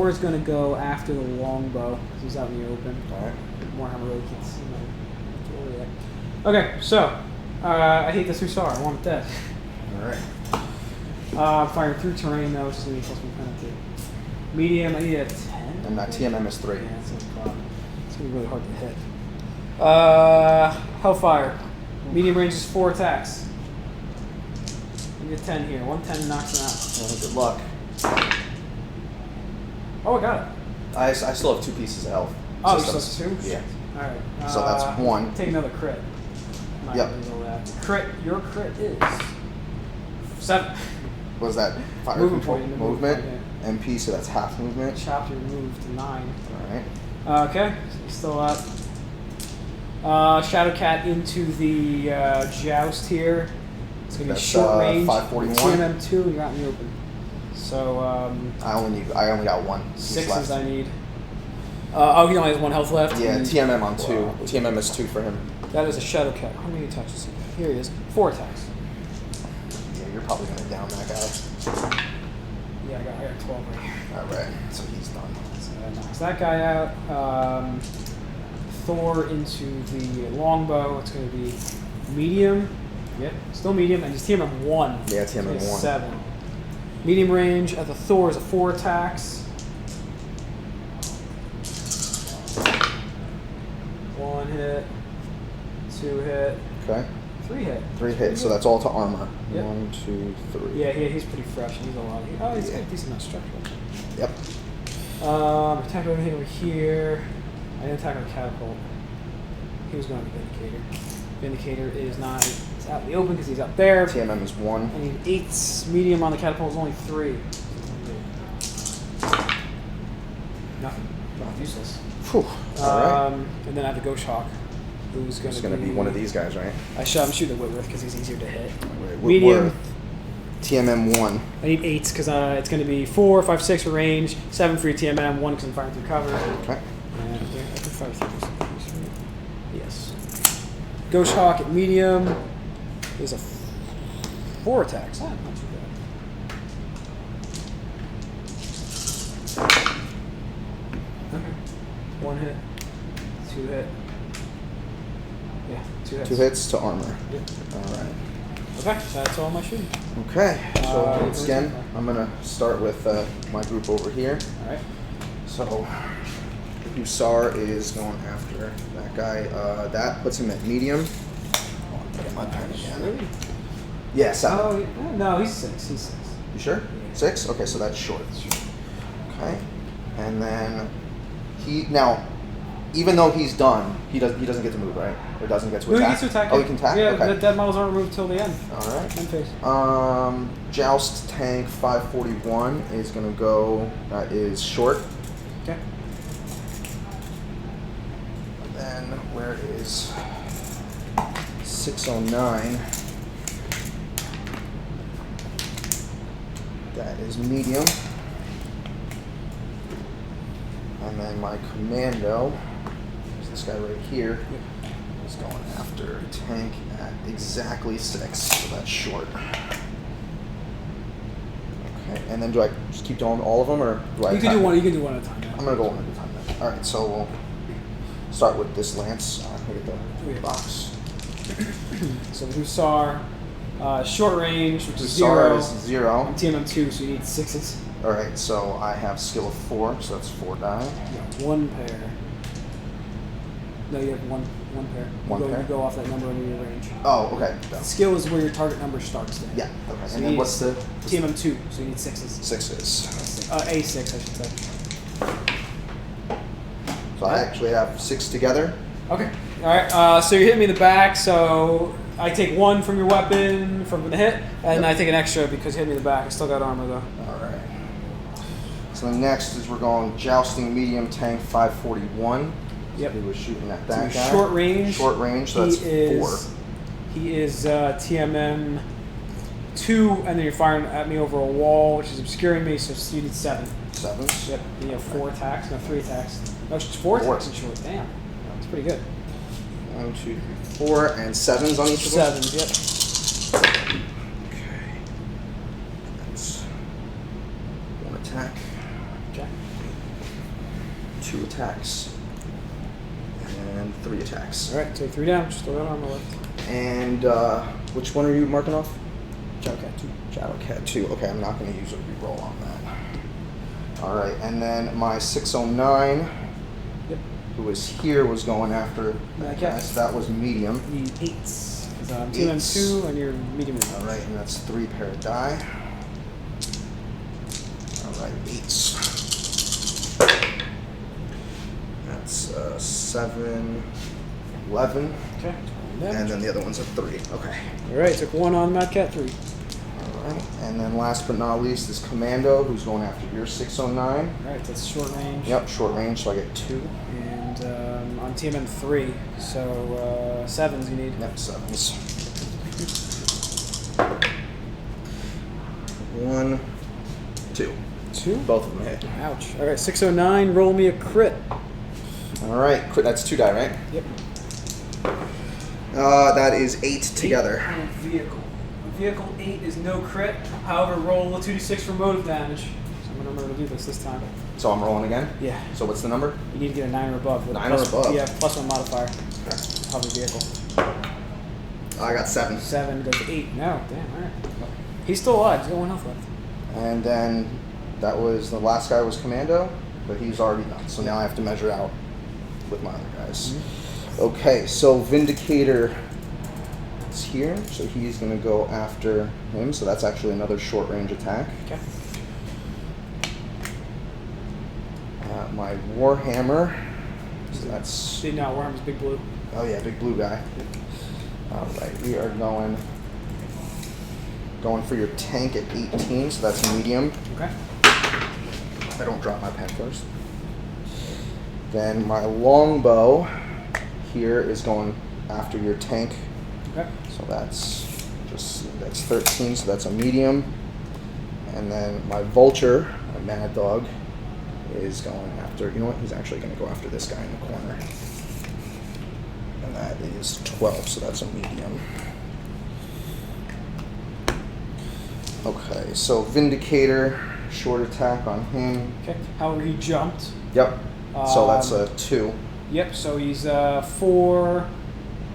[SPEAKER 1] is going to go after the longbow. He's out in the open.
[SPEAKER 2] All right.
[SPEAKER 1] Warhammer really can't see my Thor yet. Okay, so I hate this Hussar. I want it dead.
[SPEAKER 2] All right.
[SPEAKER 1] Firing through terrain though, which is going to be plus 1 penalty. Medium, I need a 10.
[SPEAKER 2] And that TMM is 3.
[SPEAKER 1] Yeah, that's no problem. It's going to be really hard to hit. Hellfire. Medium range is 4 attacks. I need a 10 here. 110 knocks him
[SPEAKER 2] Well, good luck.
[SPEAKER 1] out. Oh, I got it.
[SPEAKER 2] I still have 2 pieces of health.
[SPEAKER 1] Oh,
[SPEAKER 2] systems.
[SPEAKER 1] you still have 2?
[SPEAKER 2] Yeah.
[SPEAKER 1] Alright.
[SPEAKER 2] So that's 1.
[SPEAKER 1] Take another crit. I'm not
[SPEAKER 2] Yep.
[SPEAKER 1] gonna roll that. Crit. Your crit is 7.
[SPEAKER 2] What was that? Fire
[SPEAKER 1] Movement
[SPEAKER 2] control.
[SPEAKER 1] point,
[SPEAKER 2] Movement.
[SPEAKER 1] yeah.
[SPEAKER 2] MP, so that's half movement.
[SPEAKER 1] Chapter moved to 9.
[SPEAKER 2] All right.
[SPEAKER 1] Okay, so you're still up. Shadowcat into the joust here. It's gonna be
[SPEAKER 2] That's,
[SPEAKER 1] short range.
[SPEAKER 2] 541.
[SPEAKER 1] TMM2, and you're out in the open. So
[SPEAKER 2] I only got 1. piece
[SPEAKER 1] 6s
[SPEAKER 2] left.
[SPEAKER 1] I need. He only has 1 health left.
[SPEAKER 2] Yeah,
[SPEAKER 1] and-
[SPEAKER 2] TMM on 2.
[SPEAKER 1] Wow.
[SPEAKER 2] TMM is 2 for him.
[SPEAKER 1] That is a Shadowcat. How many attacks does he have? Here he is. 4 attacks.
[SPEAKER 2] Yeah, you're probably gonna down that guy.
[SPEAKER 1] Yeah, I got 12 right here.
[SPEAKER 2] All right, so he's done.
[SPEAKER 1] So that knocks that guy out. Thor into the longbow. It's going to be medium. Yep, still medium. And he's TMM 1.
[SPEAKER 2] Yeah, TMM 1.
[SPEAKER 1] 7. Medium range at the Thor is a 4 attacks. 1 hit. 2 hit.
[SPEAKER 2] Okay.
[SPEAKER 1] 3 hit.
[SPEAKER 2] 3 hits, so that's all to armor.
[SPEAKER 1] Yep.
[SPEAKER 2] 1, 2, 3.
[SPEAKER 1] Yeah, he's pretty fresh. He's a lot. He's got a decent amount of structure.
[SPEAKER 2] Yep.
[SPEAKER 1] Attack everything over here. I didn't attack on the catapult. He was going to Vindicator. Vindicator is not. It's out in the open because he's up there.
[SPEAKER 2] TMM is 1.
[SPEAKER 1] I need 8s. Medium on the catapult is only 3. Nothing. Useless.
[SPEAKER 2] Whew. All right.
[SPEAKER 1] And then I have the Ghost Hawk, who's
[SPEAKER 2] It's
[SPEAKER 1] going
[SPEAKER 2] going to be one of these guys, right?
[SPEAKER 1] I'm shooting the Whitworth because he's easier to hit.
[SPEAKER 2] Wait,
[SPEAKER 1] Medium.
[SPEAKER 2] TMM 1.
[SPEAKER 1] I need 8s because it's going to be 4, 5, 6 for range, 7 for your TMM, 1 because I'm firing through cover.
[SPEAKER 2] Okay.
[SPEAKER 1] And I can fire through this. Yes. Ghost Hawk at medium is a 4 attacks. Not too bad. Okay. 1 hit. 2 hit. Yeah, 2 hits.
[SPEAKER 2] 2 hits to armor.
[SPEAKER 1] Yep.
[SPEAKER 2] All right.
[SPEAKER 1] Okay, that's all my shooting.
[SPEAKER 2] Okay. So once again,
[SPEAKER 1] okay.
[SPEAKER 2] I'm going to start with my group over here.
[SPEAKER 1] Alright.
[SPEAKER 2] So Hussar is going after that guy. That puts him at medium. Oh, I'll get my pen again.
[SPEAKER 1] Really?
[SPEAKER 2] Yeah, 7.
[SPEAKER 1] Oh, yeah. No, he's 6. He's 6.
[SPEAKER 2] You sure? 6? Okay, so that's short. Okay. And then even though he's done, he doesn't get to move, right? Or doesn't get to
[SPEAKER 1] No,
[SPEAKER 2] attack?
[SPEAKER 1] he gets to attack.
[SPEAKER 2] Oh, he can attack?
[SPEAKER 1] Yeah,
[SPEAKER 2] Okay.
[SPEAKER 1] the dead models aren't removed till the end.
[SPEAKER 2] All right.
[SPEAKER 1] End phase.
[SPEAKER 2] Joust tank 541 is going to go, that is short.
[SPEAKER 1] Okay.
[SPEAKER 2] And then where is 609? That is medium. And then my commando, is this guy right here, is going after tank at exactly 6, so that's short. Okay, and then do I just keep doing all of them, or do I?
[SPEAKER 1] You can do one. You can do one at a time.
[SPEAKER 2] I'm gonna go one at a time then. All right, so we'll start with this lance. Look at the box.
[SPEAKER 1] So the Hussar, short range, which is
[SPEAKER 2] Hussar
[SPEAKER 1] 0.
[SPEAKER 2] is 0.
[SPEAKER 1] And TMM 2, so you need 6s.
[SPEAKER 2] All right, so I have skill of 4, so that's 4 die.
[SPEAKER 1] Yeah, 1 pair. No, you have one pair.
[SPEAKER 2] One pair?
[SPEAKER 1] You go off that number under your range.
[SPEAKER 2] Oh, okay.
[SPEAKER 1] Skill is where your target number starts. Then.
[SPEAKER 2] Yeah. Okay.
[SPEAKER 1] So
[SPEAKER 2] And
[SPEAKER 1] you
[SPEAKER 2] then
[SPEAKER 1] need
[SPEAKER 2] what's the
[SPEAKER 1] TMM 2, so you need 6s.
[SPEAKER 2] 6s?
[SPEAKER 1] A6, I should say.
[SPEAKER 2] So I actually have 6 together.
[SPEAKER 1] Okay. All right. So you're hitting me in the back. So I take 1 from your weapon from the hit, and
[SPEAKER 2] Yep.
[SPEAKER 1] I take an extra because you hit me in the back. I still got armor though.
[SPEAKER 2] All right. So the next is we're going jousting medium tank 541.
[SPEAKER 1] Yep.
[SPEAKER 2] So he was shooting at
[SPEAKER 1] So
[SPEAKER 2] that guy.
[SPEAKER 1] short range.
[SPEAKER 2] Short range. So that's 4.
[SPEAKER 1] He is TMM 2, and then you're firing at me over a wall, which is obscuring me. So you need 7.
[SPEAKER 2] 7.
[SPEAKER 1] Yep. And you have 4 attacks. No, 3 attacks. No, it's 4
[SPEAKER 2] 4.
[SPEAKER 1] attacks in short. Damn. That's pretty good.
[SPEAKER 2] 1, 2, 3, 4, and 7s on each of them?
[SPEAKER 1] 7s, yep.
[SPEAKER 2] Okay. That's 1 attack.
[SPEAKER 1] Okay.
[SPEAKER 2] 2 attacks. And 3 attacks.
[SPEAKER 1] Alright, take 3 damage. Throw that on the left.
[SPEAKER 2] And which one are you marking off?
[SPEAKER 1] Shadowcat 2.
[SPEAKER 2] Shadowcat 2. Okay, I'm not going to use a reroll on that. Alright, and then my 609,
[SPEAKER 1] Yep.
[SPEAKER 2] who was here, was going after that guy. So that was medium.
[SPEAKER 1] Need 8s. Because I'm team M2 and you're medium.
[SPEAKER 2] Alright, and that's 3 pair of die. Alright, 8s. That's 7, 11.
[SPEAKER 1] Okay.
[SPEAKER 2] And then the other one's a 3. Okay.
[SPEAKER 1] Alright, took 1 on Mad Cat 3.
[SPEAKER 2] Alright, and then last but not least is Commando, who's going after your 609.
[SPEAKER 1] Alright, that's short range.
[SPEAKER 2] Yep, short range, so I get 2.
[SPEAKER 1] And on team M3, so 7s you need.
[SPEAKER 2] Yep, 7s. 1, 2.
[SPEAKER 1] 2?
[SPEAKER 2] Both of them hit.
[SPEAKER 1] Ouch. Alright, 609, roll me a crit.
[SPEAKER 2] Alright, that's 2 die, right?
[SPEAKER 1] Yep.
[SPEAKER 2] That is 8 together.
[SPEAKER 1] On vehicle. On vehicle 8 is no crit. However, roll a 2d6 for motive damage. So I'm going to remember to do this time.
[SPEAKER 2] So I'm rolling again?
[SPEAKER 1] Yeah.
[SPEAKER 2] So what's the number?
[SPEAKER 1] You need to get a 9 or above.
[SPEAKER 2] 9 or above?
[SPEAKER 1] Yeah, +1 modifier.
[SPEAKER 2] Okay.
[SPEAKER 1] Hover vehicle.
[SPEAKER 2] I got 7.
[SPEAKER 1] 7 goes to 8. No, damn, alright. He's still alive. He's got 1 health left.
[SPEAKER 2] And then that was, the last guy was Commando, but he's already done. So now I have to measure out with my other guys.
[SPEAKER 1] Mm-hmm.
[SPEAKER 2] Okay, so Vindicator is here, so he's going to go after him. So that's actually another short range attack.
[SPEAKER 1] Okay.
[SPEAKER 2] My Warhammer, so that's...
[SPEAKER 1] See, now Warhammer's big blue.
[SPEAKER 2] Oh yeah, big blue guy. All right, we are going for your tank at 18, so that's medium.
[SPEAKER 1] Okay.
[SPEAKER 2] I don't drop my pen first. Then my longbow here is going after your tank.
[SPEAKER 1] Okay.
[SPEAKER 2] So that's 13, so that's a medium. And then my vulture, a mad dog, is going after, you know what, he's actually going to go after this guy in the corner. And that is 12, so that's a medium. Okay, so Vindicator, short attack on him.
[SPEAKER 1] Okay. However, he jumped.
[SPEAKER 2] Yep. So that's a 2.
[SPEAKER 1] Yep. So he's 4,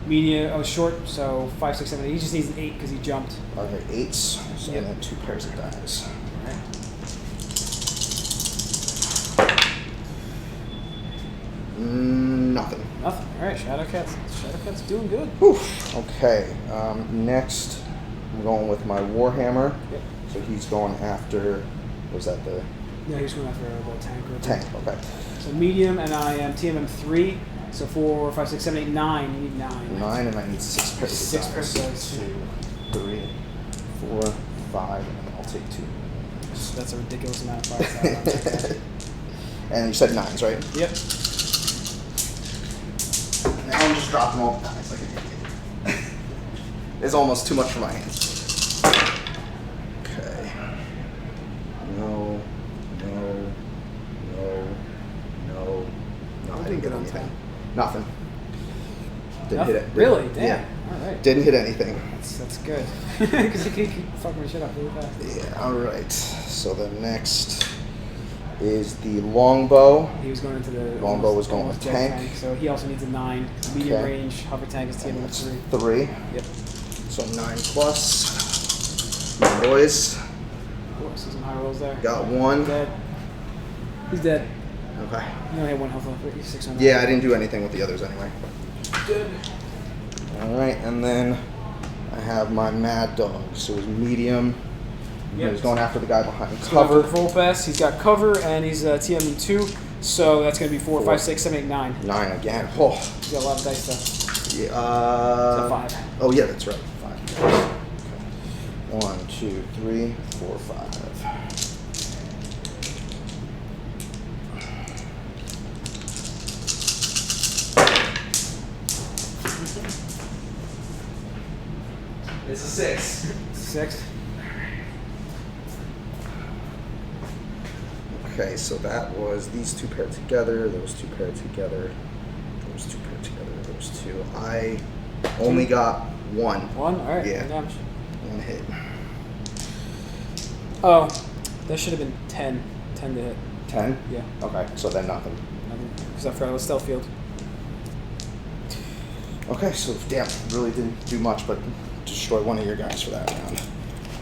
[SPEAKER 1] medium. Oh, short. So 5, 6, 7, 8. He just needs an 8 because he jumped.
[SPEAKER 2] Okay, 8s. So
[SPEAKER 1] Yep.
[SPEAKER 2] then 2 pairs of dice.
[SPEAKER 1] All right.
[SPEAKER 2] Nothing.
[SPEAKER 1] Nothing. All right. Shadowcat's doing good.
[SPEAKER 2] Whew. Okay. Next, I'm going with my Warhammer.
[SPEAKER 1] Yep.
[SPEAKER 2] So he's going after. Was that the
[SPEAKER 1] Yeah, he's going after the tank.
[SPEAKER 2] tank? Okay.
[SPEAKER 1] So medium, and I am TMM 3. So 4, 5, 6, 7, 8, 9. You need 9.
[SPEAKER 2] 9, and I need 6 pairs of
[SPEAKER 1] 6
[SPEAKER 2] dice.
[SPEAKER 1] pairs of dice.
[SPEAKER 2] 2, 3, 4, 5, and then I'll take 2.
[SPEAKER 1] So that's a ridiculous amount of firepower.
[SPEAKER 2] And you said 9s, right?
[SPEAKER 1] Yep.
[SPEAKER 2] Now I'm just dropping all the dice like an idiot. It's almost too much for my hands. Okay. No. I didn't get anything. Nothing. Didn't hit it.
[SPEAKER 1] Really? Damn.
[SPEAKER 2] Yeah.
[SPEAKER 1] All right.
[SPEAKER 2] Didn't hit anything.
[SPEAKER 1] That's good. Because he keep fucking my shit up really fast.
[SPEAKER 2] Yeah, alright. So the next is the longbow.
[SPEAKER 1] He was going into the
[SPEAKER 2] Longbow was going with
[SPEAKER 1] dead
[SPEAKER 2] tank.
[SPEAKER 1] So he also needs a 9. Medium
[SPEAKER 2] Okay.
[SPEAKER 1] range, hover tank is
[SPEAKER 2] And
[SPEAKER 1] TMM
[SPEAKER 2] that's
[SPEAKER 1] 3.
[SPEAKER 2] 3.
[SPEAKER 1] Yep.
[SPEAKER 2] So 9 plus. My boys.
[SPEAKER 1] Oh, so some high rolls there.
[SPEAKER 2] Got 1.
[SPEAKER 1] Dead. He's dead.
[SPEAKER 2] Okay.
[SPEAKER 1] You only had 1 health left, but he's 6 on
[SPEAKER 2] Yeah, I didn't do anything with the others anyway.
[SPEAKER 1] Good.
[SPEAKER 2] Alright, and then I have my mad dog. So it was medium. He
[SPEAKER 1] Yep.
[SPEAKER 2] was going after the guy behind
[SPEAKER 1] Going
[SPEAKER 2] cover.
[SPEAKER 1] after full pass. He's got cover, and he's TMM 2. So that's going to be 4, 5, 6, 7, 8, 9.
[SPEAKER 2] 9 again. Oh.
[SPEAKER 1] He's got a lot of dice though.
[SPEAKER 2] Yeah,
[SPEAKER 1] So 5.
[SPEAKER 2] Oh yeah, that's right. 5. Okay. 1, 2, 3, 4, 5. It's a 6.
[SPEAKER 1] 6.
[SPEAKER 2] Okay, so that was these 2 paired together, those 2 paired together, those two paired together. Those two. I only got one.
[SPEAKER 1] One? Alright.
[SPEAKER 2] Yeah.
[SPEAKER 1] Damage.
[SPEAKER 2] One hit.
[SPEAKER 1] Oh, that should have been 10. 10 to hit.
[SPEAKER 2] 10?
[SPEAKER 1] Yeah.
[SPEAKER 2] Okay, so then nothing.
[SPEAKER 1] Except for the stealth field.
[SPEAKER 2] Okay, so damn, really didn't do much but destroy one of your guys for that round.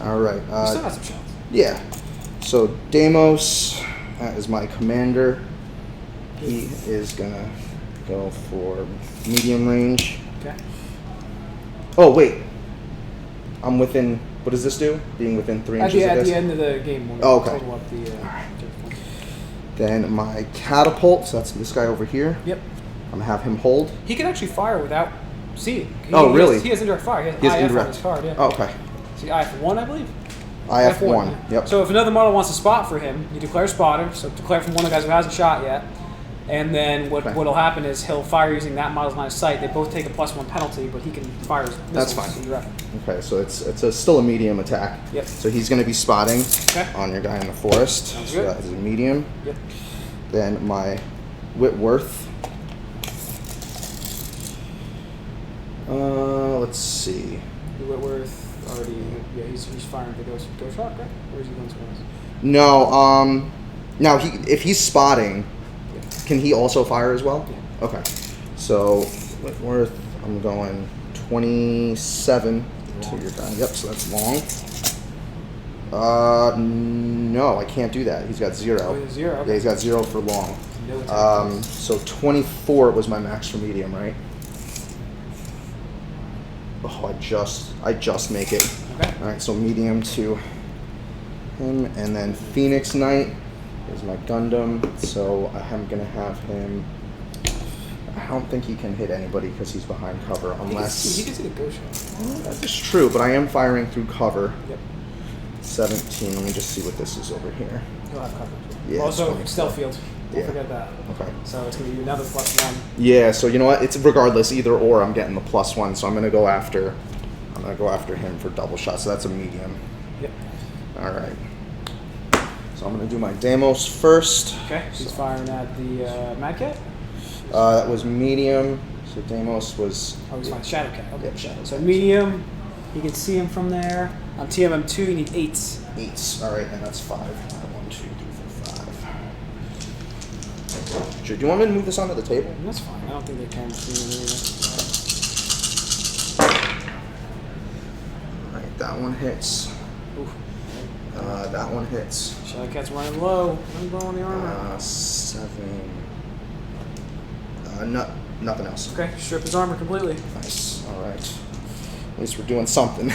[SPEAKER 2] Alright.
[SPEAKER 1] You still got some shots.
[SPEAKER 2] Yeah. So Deimos is my commander. He is gonna go for medium range.
[SPEAKER 1] Okay.
[SPEAKER 2] Oh wait. I'm within. What does this do? Being within 3 inches of
[SPEAKER 1] At
[SPEAKER 2] this?
[SPEAKER 1] the end of the game, we'll
[SPEAKER 2] Oh, okay.
[SPEAKER 1] total up the points.
[SPEAKER 2] Then my catapult, so that's this guy over here.
[SPEAKER 1] Yep.
[SPEAKER 2] I'm gonna have him hold.
[SPEAKER 1] He can actually fire without seeing.
[SPEAKER 2] Oh, really?
[SPEAKER 1] He has indirect fire.
[SPEAKER 2] He
[SPEAKER 1] He
[SPEAKER 2] has
[SPEAKER 1] has IF on
[SPEAKER 2] indirect.
[SPEAKER 1] his card, yeah.
[SPEAKER 2] Oh, okay.
[SPEAKER 1] See, IF1, I believe?
[SPEAKER 2] IF1.
[SPEAKER 1] yeah.
[SPEAKER 2] Yep.
[SPEAKER 1] So if another model wants to spot for him, you declare spotter. So declare from one of the guys who hasn't shot yet. And then
[SPEAKER 2] Okay.
[SPEAKER 1] what'll happen is he'll fire using that model's line of sight. They both take a +1 penalty, but he can fire his
[SPEAKER 2] That's
[SPEAKER 1] missiles
[SPEAKER 2] fine.
[SPEAKER 1] indirect.
[SPEAKER 2] Okay, so it's still a medium attack.
[SPEAKER 1] Yep.
[SPEAKER 2] So he's gonna be spotting
[SPEAKER 1] Okay.
[SPEAKER 2] on your guy in the forest.
[SPEAKER 1] Sounds
[SPEAKER 2] So
[SPEAKER 1] good.
[SPEAKER 2] that is a medium.
[SPEAKER 1] Yep.
[SPEAKER 2] Then my Whitworth. Let's see.
[SPEAKER 1] Whitworth already, yeah, he's firing the ghost shot, right? Or is he going somewhere else?
[SPEAKER 2] No, now if he's spotting,
[SPEAKER 1] Yeah.
[SPEAKER 2] can he also fire as well?
[SPEAKER 1] Yeah.
[SPEAKER 2] Okay. So Whitworth, I'm going 27 to your guy. Yep, so that's long. No, I can't do that. He's got 0.
[SPEAKER 1] Oh, he has 0, okay.
[SPEAKER 2] Yeah, he's got 0 for long.
[SPEAKER 1] No attack.
[SPEAKER 2] So 24 was my max for medium, right? Oh, I just make it.
[SPEAKER 1] Okay.
[SPEAKER 2] All right, so medium to him, and then Phoenix Knight is my Gundam. So I'm gonna have him. I don't think he can hit anybody because he's behind cover, unless.
[SPEAKER 1] He can see the ghost shot.
[SPEAKER 2] That is true, but I am firing through cover.
[SPEAKER 1] Yep.
[SPEAKER 2] 17. Let me just see what this is over here.
[SPEAKER 1] He'll have cover.
[SPEAKER 2] Yeah,
[SPEAKER 1] Also,
[SPEAKER 2] 24.
[SPEAKER 1] stealth field. Don't
[SPEAKER 2] Yeah.
[SPEAKER 1] forget that.
[SPEAKER 2] Okay.
[SPEAKER 1] So it's going to be another +1.
[SPEAKER 2] Yeah, so you know what? It's regardless, either or. I'm getting the +1, so I'm gonna go after him for double shot. So that's a medium.
[SPEAKER 1] Yep.
[SPEAKER 2] All right. So I'm gonna do my Deimos first.
[SPEAKER 1] Okay. He's firing at the Mad Cat.
[SPEAKER 2] That was medium. So Deimos was.
[SPEAKER 1] Oh, he's firing Shadow Cat. Okay.
[SPEAKER 2] Yeah, Shadow
[SPEAKER 1] So
[SPEAKER 2] Cat.
[SPEAKER 1] medium, you can see him from there. On TMM2, you need 8s.
[SPEAKER 2] 8s. All right, and that's 5. 1, 2, 3, 4, 5. Sure. Do you want me to move this onto the table?
[SPEAKER 1] That's fine. I don't think they can see him
[SPEAKER 2] All right, that one hits.
[SPEAKER 1] Oof.
[SPEAKER 2] That one hits.
[SPEAKER 1] Shadow Cat's running low. Running low on the armor.
[SPEAKER 2] 7. Nothing else.
[SPEAKER 1] Okay. Strip his armor completely.
[SPEAKER 2] Nice. All right. At least we're doing something.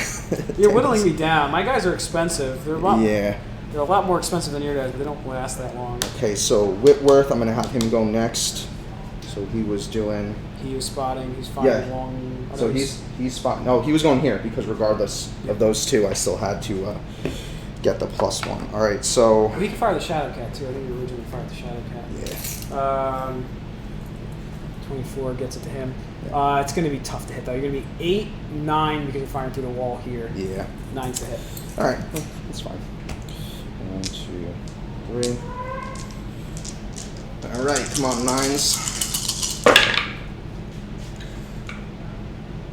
[SPEAKER 1] You're whittling me down. My guys are expensive. They're
[SPEAKER 2] Yeah.
[SPEAKER 1] They're a lot more expensive than your guys, but they don't last that long.
[SPEAKER 2] Okay, so Whitworth, I'm gonna have him go next. So he was doing.
[SPEAKER 1] He was spotting. He's firing
[SPEAKER 2] Yeah.
[SPEAKER 1] long.
[SPEAKER 2] So he's spot. No, he was going here because regardless of those two, I still had to get the +1. All right, so.
[SPEAKER 1] He can fire the Shadow Cat too. I think he originally fired the Shadow Cat.
[SPEAKER 2] Yeah.
[SPEAKER 1] 24 gets it to him.
[SPEAKER 2] Yeah.
[SPEAKER 1] It's going to be tough to hit though. You're going to be 8, 9 because you're firing through the wall here.
[SPEAKER 2] Yeah.
[SPEAKER 1] 9's to hit.
[SPEAKER 2] All right, that's fine. 1, 2, 3. All right, come on, 9s.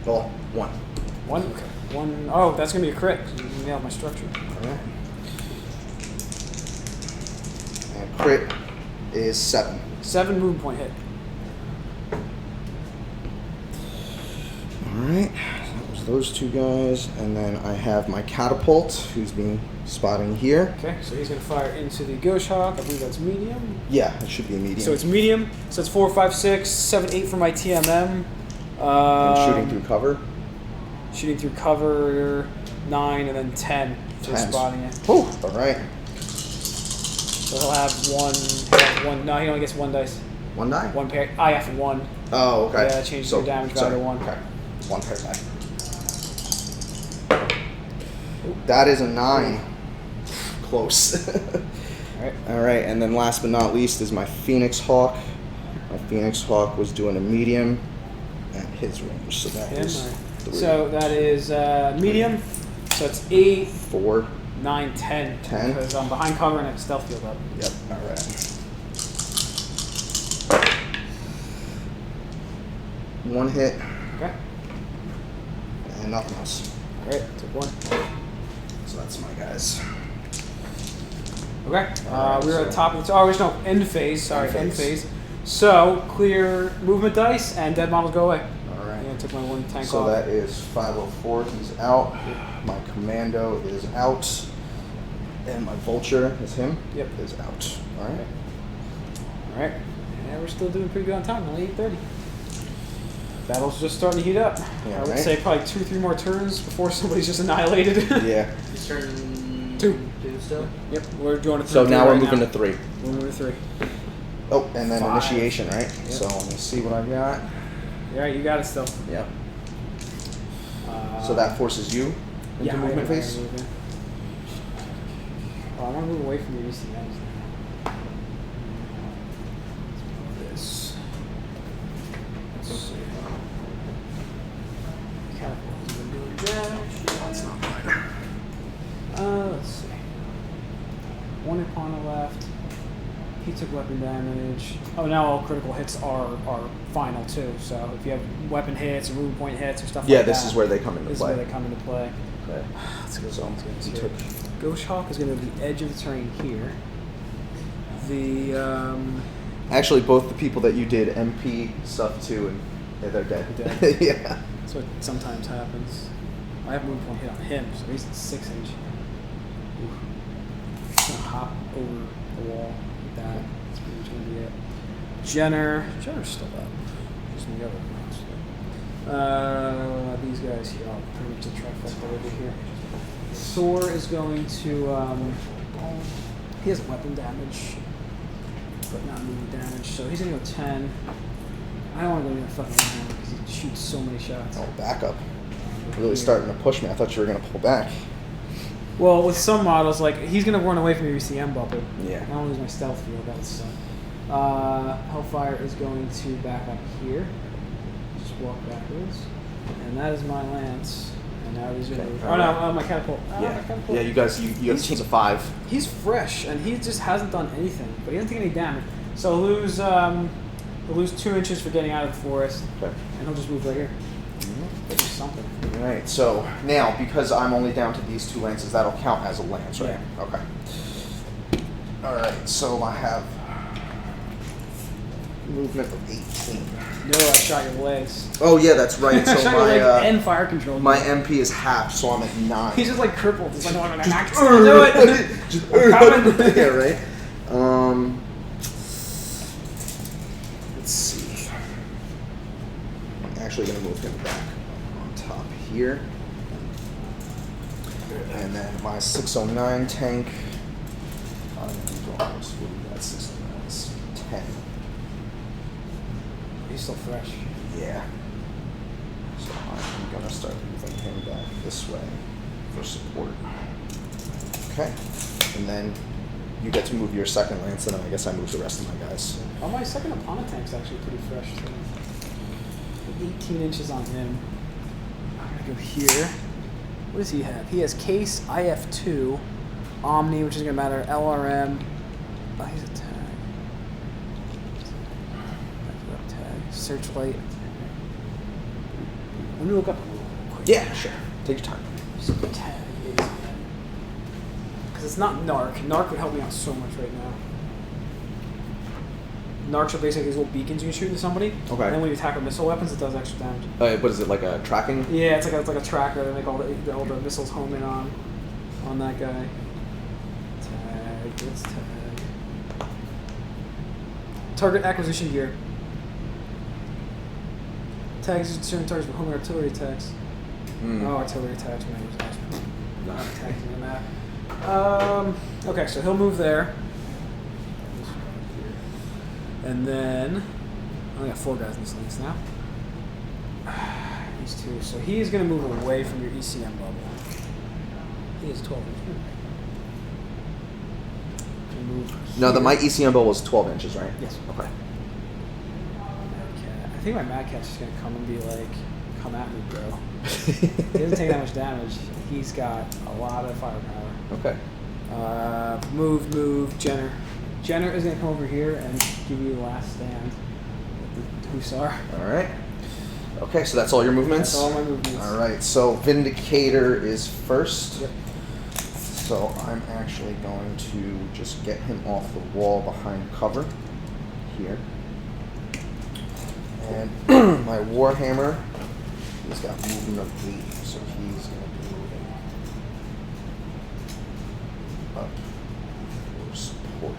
[SPEAKER 2] Oh, 1.
[SPEAKER 1] 1. Okay. 1. Oh, that's going to be a crit. You nailed my structure.
[SPEAKER 2] All right. And crit is 7.
[SPEAKER 1] 7 movement point hit.
[SPEAKER 2] All right, that was those two guys, and then I have my catapult, who's being spotting here.
[SPEAKER 1] Okay, so he's going to fire into the Ghost Hawk. I believe that's medium.
[SPEAKER 2] Yeah, it should be a medium.
[SPEAKER 1] So it's medium. So it's 4, 5, 6, 7, 8 for my TMM.
[SPEAKER 2] And shooting through cover.
[SPEAKER 1] Shooting through cover 9 and then 10 for
[SPEAKER 2] 10.
[SPEAKER 1] spotting it.
[SPEAKER 2] Whew, all right.
[SPEAKER 1] So he'll have one. No, he only gets 1 dice.
[SPEAKER 2] 1 die?
[SPEAKER 1] 1 pair. IF 1.
[SPEAKER 2] Oh, okay.
[SPEAKER 1] Yeah, change your damage value to 1.
[SPEAKER 2] Okay, 1 pair die. That is a 9. Close.
[SPEAKER 1] Alright.
[SPEAKER 2] All right, and then last but not least is my Phoenix Hawk. My Phoenix Hawk was doing a medium at his range, so that
[SPEAKER 1] Him,
[SPEAKER 2] is
[SPEAKER 1] alright.
[SPEAKER 2] 3,
[SPEAKER 1] So that is medium. So it's 8,
[SPEAKER 2] 4.
[SPEAKER 1] 9, 10.
[SPEAKER 2] 10?
[SPEAKER 1] Because I'm behind cover and I have stealth field up.
[SPEAKER 2] Yep. All right. 1 hit,
[SPEAKER 1] Okay.
[SPEAKER 2] and nothing else.
[SPEAKER 1] Great. Took 1.
[SPEAKER 2] So that's my guys.
[SPEAKER 1] Okay.
[SPEAKER 2] Alright,
[SPEAKER 1] We were at the
[SPEAKER 2] so-
[SPEAKER 1] top of the. Oh, end phase. Sorry, end phase. So clear movement dice and dead models go away.
[SPEAKER 2] All right.
[SPEAKER 1] Yeah, I took my 1 tank
[SPEAKER 2] So
[SPEAKER 1] off.
[SPEAKER 2] that is 504. He's out. My commando is out. And my vulture is him.
[SPEAKER 1] Yep.
[SPEAKER 2] Is out. All right.
[SPEAKER 1] All right. Yeah, we're still doing pretty good on time. Only 8:30. Battle's just starting to heat up.
[SPEAKER 2] Yeah,
[SPEAKER 1] I would
[SPEAKER 2] right?
[SPEAKER 1] say probably 2-3 more turns before somebody's just annihilated.
[SPEAKER 2] Yeah.
[SPEAKER 3] It's turn
[SPEAKER 1] 2
[SPEAKER 3] still.
[SPEAKER 1] Yep. We're doing it.
[SPEAKER 2] So now we're moving to 3.
[SPEAKER 1] We're moving to 3.
[SPEAKER 2] Oh, and then
[SPEAKER 1] 5.
[SPEAKER 2] initiation, right?
[SPEAKER 1] Yep.
[SPEAKER 2] So let me see what I got.
[SPEAKER 1] Yeah, you got it still.
[SPEAKER 2] Yep. So that forces you into
[SPEAKER 1] yeah,
[SPEAKER 2] movement
[SPEAKER 1] I
[SPEAKER 2] phase?
[SPEAKER 1] move in. Oh, I want to move away from your ECMs now. This. Let's see. Catapult's been doing damage.
[SPEAKER 2] That's not mine.
[SPEAKER 1] Let's see. 1 hit on the left. He took weapon damage. Oh, now all critical hits are final too. So if you have weapon hits or movement point hits or stuff
[SPEAKER 2] Yeah,
[SPEAKER 1] like that.
[SPEAKER 2] this is where they come into
[SPEAKER 1] This
[SPEAKER 2] play.
[SPEAKER 1] is where they come into play.
[SPEAKER 2] Okay.
[SPEAKER 1] Let's go.
[SPEAKER 2] So
[SPEAKER 1] Let's
[SPEAKER 2] you
[SPEAKER 1] go.
[SPEAKER 2] took
[SPEAKER 1] Ghost Hawk is going to be the edge of the terrain here. The
[SPEAKER 2] actually both the people that you did MP stuff to, and yeah, they're dead.
[SPEAKER 1] Dead.
[SPEAKER 2] Yeah.
[SPEAKER 1] that's what sometimes happens. I have movement point hit on him, so he's at 6 inch. Just gonna hop over the wall like that. That's pretty much gonna be it. Jenner's still up. Just in the other ones. These guys here, I'll pretty much the trifecta over here. Thor is going to he has weapon damage, but not movement damage, so he's gonna go 10. I don't want to go near the fucking Warhammer because he shoots so many shots.
[SPEAKER 2] Oh, backup. Really starting to push me. I thought you were gonna pull back.
[SPEAKER 1] Well, with some models, like he's gonna run away from your ECM bubble.
[SPEAKER 2] Yeah.
[SPEAKER 1] I don't lose my stealth field. That would suck. Hellfire is going to back up here. Just walk backwards, and that is my lance. And now he's gonna.
[SPEAKER 2] Okay,
[SPEAKER 1] Oh no, my catapult. My
[SPEAKER 2] Yeah.
[SPEAKER 1] catapult.
[SPEAKER 2] Yeah, you guys, you have
[SPEAKER 1] He's-
[SPEAKER 2] teams of 5.
[SPEAKER 1] He's fresh, and he just hasn't done anything. But he doesn't take any damage. So he'll lose 2 inches for getting out of the forest,
[SPEAKER 2] Okay.
[SPEAKER 1] and he'll just move right here. He'll do something.
[SPEAKER 2] All right. So now, because I'm only down to these 2 lances, that'll count as a lance, right?
[SPEAKER 1] Yeah.
[SPEAKER 2] Okay. All right. So I have movement of 18.
[SPEAKER 1] No, I shot your legs.
[SPEAKER 2] Oh yeah, that's right.
[SPEAKER 1] I
[SPEAKER 2] So
[SPEAKER 1] shot your legs
[SPEAKER 2] my
[SPEAKER 1] and fire control.
[SPEAKER 2] my MP is half, so I'm at 9.
[SPEAKER 1] He's just like crippled. He's like, no, I can still do it.
[SPEAKER 2] Just,
[SPEAKER 1] Coming.
[SPEAKER 2] yeah, right. Let's see. I'm actually gonna move him back on top here, and then my 609 tank. I'm going to that 609 is 10.
[SPEAKER 1] He's still fresh.
[SPEAKER 2] Yeah. So I'm gonna start moving him back this way for support. Okay. And then you get to move your second lance, and then I guess I move the rest of my guys.
[SPEAKER 1] Oh, my second opponent tank's actually pretty fresh too. 18 inches on him. I'm gonna go here. What does he have? He has Case, IF2, Omni, which is gonna matter, LRM. Oh, he's a tag. Tag. Searchlight. Let me look up a little quick.
[SPEAKER 2] Yeah, sure. Take your time.
[SPEAKER 1] Just tag is because it's not Narc. Narc would help me out so much right now. Narcs are basically these little beacons you can shoot into somebody.
[SPEAKER 2] Okay.
[SPEAKER 1] And then when you attack with missile weapons, it does extra damage.
[SPEAKER 2] What is it, like a tracking?
[SPEAKER 1] Yeah, it's like a tracker. They make all the missiles home in on that guy. Tag. Let's tag. Target acquisition gear. Tags certain targets with home artillery attacks.
[SPEAKER 2] Mm.
[SPEAKER 1] Oh, artillery attacks. Not attacking the map. Okay, so he'll move there. And then I only got 4 guys in this lance now. These 2. So he's gonna move away from your ECM bubble. He is 12 inches.
[SPEAKER 2] No,
[SPEAKER 1] Here.
[SPEAKER 2] my ECM bubble was 12 inches, right?
[SPEAKER 1] Yes.
[SPEAKER 2] Okay.
[SPEAKER 1] Madcat. I think my Mad Cat's just gonna come and be like, "Come at me, bro." He doesn't take that much damage. He's got a lot of firepower.
[SPEAKER 2] Okay.
[SPEAKER 1] Move, Jenner. Jenner is gonna come over here and give you the last stand with the Hussar.
[SPEAKER 2] All right. Okay, so that's all your movements?
[SPEAKER 1] That's all my movements.
[SPEAKER 2] All right, so Vindicator is first.
[SPEAKER 1] Yep.
[SPEAKER 2] So I'm actually going to just get him off the wall behind cover here. And my Warhammer, he's got movement of 8, so he's going to be moving up for support.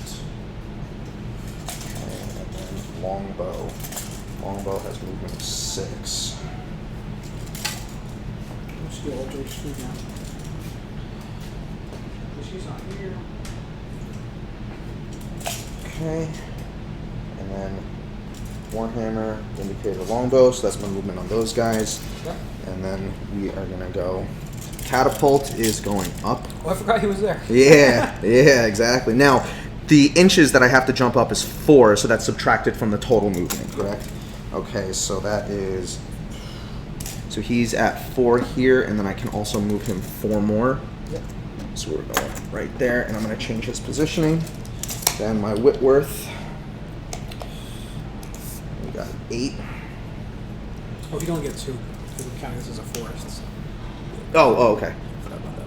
[SPEAKER 2] Okay, and then Longbow. Longbow has movement of 6.
[SPEAKER 1] Let's do all George Street now. She's not here.
[SPEAKER 2] Okay. And then Warhammer, Vindicator, Longbow, so that's my movement on those guys.
[SPEAKER 1] Yep.
[SPEAKER 2] And then we are going to go. Catapult is going up.
[SPEAKER 1] Oh, I forgot he was there.
[SPEAKER 2] Yeah, yeah, exactly. Now, the inches that I have to jump up is 4, so that's subtracted from the total movement, correct? Okay, so that is. So he's at 4 here, and then I can also move him 4 more.
[SPEAKER 1] Yep.
[SPEAKER 2] So we're going right there, and I'm going to change his positioning. Then my Whitworth. We got 8.
[SPEAKER 1] Oh, you don't get 2. Because we're counting this as a forest. So.
[SPEAKER 2] Oh, okay.
[SPEAKER 1] I forgot about that.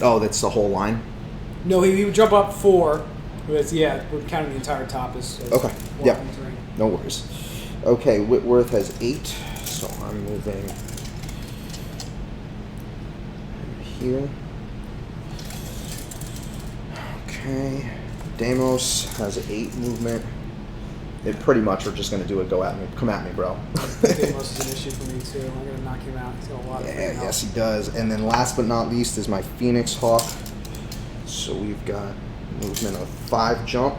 [SPEAKER 2] Oh, that's the whole line?
[SPEAKER 1] No, he would jump up 4. But yeah, we're counting the entire top as
[SPEAKER 2] Okay, yeah.
[SPEAKER 1] walking terrain.
[SPEAKER 2] No worries. Okay, Whitworth has 8, so I'm moving here. Okay, Deimos has 8 movement. They pretty much are just going to do it. Come at me, bro.
[SPEAKER 1] Deimos is an issue for me too. I'm gonna knock him out. He's got a lot of
[SPEAKER 2] Yeah,
[SPEAKER 1] freaking health.
[SPEAKER 2] yes, he does. And then last but not least is my Phoenix Hawk. So we've got movement of 5 jump.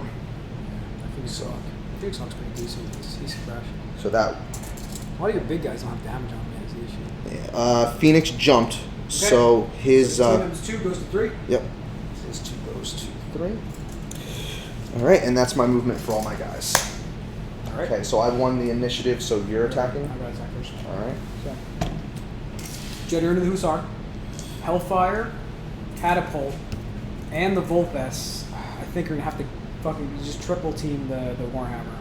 [SPEAKER 1] Phoenix Hawk. Phoenix Hawk's pretty decent. He's fresh.
[SPEAKER 2] So that
[SPEAKER 1] A lot of your big guys don't have damage on them. Is the issue.
[SPEAKER 2] Phoenix jumped. So his
[SPEAKER 1] Times 2 goes to 3.
[SPEAKER 2] yep. His 2 goes to 3. All right, and that's my movement for all my guys.
[SPEAKER 1] All right.
[SPEAKER 2] Okay, so I won the initiative. So you're attacking.
[SPEAKER 1] I got attack first.
[SPEAKER 2] All right.
[SPEAKER 1] So, Jetter into the Hussar, Hellfire, Catapult, and the Volpes. I think we're gonna have to fucking just triple team the Warhammer.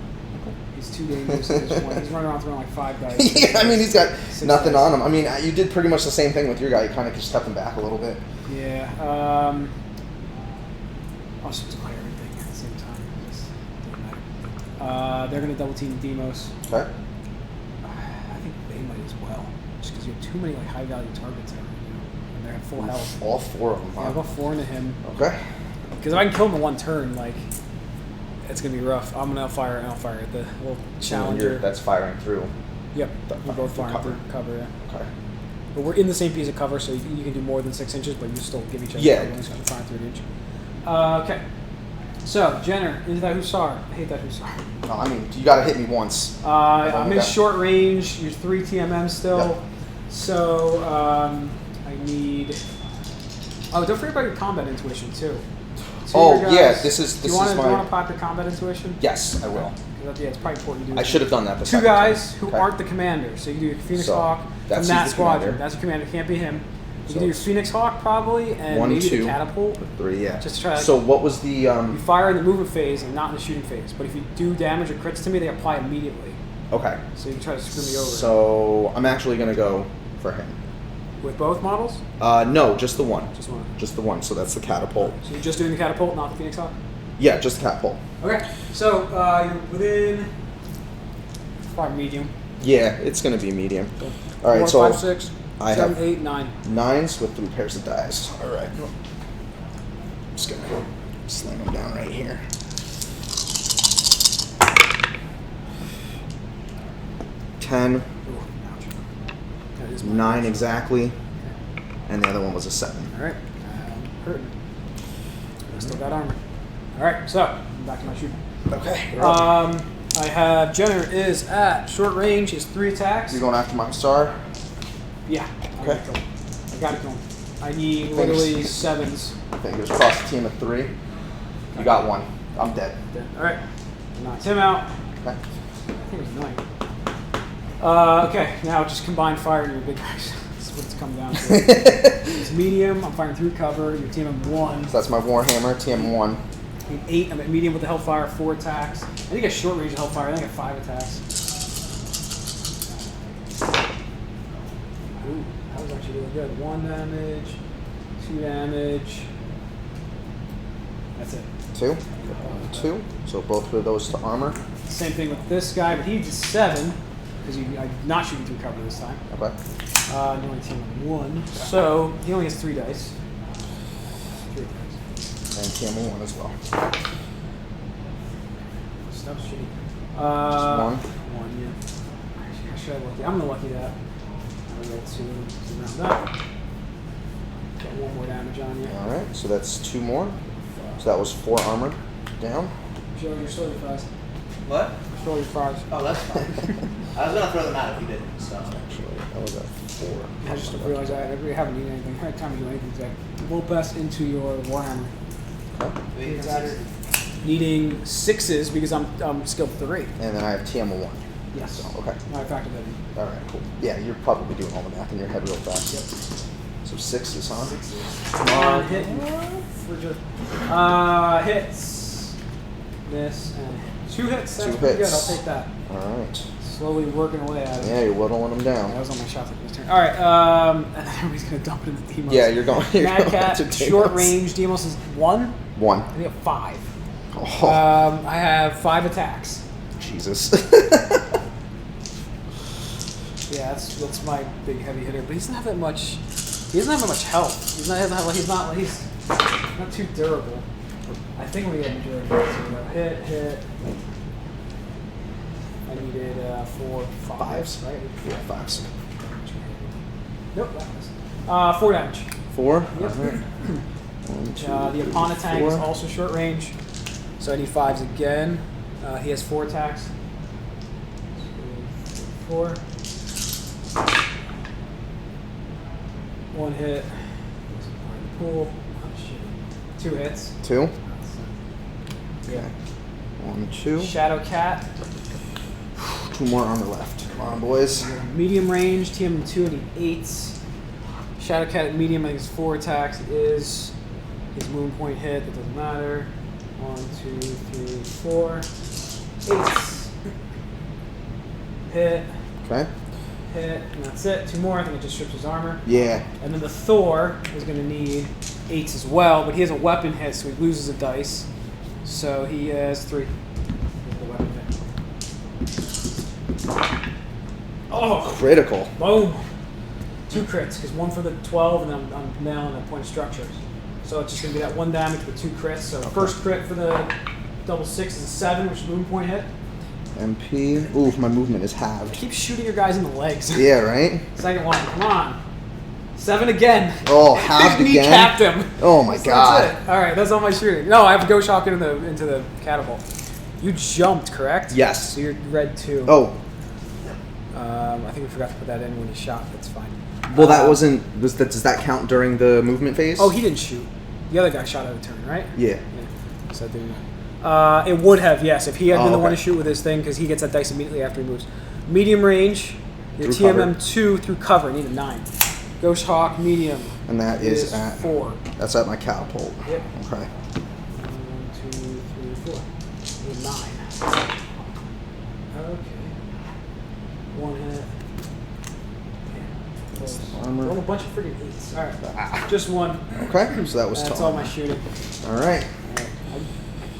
[SPEAKER 1] He's too dangerous at this point. He's running around throwing like 5 dice.
[SPEAKER 2] Yeah, I mean he's got
[SPEAKER 1] 6
[SPEAKER 2] nothing
[SPEAKER 1] dice.
[SPEAKER 2] on him. I mean you did pretty much the same thing with your guy. You kind of just stepped him back a little bit.
[SPEAKER 1] Yeah. I'll just declare everything at the same time. It just doesn't matter. They're gonna double team Demos.
[SPEAKER 2] Okay.
[SPEAKER 1] I think they might as well, just because you have too many like high value targets there, and they're at full health.
[SPEAKER 2] All 4 of them.
[SPEAKER 1] Yeah,
[SPEAKER 2] Huh?
[SPEAKER 1] I'll go 4 into him.
[SPEAKER 2] Okay.
[SPEAKER 1] Because if I can kill him in 1 turn, like, it's going to be rough. I'm going to fire at the little challenger.
[SPEAKER 2] That's firing through.
[SPEAKER 1] Yep, we're both
[SPEAKER 2] through
[SPEAKER 1] firing
[SPEAKER 2] cover.
[SPEAKER 1] through cover, yeah.
[SPEAKER 2] Okay.
[SPEAKER 1] But we're in the same piece of cover, so you can do more than 6 inches, but you still give each other
[SPEAKER 2] Yeah.
[SPEAKER 1] cover, so you're firing through an inch. Okay. So, Jenner, into that Hussar. I hate that Hussar.
[SPEAKER 2] No, I mean you got to hit me once.
[SPEAKER 1] I'm in
[SPEAKER 2] got-
[SPEAKER 1] short range. You're 3 TMM still.
[SPEAKER 2] Yep.
[SPEAKER 1] So, I need... Oh, don't forget about your combat intuition, too.
[SPEAKER 2] Oh,
[SPEAKER 1] Your guys-
[SPEAKER 2] yeah, this is
[SPEAKER 1] Do you want
[SPEAKER 2] my-
[SPEAKER 1] to pop your combat intuition?
[SPEAKER 2] Yes, I will.
[SPEAKER 1] Yeah, it's probably important to do.
[SPEAKER 2] I should have done that. The
[SPEAKER 1] 2
[SPEAKER 2] second
[SPEAKER 1] guys
[SPEAKER 2] time.
[SPEAKER 1] who
[SPEAKER 2] Okay.
[SPEAKER 1] aren't the commander. So you can do your Phoenix
[SPEAKER 2] So,
[SPEAKER 1] Hawk
[SPEAKER 2] that's
[SPEAKER 1] from that
[SPEAKER 2] who's the
[SPEAKER 1] squadron.
[SPEAKER 2] commander.
[SPEAKER 1] That's your commander. Can't be him. You
[SPEAKER 2] So-
[SPEAKER 1] can do your Phoenix Hawk probably, and
[SPEAKER 2] 1,
[SPEAKER 1] maybe
[SPEAKER 2] 2,
[SPEAKER 1] the catapult.
[SPEAKER 2] 3. Yeah.
[SPEAKER 1] Just try to-
[SPEAKER 2] So what was the
[SPEAKER 1] You fire in the movement phase and not in the shooting phase. But if you do damage or crits to me, they apply immediately.
[SPEAKER 2] Okay.
[SPEAKER 1] So you can try to screw me over.
[SPEAKER 2] So I'm actually gonna go for him.
[SPEAKER 1] With both models?
[SPEAKER 2] No, just the one.
[SPEAKER 1] Just one.
[SPEAKER 2] Just the one. So that's the catapult.
[SPEAKER 1] So you're just doing the catapult, not the Phoenix Hawk?
[SPEAKER 2] Yeah, just the catapult.
[SPEAKER 1] Okay. So you're within... Probably medium.
[SPEAKER 2] Yeah, it's gonna be medium.
[SPEAKER 1] Cool.
[SPEAKER 2] All right,
[SPEAKER 1] 4,
[SPEAKER 2] so
[SPEAKER 1] 5, 6,
[SPEAKER 2] I
[SPEAKER 1] 7,
[SPEAKER 2] have
[SPEAKER 1] 8, 9.
[SPEAKER 2] 9s with 3 pairs of dice. All right. Just gonna slam them down right here. 10,
[SPEAKER 1] Ooh, ouch. That is my
[SPEAKER 2] 9 exactly, and the other one was a 7.
[SPEAKER 1] All right, hurting. I still got armor. All right, so back to my shooting.
[SPEAKER 2] Okay. You're up.
[SPEAKER 1] I have Jenner is at short range. Is 3 attacks.
[SPEAKER 2] You're going after my star.
[SPEAKER 1] Yeah.
[SPEAKER 2] Okay.
[SPEAKER 1] I got to kill him. I need literally 7s.
[SPEAKER 2] Fingers crossed. A team of 3. You got 1. I'm dead.
[SPEAKER 1] All right. Knocks him out.
[SPEAKER 2] Okay.
[SPEAKER 1] I think it was 9. Okay, now just combine fire and your big guys. That's what it's come down to. It's medium. I'm firing through cover. Your team of 1.
[SPEAKER 2] So that's my Warhammer, TM1.
[SPEAKER 1] I need 8. I'm at medium with the Hellfire, 4 attacks. I think I short range of Hellfire. I think I have 5 attacks. Ooh, that was actually really good. 1 damage, 2 damage. That's it.
[SPEAKER 2] 2. 2. So both of those to armor.
[SPEAKER 1] Same thing with this guy, but he did 7 because I'm not shooting through cover this time.
[SPEAKER 2] Okay.
[SPEAKER 1] No, only team on 1. So he only has 3 dice. 3 dice.
[SPEAKER 2] And team on 1 as well.
[SPEAKER 1] Stuff's shitty.
[SPEAKER 2] 1.
[SPEAKER 1] 1, yeah. Actually, I should have lucky. I'm gonna lucky that. I'll roll 2 to round up. Got 1 more damage on you.
[SPEAKER 2] All right. So that's 2 more. So that was 4 armor down.
[SPEAKER 1] Show your solar fries.
[SPEAKER 3] What?
[SPEAKER 1] Show your fries.
[SPEAKER 3] Oh, that's fine. I was gonna throw them out if you didn't. So.
[SPEAKER 2] Actually, that was at 4.
[SPEAKER 1] I just realized I haven't needed anything. I haven't time to do anything today. Roll best into your Warhammer.
[SPEAKER 2] Okay.
[SPEAKER 1] Needing 6s because I'm skilled 3.
[SPEAKER 2] And then I have TM 1.
[SPEAKER 1] Yes.
[SPEAKER 2] So, okay.
[SPEAKER 1] I factored that in.
[SPEAKER 2] All right, cool. Yeah, you're probably doing all the math in your head real fast.
[SPEAKER 1] Yep.
[SPEAKER 2] So 6s, huh?
[SPEAKER 1] 6s. Come on, hit. Hits. Miss and 2 hits. That's
[SPEAKER 2] 2
[SPEAKER 1] pretty
[SPEAKER 2] hits.
[SPEAKER 1] good. I'll take that.
[SPEAKER 2] All right.
[SPEAKER 1] Slowly working away at it.
[SPEAKER 2] Yeah, you're whittling them
[SPEAKER 1] That
[SPEAKER 2] down.
[SPEAKER 1] was on my shot this turn. All right. Everybody's gonna dump it in the Demos.
[SPEAKER 2] Yeah, you're going. You're
[SPEAKER 1] Mad
[SPEAKER 2] going
[SPEAKER 1] Cat,
[SPEAKER 2] to
[SPEAKER 1] short
[SPEAKER 2] Demos.
[SPEAKER 1] range. Demos is 1.
[SPEAKER 2] 1.
[SPEAKER 1] I think 5.
[SPEAKER 2] Oh,
[SPEAKER 1] I have 5 attacks.
[SPEAKER 2] Jesus.
[SPEAKER 1] Yeah, that's my big heavy hitter. But he doesn't have that much. He doesn't have that much health. He's not too durable. I think we had majority. So hit. I needed 4 5s, right?
[SPEAKER 2] Yeah, 5s.
[SPEAKER 1] Nope, that was 4 damage.
[SPEAKER 2] 4.
[SPEAKER 1] Yep.
[SPEAKER 2] All right. 1, 2,
[SPEAKER 1] The
[SPEAKER 2] 3,
[SPEAKER 1] opponent tank is
[SPEAKER 2] 4.
[SPEAKER 1] also short range, so I need 5s again. He has 4 attacks. 4. 1 hit. Pool. Oh, shit. 2 hits.
[SPEAKER 2] 2.
[SPEAKER 1] Yeah.
[SPEAKER 2] 1, 2.
[SPEAKER 1] Shadow Cat.
[SPEAKER 2] 2 more armor left. Come on, boys.
[SPEAKER 1] Medium range. TM2 and the 8s. Shadow Cat at medium. I think it's 4 attacks. It is his moon point hit. That doesn't matter. 1, 2, 3, 4. 8s. Hit.
[SPEAKER 2] Okay.
[SPEAKER 1] Hit. And that's it. 2 more. I think it just strips his armor.
[SPEAKER 2] Yeah.
[SPEAKER 1] And then the Thor is going to need 8s as well, but he has a weapon hit, so he loses a dice. So he has 3. With the weapon hit. Oh!
[SPEAKER 2] Critical.
[SPEAKER 1] Boom! 2 crits, because 1 for the 12, and then I'm nailing a point of structure. So it's just going to be that 1 damage with 2 crits. So first crit for the double 6 is a 7, which is a moon point hit.
[SPEAKER 2] MP. Ooh, my movement is
[SPEAKER 1] I
[SPEAKER 2] halved.
[SPEAKER 1] keep shooting your guys in the legs.
[SPEAKER 2] Yeah, right?
[SPEAKER 1] Second one, come on. 7 again.
[SPEAKER 2] Oh, halved again?
[SPEAKER 1] Kneecapped him.
[SPEAKER 2] Oh my god.
[SPEAKER 1] That's it. All right, that's all my shooting. No, I have Ghost Hawk into the catapult. You jumped, correct?
[SPEAKER 2] Yes.
[SPEAKER 1] So you're red 2.
[SPEAKER 2] Oh,
[SPEAKER 1] I think we forgot to put that in when you shot. That's fine.
[SPEAKER 2] well, that wasn't. Does that count during the movement phase?
[SPEAKER 1] Oh, he didn't shoot. The other guy shot out of turn, right?
[SPEAKER 2] Yeah.
[SPEAKER 1] Yeah. So it didn't. It would have, yes, if he had been the one to
[SPEAKER 2] okay.
[SPEAKER 1] shoot with his thing, because he gets that dice immediately after he moves. Medium range, your
[SPEAKER 2] Through cover.
[SPEAKER 1] TMM2 through cover, need a 9. Ghost Hawk, medium.
[SPEAKER 2] And that is at
[SPEAKER 1] 4.
[SPEAKER 2] That's at my catapult.
[SPEAKER 1] Yep.
[SPEAKER 2] Okay.
[SPEAKER 1] 1, 2, 3, 4. Need 9. Okay. 1 hit. Close.
[SPEAKER 2] Armor.
[SPEAKER 1] Roll a bunch of freaking 8s. Alright. Just 1.
[SPEAKER 2] Okay. So that was
[SPEAKER 1] That's
[SPEAKER 2] to
[SPEAKER 1] all my
[SPEAKER 2] armor.
[SPEAKER 1] shooting.
[SPEAKER 2] All right.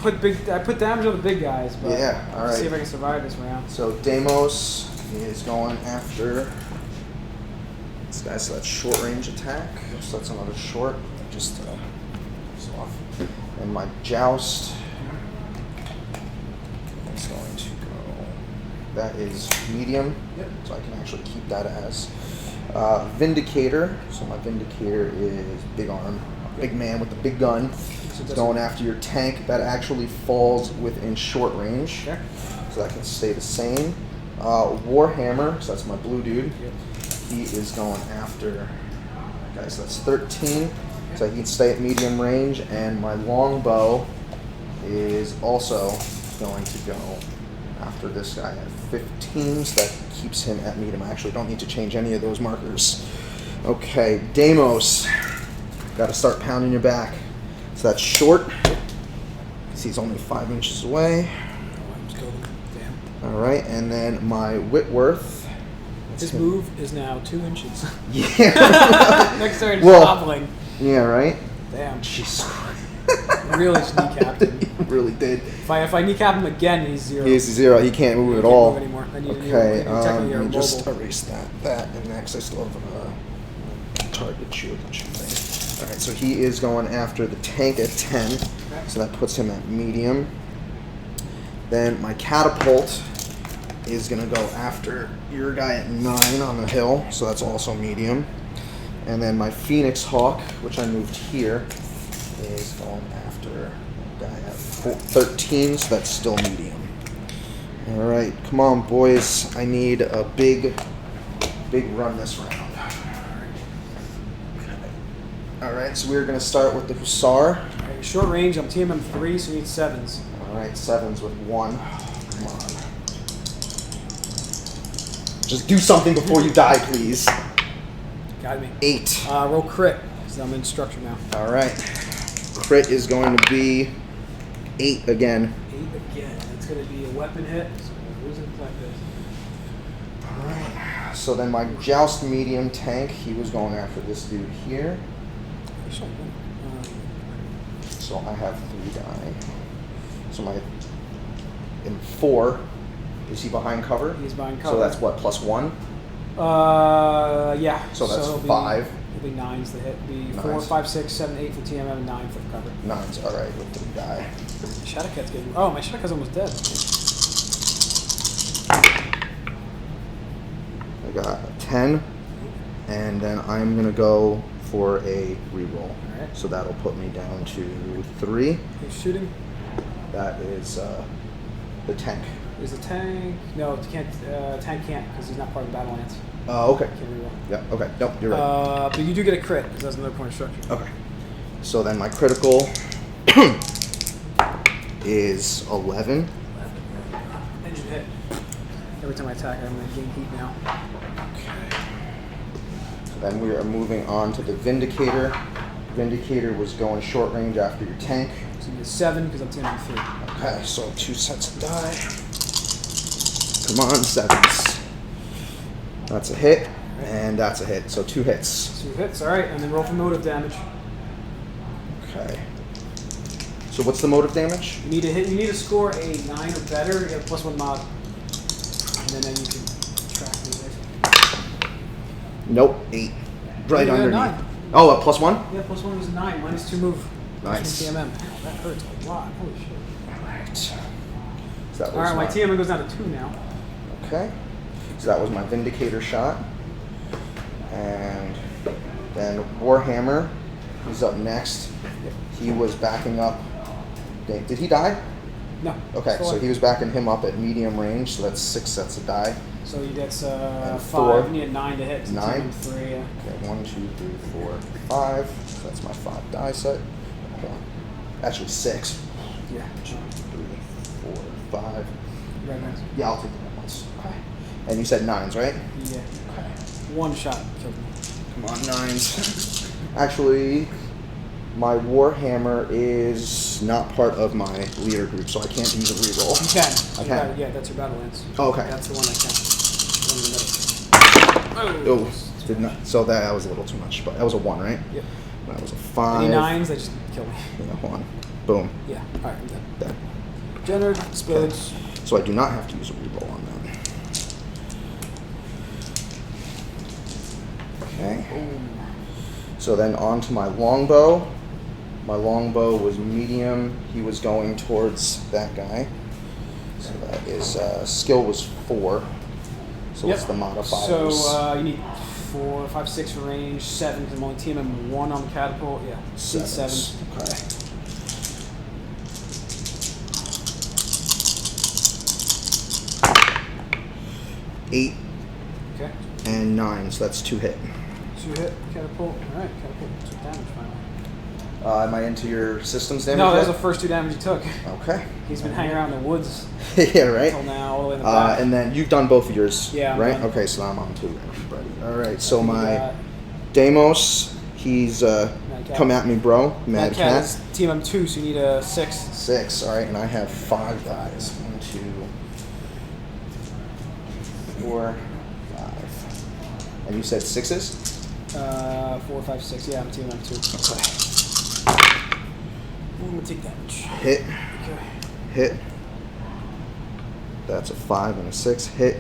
[SPEAKER 1] I put damage on the big guys, but
[SPEAKER 2] Yeah, all
[SPEAKER 1] let's see
[SPEAKER 2] right.
[SPEAKER 1] if I can survive this round.
[SPEAKER 2] So Deimos is going after this guy. So that's short range attack. So that's another short. Just off. And my joust is going to go. That is medium.
[SPEAKER 1] Yep.
[SPEAKER 2] So I can actually keep that as Vindicator. So my Vindicator is big arm, big man with the big gun. It's going after your tank that actually falls within short range.
[SPEAKER 1] Okay.
[SPEAKER 2] So that can stay the same. Warhammer, so that's my blue dude.
[SPEAKER 1] Yep.
[SPEAKER 2] He is going after, okay, so that's 13. So he can stay at medium range. And my longbow is also going to go after this guy at 15. So that keeps him at medium. I actually don't need to change any of those markers. Okay, Deimos. Got to start pounding your back. So that's short. He's only 5 inches away.
[SPEAKER 1] Damn.
[SPEAKER 2] All right, and then my Whitworth,
[SPEAKER 1] His move is now 2 inches.
[SPEAKER 2] Yeah.
[SPEAKER 1] Next turn, he's
[SPEAKER 2] Well,
[SPEAKER 1] hobbling.
[SPEAKER 2] Yeah, right?
[SPEAKER 1] Damn.
[SPEAKER 2] Jesus Christ.
[SPEAKER 1] Really just kneecapped him.
[SPEAKER 2] He really did.
[SPEAKER 1] If I kneecap him again, he's 0.
[SPEAKER 2] He's 0. He can't move
[SPEAKER 1] He
[SPEAKER 2] at
[SPEAKER 1] can't
[SPEAKER 2] all.
[SPEAKER 1] move anymore. I need
[SPEAKER 2] Okay,
[SPEAKER 1] technically
[SPEAKER 2] let me
[SPEAKER 1] a
[SPEAKER 2] just
[SPEAKER 1] mobile.
[SPEAKER 2] erase that, and next I still have target shield and thing. Alright, so he is going after the tank at 10, so that puts him at medium. Then my catapult is going to go after your guy at 9 on the hill, so that's also medium. And then my Phoenix Hawk, which I moved here, is going after the guy at 13, so that's still medium. Alright, come on, boys. I need a big run this round. Alright, so we're going to start with the Hussar.
[SPEAKER 1] Alright, short range, I'm TMM 3, so you need 7s.
[SPEAKER 2] Alright, 7s with 1. Come on. Just do something before you die, please.
[SPEAKER 1] Got me.
[SPEAKER 2] 8.
[SPEAKER 1] Roll crit, because I'm in structure now.
[SPEAKER 2] Alright. Crit is going to be 8 again.
[SPEAKER 1] 8 again. It's going to be a weapon hit, so we're losing collective.
[SPEAKER 2] Alright. So then my Joust medium tank, he was going after this dude here. So I have 3 die. So my in 4, is he behind cover?
[SPEAKER 1] He's behind cover.
[SPEAKER 2] So that's what, +1?
[SPEAKER 1] Yeah.
[SPEAKER 2] So that's
[SPEAKER 1] it'll
[SPEAKER 2] 5.
[SPEAKER 1] It'll be 9s to hit. It'll be 4,
[SPEAKER 2] Nines.
[SPEAKER 1] 5, 6, 7, 8 for TMM, and 9 for the cover.
[SPEAKER 2] 9s, alright, with 3 die.
[SPEAKER 1] Shadowcat's getting. Oh, my Shadowcat's almost dead.
[SPEAKER 2] I got a 10, and then I'm going to go for a reroll.
[SPEAKER 1] Alright.
[SPEAKER 2] So that'll put me down to 3.
[SPEAKER 1] Who's shooting?
[SPEAKER 2] That is the tank.
[SPEAKER 1] Is the tank? No, it can't. Tank can't because he's not part of the battle lance.
[SPEAKER 2] Oh, okay.
[SPEAKER 1] Can't reroll.
[SPEAKER 2] Yeah, okay. Nope, you're right.
[SPEAKER 1] But you do get a crit because that's another point of structure.
[SPEAKER 2] Okay. So then my critical is 11.
[SPEAKER 1] Engine hit. Every time I attack, I'm going to gain heat now.
[SPEAKER 2] Okay. So then we are moving on to the Vindicator. Vindicator was going short range after your tank.
[SPEAKER 1] So you get 7 because I'm TMM 3.
[SPEAKER 2] Okay, so 2 sets of die. Come on, 7s. That's a hit, and that's a hit. So 2 hits.
[SPEAKER 1] 2 hits, alright, and then roll for motive damage.
[SPEAKER 2] Okay. So what's the motive damage?
[SPEAKER 1] You need to hit. You need to score a 9 or better. You get a +1 mod, and then you can track these.
[SPEAKER 2] Nope, 8. Right
[SPEAKER 1] You got a
[SPEAKER 2] underneath.
[SPEAKER 1] 9.
[SPEAKER 2] Oh, a +1?
[SPEAKER 1] Yeah, +1 was a 9. -2 move.
[SPEAKER 2] Nice.
[SPEAKER 1] TMM. That hurts a lot. Holy shit.
[SPEAKER 2] Alright. So that was
[SPEAKER 1] Alright, my TMM goes down to 2 now.
[SPEAKER 2] Okay. So that was my Vindicator shot. And then Warhammer, he's up next. He was backing up. Did he die?
[SPEAKER 1] No.
[SPEAKER 2] Okay,
[SPEAKER 1] Still
[SPEAKER 2] so
[SPEAKER 1] alive.
[SPEAKER 2] he was backing him up at medium range, so that's 6 sets of die.
[SPEAKER 1] So you get 5.
[SPEAKER 2] 4.
[SPEAKER 1] You need a 9 to hit. So
[SPEAKER 2] 9?
[SPEAKER 1] TMM 3. Yeah.
[SPEAKER 2] Okay, 1, 2, 3, 4, 5. So that's my 5 die set. Hold on. Actually, 6.
[SPEAKER 1] Yeah.
[SPEAKER 2] 2, 3, 4, 5.
[SPEAKER 1] Red ones.
[SPEAKER 2] Yeah, I'll take the red ones.
[SPEAKER 1] Okay.
[SPEAKER 2] And you said 9s, right?
[SPEAKER 1] Yeah.
[SPEAKER 2] Okay.
[SPEAKER 1] 1 shot killed me.
[SPEAKER 2] Come on, 9s. Actually, my Warhammer is not part of my leader group, so I can't use a reroll.
[SPEAKER 1] You can.
[SPEAKER 2] I
[SPEAKER 1] You
[SPEAKER 2] can.
[SPEAKER 1] got- Yeah, that's your battle lance.
[SPEAKER 2] Oh, okay.
[SPEAKER 1] That's the one I can. One in the middle.
[SPEAKER 2] Oh, did not. So that was a little too much, but that was a 1, right?
[SPEAKER 1] Yep.
[SPEAKER 2] That was a 5.
[SPEAKER 1] Any 9s, they just kill me.
[SPEAKER 2] Yeah, hold on. Boom.
[SPEAKER 1] Yeah. Alright, I'm done.
[SPEAKER 2] Dead.
[SPEAKER 1] Jenner explodes.
[SPEAKER 2] So I do not have to use a reroll on that. Okay.
[SPEAKER 1] Boom.
[SPEAKER 2] So then on to my longbow. My longbow was medium. He was going towards that guy. So that is skill was 4. So what's the modifiers?
[SPEAKER 1] So you need 4, 5, 6 for range, 7 because I'm only TMM 1 on the catapult. Yeah. 7.
[SPEAKER 2] Okay. Eight
[SPEAKER 1] Okay.
[SPEAKER 2] and 9, so that's 2 hit.
[SPEAKER 1] 2 hit catapult. Alright, catapult. 2 damage finally.
[SPEAKER 2] Am I into your systems damage?
[SPEAKER 1] No, that was
[SPEAKER 2] yet?
[SPEAKER 1] the first 2 damage he took.
[SPEAKER 2] Okay.
[SPEAKER 1] He's been hanging around in the woods
[SPEAKER 2] Yeah, right.
[SPEAKER 1] until now, all the way in the back.
[SPEAKER 2] And then you've done both of yours,
[SPEAKER 1] Yeah, I'm
[SPEAKER 2] right?
[SPEAKER 1] done.
[SPEAKER 2] Okay, so now I'm on 2, everybody. All right, so
[SPEAKER 1] You
[SPEAKER 2] my
[SPEAKER 1] got-
[SPEAKER 2] Deimos, he's
[SPEAKER 1] Cat.
[SPEAKER 2] come at me, bro.
[SPEAKER 1] That
[SPEAKER 2] Mad
[SPEAKER 1] cat
[SPEAKER 2] Cat.
[SPEAKER 1] is TMM 2, so you need a 6.
[SPEAKER 2] 6, all right, and I have 5 dies. 1, 2, 4, 5. And you said 6s?
[SPEAKER 1] 4, 5, 6. Yeah, I'm TMM 2.
[SPEAKER 2] Okay.
[SPEAKER 1] I'm gonna take damage.
[SPEAKER 2] Hit.
[SPEAKER 1] Okay.
[SPEAKER 2] Hit. That's a 5 and a 6. Hit.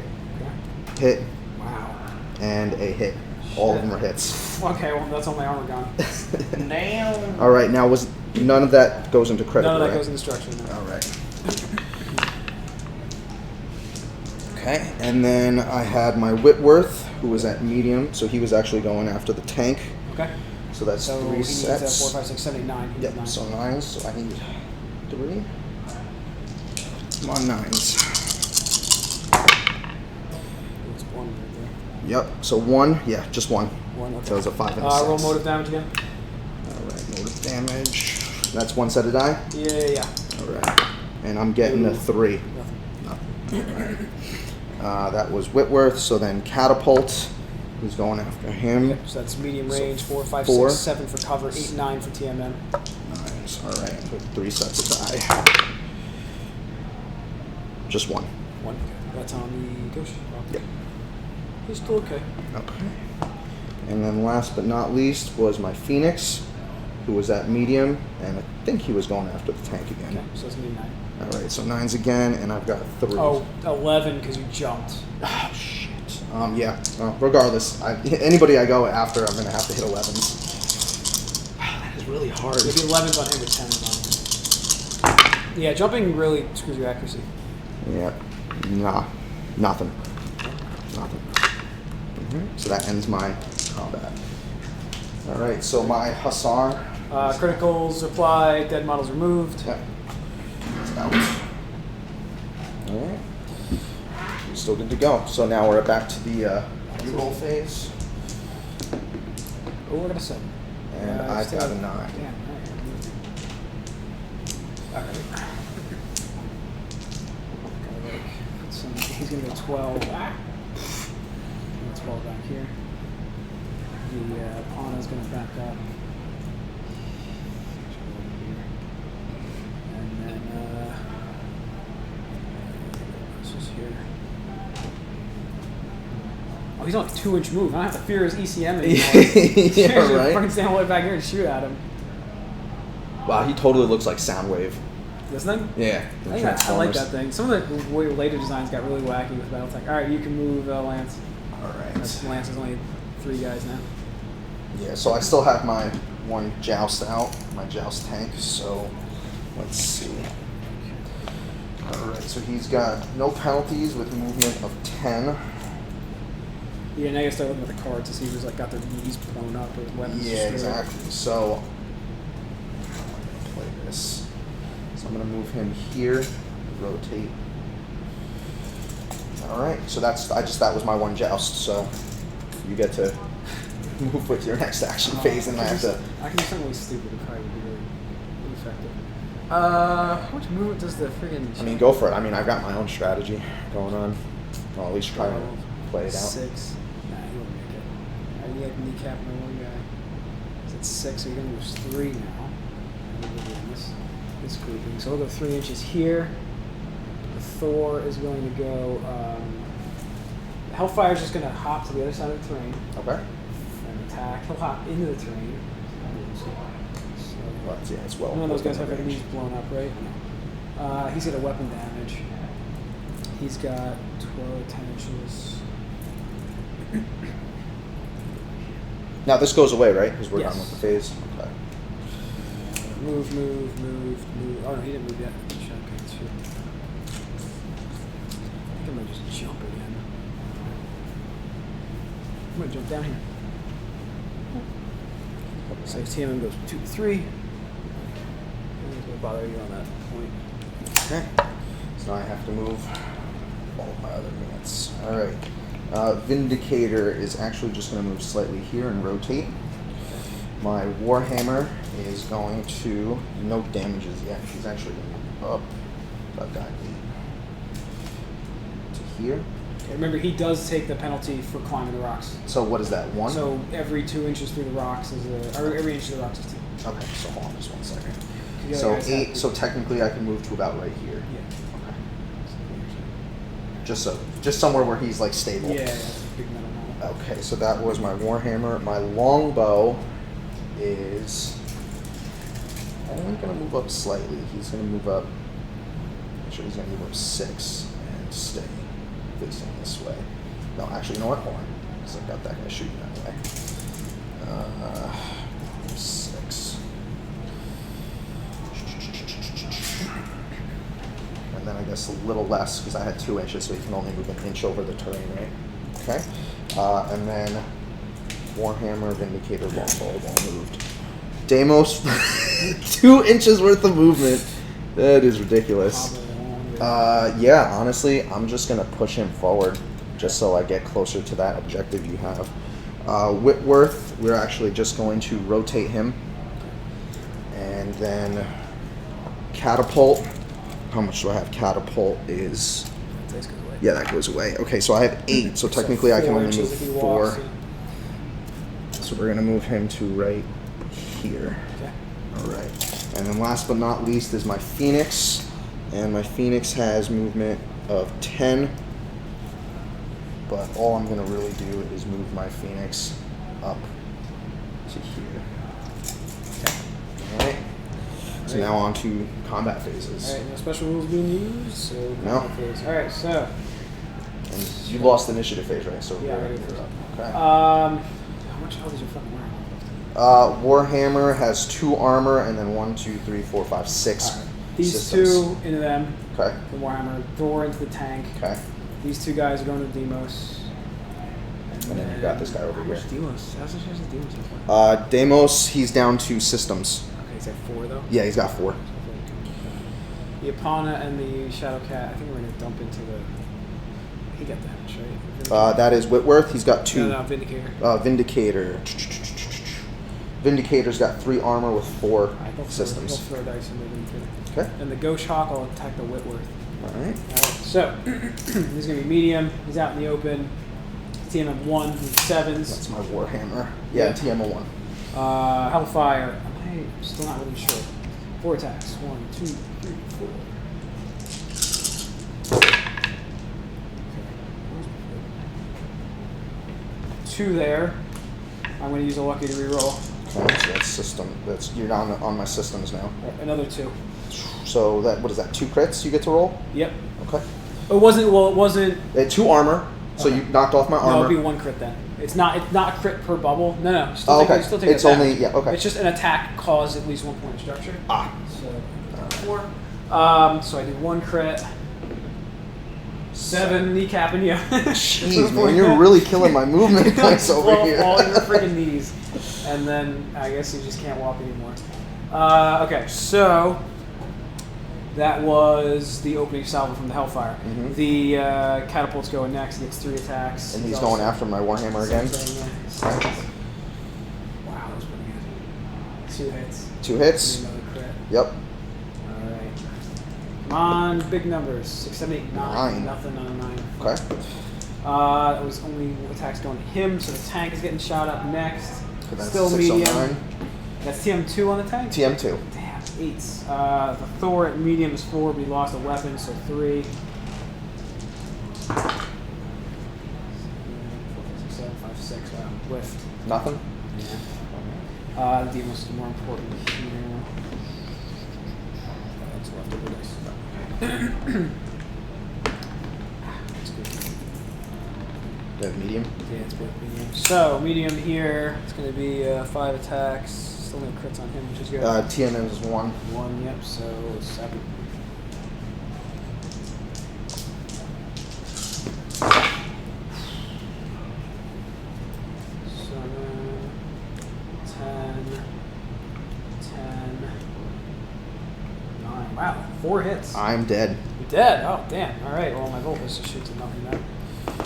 [SPEAKER 1] Okay.
[SPEAKER 2] Hit.
[SPEAKER 1] Wow.
[SPEAKER 2] And a hit. All of them are hits.
[SPEAKER 1] Okay, well that's all my armor gone.
[SPEAKER 3] Damn.
[SPEAKER 2] All right, now none of that goes into critical,
[SPEAKER 1] None of that
[SPEAKER 2] right?
[SPEAKER 1] goes into structure. No.
[SPEAKER 2] All right. Okay, and then I had my Whitworth, who was at medium, so he was actually going after the tank.
[SPEAKER 1] Okay.
[SPEAKER 2] So that's
[SPEAKER 1] So
[SPEAKER 2] 3
[SPEAKER 1] he needs
[SPEAKER 2] sets.
[SPEAKER 1] 4, 5, 6, 7, 8, 9. He needs
[SPEAKER 2] Yep,
[SPEAKER 1] 9.
[SPEAKER 2] so 9s, so I need 3. Come on, 9s.
[SPEAKER 1] It's 1 right there.
[SPEAKER 2] Yep, so 1, yeah, just 1.
[SPEAKER 1] 1, okay.
[SPEAKER 2] So it was a 5 and a 6.
[SPEAKER 1] Roll motive damage again.
[SPEAKER 2] Alright, motive damage. That's 1 set of die?
[SPEAKER 1] Yeah.
[SPEAKER 2] Alright. And I'm getting a 3.
[SPEAKER 1] Nothing.
[SPEAKER 2] Alright. That was Whitworth, so then Catapult. Who's going after him?
[SPEAKER 1] Yep, so that's medium
[SPEAKER 2] So
[SPEAKER 1] range, 4, 5,
[SPEAKER 2] 4.
[SPEAKER 1] 6, 7 for cover, 8, 9 for TMM.
[SPEAKER 2] 9s, alright. So 3 sets of die. Just 1.
[SPEAKER 1] 1. That's on the ghost.
[SPEAKER 2] Yep.
[SPEAKER 1] He's still okay.
[SPEAKER 2] Okay. And then last but not least was my Phoenix, who was at medium, and I think he was going after the tank again.
[SPEAKER 1] Okay, so it's going to be 9.
[SPEAKER 2] Alright, so 9s again, and I've got 3.
[SPEAKER 1] Oh, 11 because you jumped.
[SPEAKER 2] Oh, shit. Yeah. Well, regardless, anybody I go after, I'm going to have to hit 11s. That is really hard.
[SPEAKER 1] Maybe 11's on him with 10's on him. Yeah, jumping really screws your accuracy.
[SPEAKER 2] Yeah. Nah. Nothing. Nothing. So that ends my combat. Alright, so my Hussar.
[SPEAKER 1] Criticals applied, dead models removed.
[SPEAKER 2] Yeah. It's out. Alright. Still good to go. So now we're back to the reroll phase.
[SPEAKER 1] Oh, I got a 7.
[SPEAKER 2] And I've got a 9.
[SPEAKER 1] Damn, alright. He's going to go 12. 12 back here. The pawn is going to back up. And then this is here. Oh, he's on a 2-inch move. I don't have to fear his ECM anymore.
[SPEAKER 2] Yeah, right?
[SPEAKER 1] Fucking stand all the way back here and shoot at him.
[SPEAKER 2] Wow, he totally looks like Soundwave.
[SPEAKER 1] This thing?
[SPEAKER 2] Yeah.
[SPEAKER 1] I like that thing. Some of the way later designs got really wacky with Battletech. Alright, you can move Lance.
[SPEAKER 2] Alright.
[SPEAKER 1] Lance is only 3 guys now.
[SPEAKER 2] Yeah, so I still have my 1 Joust out, my Joust tank, so let's see. Alright, so he's got no penalties with movement of 10.
[SPEAKER 1] Yeah, now you start looking at the cards to see who's like got their knees blown up or weapons.
[SPEAKER 2] Yeah,
[SPEAKER 1] destroyed.
[SPEAKER 2] exactly. So I'm gonna play this. So I'm gonna move him here, rotate. Alright, so that was my 1 Joust, so you get to move with your next action phase, and I have to.
[SPEAKER 1] I can do something really stupid and probably would be really effective. How much movement does the friggin'?
[SPEAKER 2] I mean, go for it. I mean, I've got my own strategy going on. I'll at least try to play it out.
[SPEAKER 1] 6. Nah, he won't make it. I need kneecap my 1 guy. So it's 6, so you're gonna lose 3 now. And we're doing this grouping. So we'll go 3 inches here. The Thor is going to go. Hellfire's just gonna hop to the other side of the terrain.
[SPEAKER 2] Okay.
[SPEAKER 1] And attack. He'll hop into the terrain.
[SPEAKER 2] Well, yeah, it's well.
[SPEAKER 1] None of those guys have
[SPEAKER 2] within
[SPEAKER 1] their
[SPEAKER 2] range.
[SPEAKER 1] knees blown up, right? He's got a weapon damage. He's got 10 inches.
[SPEAKER 2] Now this goes away, right? Because we're
[SPEAKER 1] Yes.
[SPEAKER 2] done with the phase. Okay.
[SPEAKER 1] Move. Oh no, he didn't move yet. Shotgun 2. I think I might just jump again. I'm gonna jump down here. So TMM goes 2 to 3. I'm not gonna bother you on that point.
[SPEAKER 2] Okay. So now I have to move all of my other units. All right. Vindicator is actually just going to move slightly here and rotate. My Warhammer is going to, no damages yet. He's actually going to move up. I've got 8 to here.
[SPEAKER 1] Okay, remember, he does take the penalty for climbing the rocks.
[SPEAKER 2] So what is that, 1?
[SPEAKER 1] So every 2 inches through the rocks is or every inch through the rocks is 2.
[SPEAKER 2] Okay, so hold on just 1 second.
[SPEAKER 1] The other
[SPEAKER 2] So
[SPEAKER 1] guys
[SPEAKER 2] 8,
[SPEAKER 1] have-
[SPEAKER 2] so technically I can move to about right here.
[SPEAKER 1] Yeah.
[SPEAKER 2] Okay. Just somewhere where he's like stable.
[SPEAKER 1] Yeah, that's a big metal model.
[SPEAKER 2] Okay, so that was my Warhammer. My longbow is only going to move up slightly. He's going to move up. Actually, he's going to move up 6 and stay facing this way. No, actually, you know what? Hold on. Because I've got that guy shooting that way. 6. And then I guess a little less because I had 2 inches, so he can only move an inch over the terrain, right? Okay. And then Warhammer, Vindicator, Longbow all moved. Deimos, 2 inches worth of movement. That is ridiculous. Yeah, honestly, I'm just going to push him forward just so I get closer to that objective you have. Whitworth, we're actually just going to rotate him. And then Catapult. How much do I have? Catapult is... Yeah, that goes away. Okay, so I have 8, so technically I can only move 4. So we're going to move him to right here.
[SPEAKER 1] Okay.
[SPEAKER 2] All right. And then last but not least is my Phoenix. And my Phoenix has movement of 10. But all I'm going to really do is move my Phoenix up to here. All right. So now on to combat phases.
[SPEAKER 1] All right, no special rules being used. So
[SPEAKER 2] No.
[SPEAKER 1] phase. All right, so
[SPEAKER 2] And you lost initiative phase, right? So
[SPEAKER 1] yeah,
[SPEAKER 2] we're
[SPEAKER 1] ready
[SPEAKER 2] up.
[SPEAKER 1] for
[SPEAKER 2] Okay.
[SPEAKER 1] how much health is your fucking Warhammer?
[SPEAKER 2] Warhammer has 2 armor and then 1, 2, 3, 4, 5, 6
[SPEAKER 1] All right. These
[SPEAKER 2] systems.
[SPEAKER 1] 2 into them.
[SPEAKER 2] Okay.
[SPEAKER 1] The Warhammer. Thor into the tank.
[SPEAKER 2] Okay.
[SPEAKER 1] These 2 guys are going to Deimos.
[SPEAKER 2] And then you got this guy over here.
[SPEAKER 1] Deimos. How's the chance of Deimos so far?
[SPEAKER 2] Deimos, he's down to systems.
[SPEAKER 1] Okay, he's at 4 though.
[SPEAKER 2] Yeah, he's got 4.
[SPEAKER 1] The Epona and the Shadow Cat. I think we're gonna dump into the. He got damage, right?
[SPEAKER 2] That is Whitworth. He's got 2.
[SPEAKER 1] No, Vindicator.
[SPEAKER 2] Vindicator. Vindicator's got 3 armor with 4
[SPEAKER 1] Alright, he'll
[SPEAKER 2] systems.
[SPEAKER 1] throw dice and Vindicator.
[SPEAKER 2] Okay.
[SPEAKER 1] And the Ghost Hawk will attack the Whitworth.
[SPEAKER 2] All right.
[SPEAKER 1] Alright, so he's gonna be medium. He's out in the open. TM 1, he's 7s.
[SPEAKER 2] That's my Warhammer. Yeah, TM 1.
[SPEAKER 1] Hellfire. I'm still not really sure. 4 attacks. 1, 2, 3, 4. Two there. I'm going to use a lucky to reroll.
[SPEAKER 2] Okay, so that's system. That's you're down on my systems now.
[SPEAKER 1] Another 2.
[SPEAKER 2] So that what is that? 2 crits you get to roll.
[SPEAKER 1] Yep.
[SPEAKER 2] Okay.
[SPEAKER 1] It wasn't. Well, it wasn't.
[SPEAKER 2] 2 armor. So
[SPEAKER 1] Okay.
[SPEAKER 2] you knocked off my
[SPEAKER 1] No,
[SPEAKER 2] armor.
[SPEAKER 1] it'd be 1 crit then. It's not a crit per bubble. No. Still
[SPEAKER 2] Oh,
[SPEAKER 1] take,
[SPEAKER 2] okay.
[SPEAKER 1] Still take
[SPEAKER 2] It's
[SPEAKER 1] a
[SPEAKER 2] only
[SPEAKER 1] damage.
[SPEAKER 2] okay.
[SPEAKER 1] It's just an attack caused at least 1 point of structure.
[SPEAKER 2] Ah.
[SPEAKER 1] So 4. So I did 1 crit. 7 kneecapping you.
[SPEAKER 2] Jeez, man, you're really killing my movement points over here.
[SPEAKER 1] All your freaking knees, and then I guess you just can't walk anymore. Okay, so that was the opening salvo from the Hellfire.
[SPEAKER 2] Mhm.
[SPEAKER 1] The catapult's going next. He gets 3 attacks.
[SPEAKER 2] And he's going after my Warhammer again.
[SPEAKER 1] Wow, that was pretty good. 2 hits.
[SPEAKER 2] 2 hits.
[SPEAKER 1] Another crit.
[SPEAKER 2] Yep.
[SPEAKER 1] All right. Come on, big numbers. 6, 7, 8, 9.
[SPEAKER 2] 9.
[SPEAKER 1] Nothing on a 9.
[SPEAKER 2] Okay.
[SPEAKER 1] It was only attacks going to him, so the tank is getting shot up next.
[SPEAKER 2] So that's
[SPEAKER 1] Still
[SPEAKER 2] 6 on
[SPEAKER 1] medium.
[SPEAKER 2] 9.
[SPEAKER 1] That's TM2 on the tank?
[SPEAKER 2] TM2.
[SPEAKER 1] Damn, 8s. The Thor at medium is 4, but he lost a weapon, so 3. 4, 5, 6, 7, 5, 6. Wow, whiffed.
[SPEAKER 2] Nothing.
[SPEAKER 1] Yeah. The Deimos is more important here. That's leftover dice. That's good.
[SPEAKER 2] You have medium.
[SPEAKER 1] Yeah, it's both medium. So, medium here, it's going to be 5 attacks. Still no crits on him, which is good.
[SPEAKER 2] TM is 1.
[SPEAKER 1] 1, yep, so 7. Wow, 4 hits.
[SPEAKER 2] I'm dead.
[SPEAKER 1] You're dead. Oh, damn. All right. Well, my Vulpus just shoots at nothing now.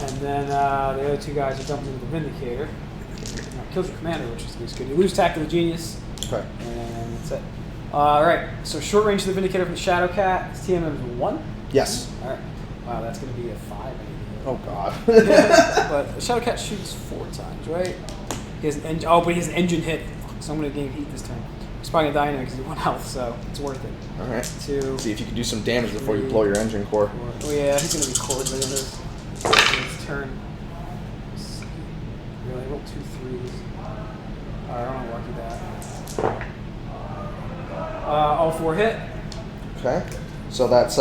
[SPEAKER 1] And then the other 2 guys are dumping into the Vindicator. Kills your commander, which is good. You lose Tactical Genius,
[SPEAKER 2] Okay.
[SPEAKER 1] and that's it. All right. So short range to the Vindicator from the Shadow Cat. His TMM is 1.
[SPEAKER 2] Yes.
[SPEAKER 1] All right. Wow, that's going to be a 5.
[SPEAKER 2] Oh God.
[SPEAKER 1] But the Shadow Cat shoots 4 times, right? He has an engine. Oh, but he has an engine hit. So I'm going to gain heat this turn. He's probably going to die because he's 1 health, so it's worth it.
[SPEAKER 2] All right.
[SPEAKER 1] 2.
[SPEAKER 2] See if you can do some damage before you blow your engine core.
[SPEAKER 1] Oh yeah, he's gonna be cold by the end of his turn. Really, I rolled 2 3s. Alright, I don't know lucky that. All 4 hit.
[SPEAKER 2] Okay. So that's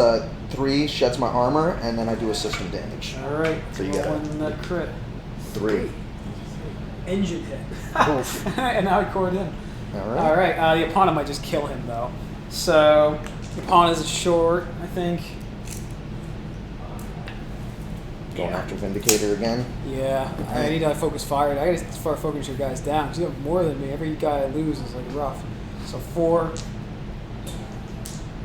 [SPEAKER 2] 3 sheds my armor, and then I do a system damage.
[SPEAKER 1] Alright,
[SPEAKER 2] So you got
[SPEAKER 1] rolling that crit.
[SPEAKER 2] 3.
[SPEAKER 1] Engine hit.
[SPEAKER 2] Oof.
[SPEAKER 1] And now I cord in.
[SPEAKER 2] All right.
[SPEAKER 1] Alright, the opponent might just kill him though. So, the opponent is short, I think.
[SPEAKER 2] Going after Vindicator again.
[SPEAKER 1] Yeah, I need to focus fire. I gotta start focusing your guys down because you have more than me. Every guy I lose is like rough. So 4. I'm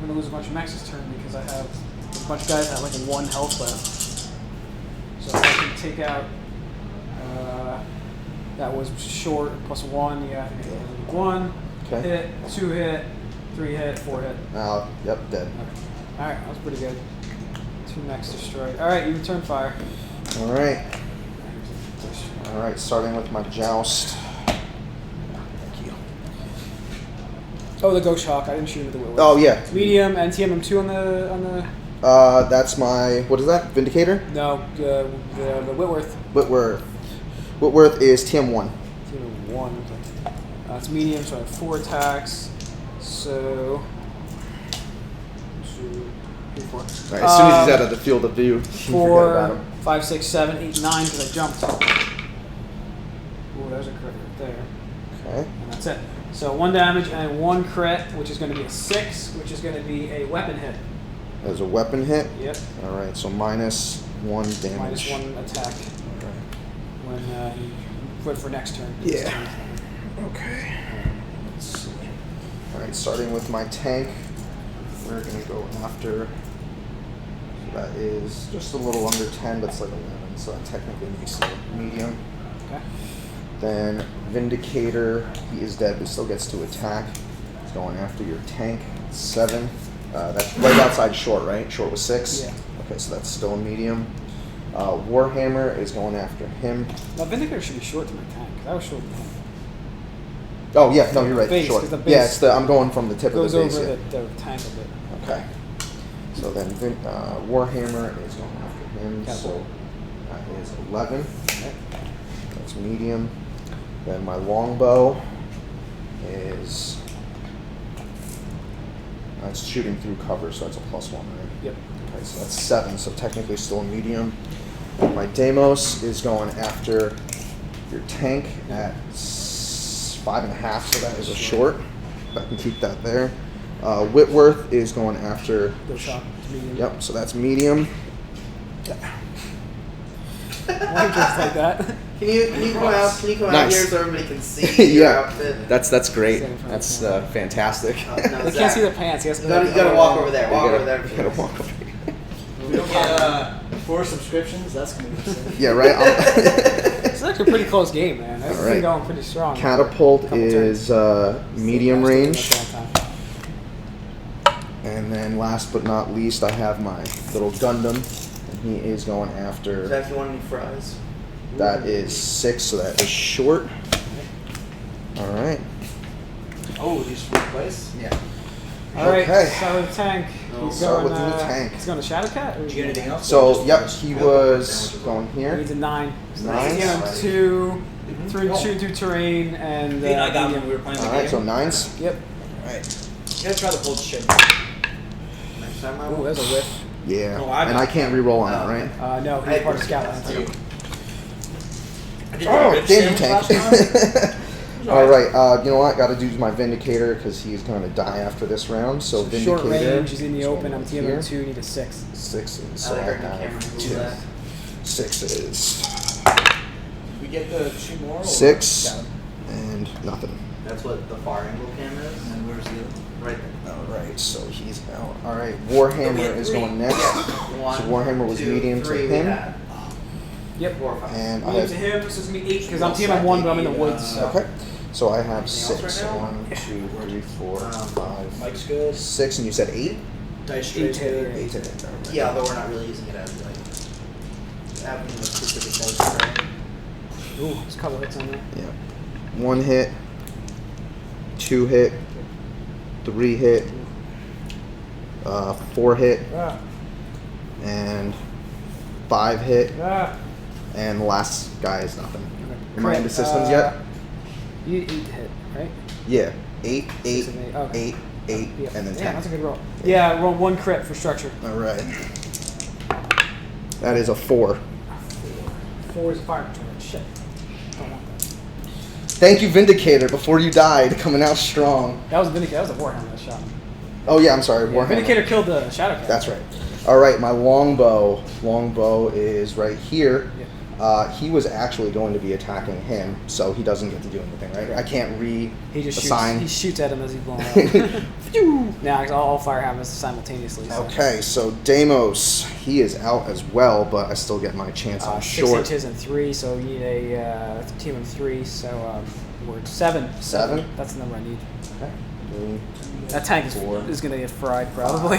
[SPEAKER 1] gonna lose a bunch of mechs this turn because I have a bunch of guys that have like 1 health left. So I can take out. That was short plus 1. Yeah, 1
[SPEAKER 2] Okay.
[SPEAKER 1] hit, 2 hit, 3 hit, 4 hit.
[SPEAKER 2] Yep, dead.
[SPEAKER 1] Okay. All right, that was pretty good. 2 mechs destroyed. All right, you return fire.
[SPEAKER 2] All right. All right, starting with my joust. Thank you.
[SPEAKER 1] Oh, the Ghost Hawk. I didn't shoot with the Whitworth.
[SPEAKER 2] Oh yeah.
[SPEAKER 1] Medium and TMM2 on the.
[SPEAKER 2] That's my, what is that? Vindicator?
[SPEAKER 1] No, the Whitworth.
[SPEAKER 2] Whitworth is TM1.
[SPEAKER 1] TMM1. It's medium, so I have 4 attacks. So. 2, 3, 4.
[SPEAKER 2] All right, as soon as he's out of the field of view, you forget about
[SPEAKER 1] 4,
[SPEAKER 2] him.
[SPEAKER 1] 5, 6, 7, 8, 9 because I jumped. Ooh, there's a crit right there.
[SPEAKER 2] Okay.
[SPEAKER 1] And that's it. So 1 damage and 1 crit, which is going to be a 6, which is going to be a weapon hit.
[SPEAKER 2] There's a weapon hit.
[SPEAKER 1] Yep.
[SPEAKER 2] All right, so minus 1 damage.
[SPEAKER 1] Minus 1 attack
[SPEAKER 2] Okay.
[SPEAKER 1] when you put for next turn.
[SPEAKER 2] Yeah. Okay. Let's see. All right, starting with my tank, we're gonna go after. That is just a little under 10, but it's like 11, so that technically makes it medium.
[SPEAKER 1] Okay.
[SPEAKER 2] Then Vindicator, he is dead, but still gets to attack. He's going after your tank. 7. That's right outside short, right? Short was 6.
[SPEAKER 1] Yeah.
[SPEAKER 2] Okay, so that's still a medium. Warhammer is going after him.
[SPEAKER 1] Now Vindicator should be short to my tank, because I was short to him.
[SPEAKER 2] Oh yeah, no, you're right.
[SPEAKER 1] Base,
[SPEAKER 2] short.
[SPEAKER 1] 'cause the base
[SPEAKER 2] Yeah, it's the. I'm going from the tip of
[SPEAKER 1] Goes
[SPEAKER 2] the base.
[SPEAKER 1] over
[SPEAKER 2] Yeah.
[SPEAKER 1] the tank a bit.
[SPEAKER 2] Okay. So then Warhammer is going after him.
[SPEAKER 1] Catapult.
[SPEAKER 2] So that is 11.
[SPEAKER 1] Okay.
[SPEAKER 2] That's medium. Then my longbow is. It's shooting through cover, so that's a +1, right?
[SPEAKER 1] Yep.
[SPEAKER 2] Okay, so that's 7. So technically still a medium. My Deimos is going after your tank at 5.5, so that is a short. I can keep that there. Whitworth is going after.
[SPEAKER 1] Go shot. It's medium.
[SPEAKER 2] Yep, so that's medium.
[SPEAKER 1] Why just like that?
[SPEAKER 3] Can you come out? Can you come out
[SPEAKER 2] Nice.
[SPEAKER 3] here so everybody can see your outfit?
[SPEAKER 2] That's great.
[SPEAKER 1] Stand in front
[SPEAKER 2] That's
[SPEAKER 1] of the
[SPEAKER 2] fantastic.
[SPEAKER 3] No,
[SPEAKER 1] They can't
[SPEAKER 3] Zach,
[SPEAKER 1] see the pants. He has to
[SPEAKER 3] You gotta walk over there. Walk over there.
[SPEAKER 2] You gotta walk over.
[SPEAKER 4] We don't get 4 subscriptions. That's gonna be insane.
[SPEAKER 2] Yeah, right.
[SPEAKER 1] It's actually a pretty close game, man. It's
[SPEAKER 2] Alright.
[SPEAKER 1] been going pretty strong.
[SPEAKER 2] Catapult
[SPEAKER 1] Couple
[SPEAKER 2] is
[SPEAKER 1] turns.
[SPEAKER 2] medium
[SPEAKER 1] Still
[SPEAKER 2] range.
[SPEAKER 1] taking that time.
[SPEAKER 2] And then last but not least, I have my little Gundam. And he is going after.
[SPEAKER 3] Zach, you want any fries?
[SPEAKER 2] That is 6, so that is short. All right.
[SPEAKER 4] Oh, these from place?
[SPEAKER 3] Yeah.
[SPEAKER 1] All right,
[SPEAKER 2] Okay.
[SPEAKER 1] start with the tank. He's
[SPEAKER 2] Start
[SPEAKER 1] going,
[SPEAKER 2] with the tank.
[SPEAKER 1] He's going to Shadowcat? Or
[SPEAKER 4] Did you get anything else?
[SPEAKER 2] So, yep, he was going
[SPEAKER 1] He
[SPEAKER 2] here.
[SPEAKER 1] needs a 9.
[SPEAKER 2] Nines.
[SPEAKER 1] He's 2, 3 shoot through terrain, and
[SPEAKER 4] I got him when
[SPEAKER 1] medium.
[SPEAKER 4] we were playing the
[SPEAKER 2] All
[SPEAKER 4] game.
[SPEAKER 2] right, so 9s.
[SPEAKER 1] Yep.
[SPEAKER 2] All right.
[SPEAKER 4] You gotta try the pulled shit.
[SPEAKER 3] Next time I
[SPEAKER 1] Ooh,
[SPEAKER 3] will.
[SPEAKER 1] there's a whiff.
[SPEAKER 2] Yeah,
[SPEAKER 4] Oh, I
[SPEAKER 2] and
[SPEAKER 4] got
[SPEAKER 2] I can't re-roll on that, right?
[SPEAKER 1] No, he's part of Scoutland too.
[SPEAKER 2] Oh, damn you, tank.
[SPEAKER 4] Tank.
[SPEAKER 2] All right, you know what? Got to do my Vindicator because he's going to die after this round. So Vindicator.
[SPEAKER 1] Short range, he's in the
[SPEAKER 2] is
[SPEAKER 1] open.
[SPEAKER 2] going
[SPEAKER 1] I'm
[SPEAKER 2] here.
[SPEAKER 1] TMM2, need a 6.
[SPEAKER 2] 6s.
[SPEAKER 3] I
[SPEAKER 2] So I
[SPEAKER 3] like our camera
[SPEAKER 2] have
[SPEAKER 3] move that.
[SPEAKER 2] 6s.
[SPEAKER 4] We get the 2 more? or
[SPEAKER 2] 6
[SPEAKER 4] got 'em?
[SPEAKER 2] and nothing.
[SPEAKER 3] That's what the far angle cam is.
[SPEAKER 4] And where's the other?
[SPEAKER 3] Right there.
[SPEAKER 2] All right, so he's out. All right, Warhammer is going next.
[SPEAKER 3] One,
[SPEAKER 2] So Warhammer was
[SPEAKER 3] two,
[SPEAKER 2] medium to
[SPEAKER 3] 3 we
[SPEAKER 2] him.
[SPEAKER 3] had.
[SPEAKER 1] Yep.
[SPEAKER 3] 4 or 5.
[SPEAKER 2] And I
[SPEAKER 1] Medium to
[SPEAKER 2] have.
[SPEAKER 1] him, so it's going to be 8 because I'm TMM1, but I'm in the woods. So.
[SPEAKER 2] Okay, so I have
[SPEAKER 3] Anything else
[SPEAKER 2] 6.
[SPEAKER 3] right now?
[SPEAKER 2] 1, 2, 3, 4, 5,
[SPEAKER 4] Mike's good.
[SPEAKER 2] 6, and you said 8?
[SPEAKER 4] Dice straight.
[SPEAKER 1] 8
[SPEAKER 2] 8 to hit.
[SPEAKER 3] Yeah, although we're not really using it as like having a specific dice tray.
[SPEAKER 1] Ooh, there's a couple hits on there.
[SPEAKER 2] Yeah. 1 hit, 2 hit, 3 hit, 4 hit,
[SPEAKER 1] Ah,
[SPEAKER 2] and 5 hit,
[SPEAKER 1] ah.
[SPEAKER 2] and the last guy is nothing.
[SPEAKER 1] Okay.
[SPEAKER 2] Am I into systems yet?
[SPEAKER 1] You 8 hit, right?
[SPEAKER 2] Yeah. 8, 8,
[SPEAKER 1] 6 and 8. Okay.
[SPEAKER 2] 8,
[SPEAKER 1] Yeah.
[SPEAKER 2] and then 10.
[SPEAKER 1] Yeah, that's a good roll. Yeah, roll 1 crit for structure.
[SPEAKER 2] All right. That is a 4.
[SPEAKER 1] 4 is a fire controller. Shit. Don't want that.
[SPEAKER 2] Thank you, Vindicator. Before you died, coming out strong.
[SPEAKER 1] That was Vindicator. That was a Warhammer that shot him.
[SPEAKER 2] Oh yeah, I'm sorry.
[SPEAKER 1] Yeah,
[SPEAKER 2] Warhammer.
[SPEAKER 1] Vindicator killed the Shadow Cat.
[SPEAKER 2] That's right. All right, my longbow. Longbow is right here.
[SPEAKER 1] Yeah.
[SPEAKER 2] He was actually going to be attacking him, so he doesn't get to do anything, right? I can't
[SPEAKER 1] He just
[SPEAKER 2] assign.
[SPEAKER 1] shoots. He shoots at him as he's blowing up. Now all fire happens simultaneously. So.
[SPEAKER 2] Okay, so Deimos, he is out as well, but I still get my chance. I'm
[SPEAKER 1] 6
[SPEAKER 2] short.
[SPEAKER 1] inches and 3, so you need a team of 3. So we're 7.
[SPEAKER 2] 7?
[SPEAKER 1] That's the number I need.
[SPEAKER 2] Okay.
[SPEAKER 1] That tank is
[SPEAKER 2] 4.
[SPEAKER 1] going to get fried probably.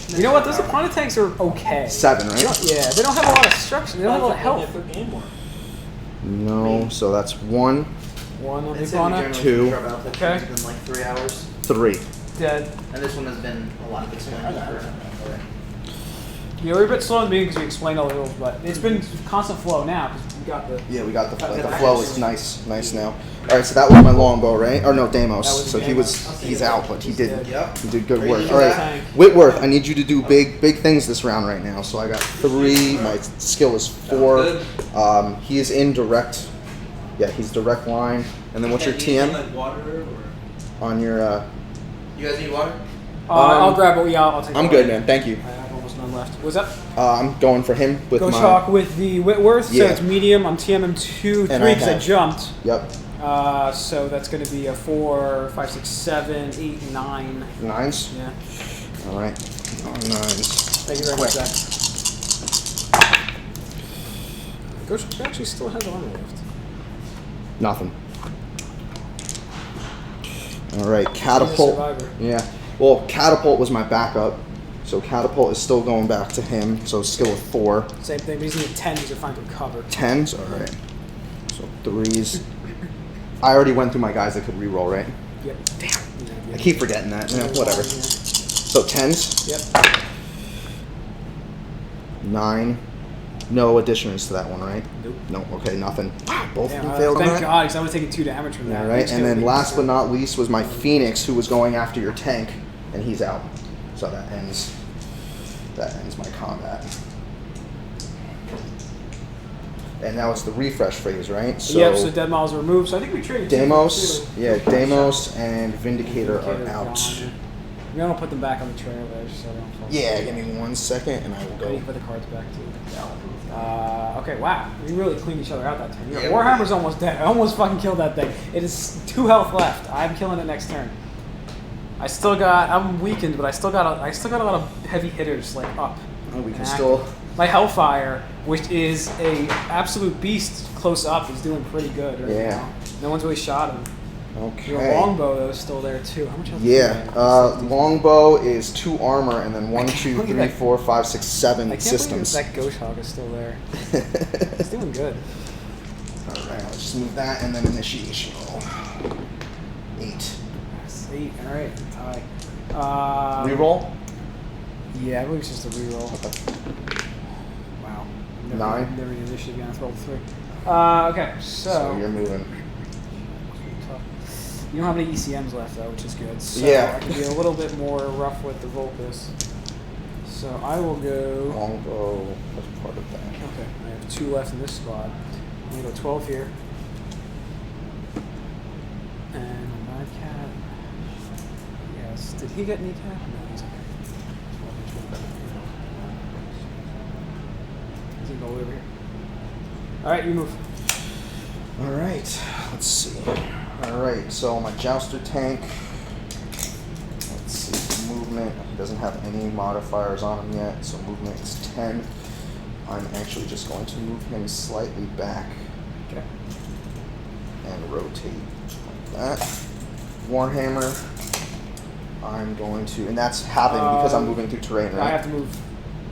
[SPEAKER 1] You know what? Those opponent tanks are okay.
[SPEAKER 2] 7, right?
[SPEAKER 1] Yeah, they don't have a lot of structure. They don't have a lot of health.
[SPEAKER 2] No, so that's 1,
[SPEAKER 1] 1 on
[SPEAKER 3] I'd say we
[SPEAKER 1] Ipana.
[SPEAKER 3] generally
[SPEAKER 2] 2.
[SPEAKER 3] keep our Battletech
[SPEAKER 1] Okay.
[SPEAKER 3] games in like 3 hours.
[SPEAKER 2] 3.
[SPEAKER 1] Dead.
[SPEAKER 3] And this one has been a lot of explaining for
[SPEAKER 1] Yeah, we're a bit slow in the beginning because we explained all the rules, but it's been constant flow now because we got the.
[SPEAKER 2] Yeah, we got the
[SPEAKER 1] Okay.
[SPEAKER 2] flow is nice now. All right, so that was my longbow, right? Or no,
[SPEAKER 1] That
[SPEAKER 2] Deimos.
[SPEAKER 1] was
[SPEAKER 2] So
[SPEAKER 1] Deimos.
[SPEAKER 2] he's out, but he did
[SPEAKER 3] Yep.
[SPEAKER 2] he did good
[SPEAKER 3] Ready
[SPEAKER 2] work.
[SPEAKER 3] to
[SPEAKER 2] All
[SPEAKER 3] do
[SPEAKER 2] right,
[SPEAKER 1] that?
[SPEAKER 2] Whitworth, I need you to do big things this round right now. So I got 3. My skill is 4. He is in direct. Yeah, he's direct line. And then what's your TM
[SPEAKER 4] Like water or?
[SPEAKER 2] on your?
[SPEAKER 3] You guys need water?
[SPEAKER 1] I'll grab it. Yeah, I'll take it.
[SPEAKER 2] I'm good, man. Thank you.
[SPEAKER 1] I have almost none left. What's up?
[SPEAKER 2] I'm going for him with
[SPEAKER 1] Go
[SPEAKER 2] my.
[SPEAKER 1] chalk with the Whitworth.
[SPEAKER 2] Yeah.
[SPEAKER 1] So it's medium. I'm TM 2, 3
[SPEAKER 2] And I
[SPEAKER 1] because I
[SPEAKER 2] have-
[SPEAKER 1] jumped.
[SPEAKER 2] Yep.
[SPEAKER 1] So that's going to be a 4, 5, 6, 7, 8, 9.
[SPEAKER 2] 9s.
[SPEAKER 1] Yeah.
[SPEAKER 2] All right. 9s.
[SPEAKER 1] Thank you very much, Zach. Ghost actually still has armor left.
[SPEAKER 2] Nothing. All right,
[SPEAKER 1] He's a
[SPEAKER 2] catapult.
[SPEAKER 1] survivor.
[SPEAKER 2] Yeah. Well, catapult was my backup, so catapult is still going back to him. So skill of 4.
[SPEAKER 1] Same thing, but he's going to 10 to find him cover.
[SPEAKER 2] 10s. All right. So 3s. I already went through my guys that could reroll, right?
[SPEAKER 1] Yep. Damn.
[SPEAKER 2] I keep forgetting that. Yeah, whatever. So 10s.
[SPEAKER 1] Yep.
[SPEAKER 2] 9. No additions to that one, right?
[SPEAKER 1] Nope.
[SPEAKER 2] No. Okay, nothing. Wow, both of
[SPEAKER 1] Damn,
[SPEAKER 2] them failed on
[SPEAKER 1] thank
[SPEAKER 2] that.
[SPEAKER 1] God, because I would have taken 2 damage from that.
[SPEAKER 2] All right,
[SPEAKER 1] He's
[SPEAKER 2] and
[SPEAKER 1] gonna
[SPEAKER 2] then
[SPEAKER 1] be-
[SPEAKER 2] last but not least was my Phoenix, who was going after your tank, and he's out. So that ends my combat. And now it's the refresh phase, right? So
[SPEAKER 1] Yep, so dead miles are removed. So I think we traded two
[SPEAKER 2] Deimos,
[SPEAKER 1] for two.
[SPEAKER 2] yeah, Deimos and Vindicator are
[SPEAKER 1] Vindicator's
[SPEAKER 2] out.
[SPEAKER 1] gone. We're gonna put them back on the trailer there, so they don't fall.
[SPEAKER 2] Yeah, give me 1 second, and I will
[SPEAKER 1] I need
[SPEAKER 2] go.
[SPEAKER 1] to put the cards back too. Okay, wow. We really cleaned each other out that turn.
[SPEAKER 3] Yeah,
[SPEAKER 1] Warhammer's almost dead. I almost fucking killed that thing. It is 2 health left. I'm killing it next turn. I'm weakened, but I still got a lot of heavy hitters like up.
[SPEAKER 2] Oh, we can
[SPEAKER 1] and
[SPEAKER 2] still.
[SPEAKER 1] active. My Hellfire, which is a absolute beast close up, is doing pretty good right
[SPEAKER 2] Yeah.
[SPEAKER 1] now. No one's really shot him. Your
[SPEAKER 2] Okay.
[SPEAKER 1] longbow though is still there too. How much health?
[SPEAKER 2] Yeah,
[SPEAKER 1] do you have?
[SPEAKER 2] longbow is 2 armor, and then 1, 2,
[SPEAKER 1] believe
[SPEAKER 2] 3,
[SPEAKER 1] that-
[SPEAKER 2] 4, 5, 6, 7
[SPEAKER 1] I can't
[SPEAKER 2] systems.
[SPEAKER 1] believe that Ghost Hog is still there. It's doing good.
[SPEAKER 2] All right, let's just move that, and then initiation roll. 8.
[SPEAKER 1] 8. All right. Tie.
[SPEAKER 2] Reroll.
[SPEAKER 1] Yeah, I believe it's just a reroll.
[SPEAKER 2] Okay.
[SPEAKER 1] Wow.
[SPEAKER 2] 9.
[SPEAKER 1] Never did initiative again. I rolled 3. Okay,
[SPEAKER 2] So you're moving.
[SPEAKER 1] You don't have any ECMs left though, which is good. So
[SPEAKER 2] Yeah.
[SPEAKER 1] I can be a little bit more rough with the Vulpus. So I will go.
[SPEAKER 2] Longbow was part of that.
[SPEAKER 1] Okay, I have 2 left in this squad. I'm gonna go 12 here. And a Mad Cat. Yes. Did he get kneecap? No, he's okay. 12 and 12. He's gonna go over here. Alright, you move.
[SPEAKER 2] All right, let's see. All right, so my jouster tank. Let's see, movement. He doesn't have any modifiers on him yet, so movement is 10. I'm actually just going to move him slightly back
[SPEAKER 1] Okay.
[SPEAKER 2] and rotate like that. Warhammer. I'm going to, and that's happening because I'm moving through terrain, right?
[SPEAKER 1] I have to move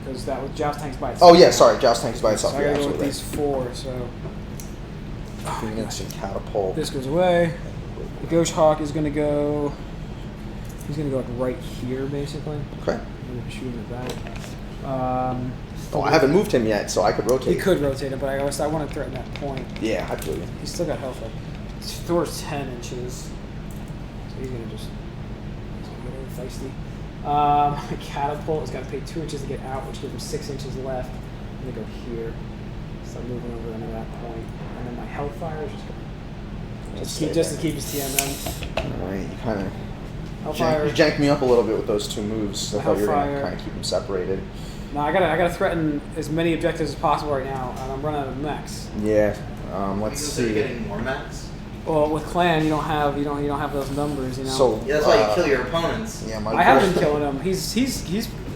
[SPEAKER 1] because that was Joust Tank's by itself.
[SPEAKER 2] Oh yeah, sorry, joust tank's by itself.
[SPEAKER 1] So I
[SPEAKER 2] You're
[SPEAKER 1] gotta go with
[SPEAKER 2] absolutely
[SPEAKER 1] these 4, so.
[SPEAKER 2] right. Phoenix and catapult.
[SPEAKER 1] This goes away. The Ghost Hawk is gonna go. He's gonna go like right here, basically.
[SPEAKER 2] Okay.
[SPEAKER 1] I'm gonna shoot him at that.
[SPEAKER 2] Oh, I haven't moved him yet, so I could rotate.
[SPEAKER 1] He could rotate it, but I want to threaten that point.
[SPEAKER 2] Yeah, I feel you.
[SPEAKER 1] He's still got health up. Thor's 10 inches. So he's going to just get a little feisty. Catapult is going to pay 2 inches to get out, which gives him 6 inches left. I'm going to go here. Start moving over into that point. And then my Hellfire is just to keep his TMM.
[SPEAKER 2] Alright, you kind of
[SPEAKER 1] Hellfire.
[SPEAKER 2] you janked me up a little bit with those 2 moves. I thought you were going to
[SPEAKER 1] Hellfire.
[SPEAKER 2] kind of keep them separated.
[SPEAKER 1] No, I gotta threaten as many objectives as possible right now, and I'm running out of mechs.
[SPEAKER 2] Yeah. Let's
[SPEAKER 3] Because
[SPEAKER 2] see.
[SPEAKER 3] they're getting more max.
[SPEAKER 1] Well, with clan, you don't have those numbers, you know.
[SPEAKER 2] So
[SPEAKER 3] Yeah, that's why you kill your opponents.
[SPEAKER 2] Yeah, my
[SPEAKER 1] I have been killing him. He's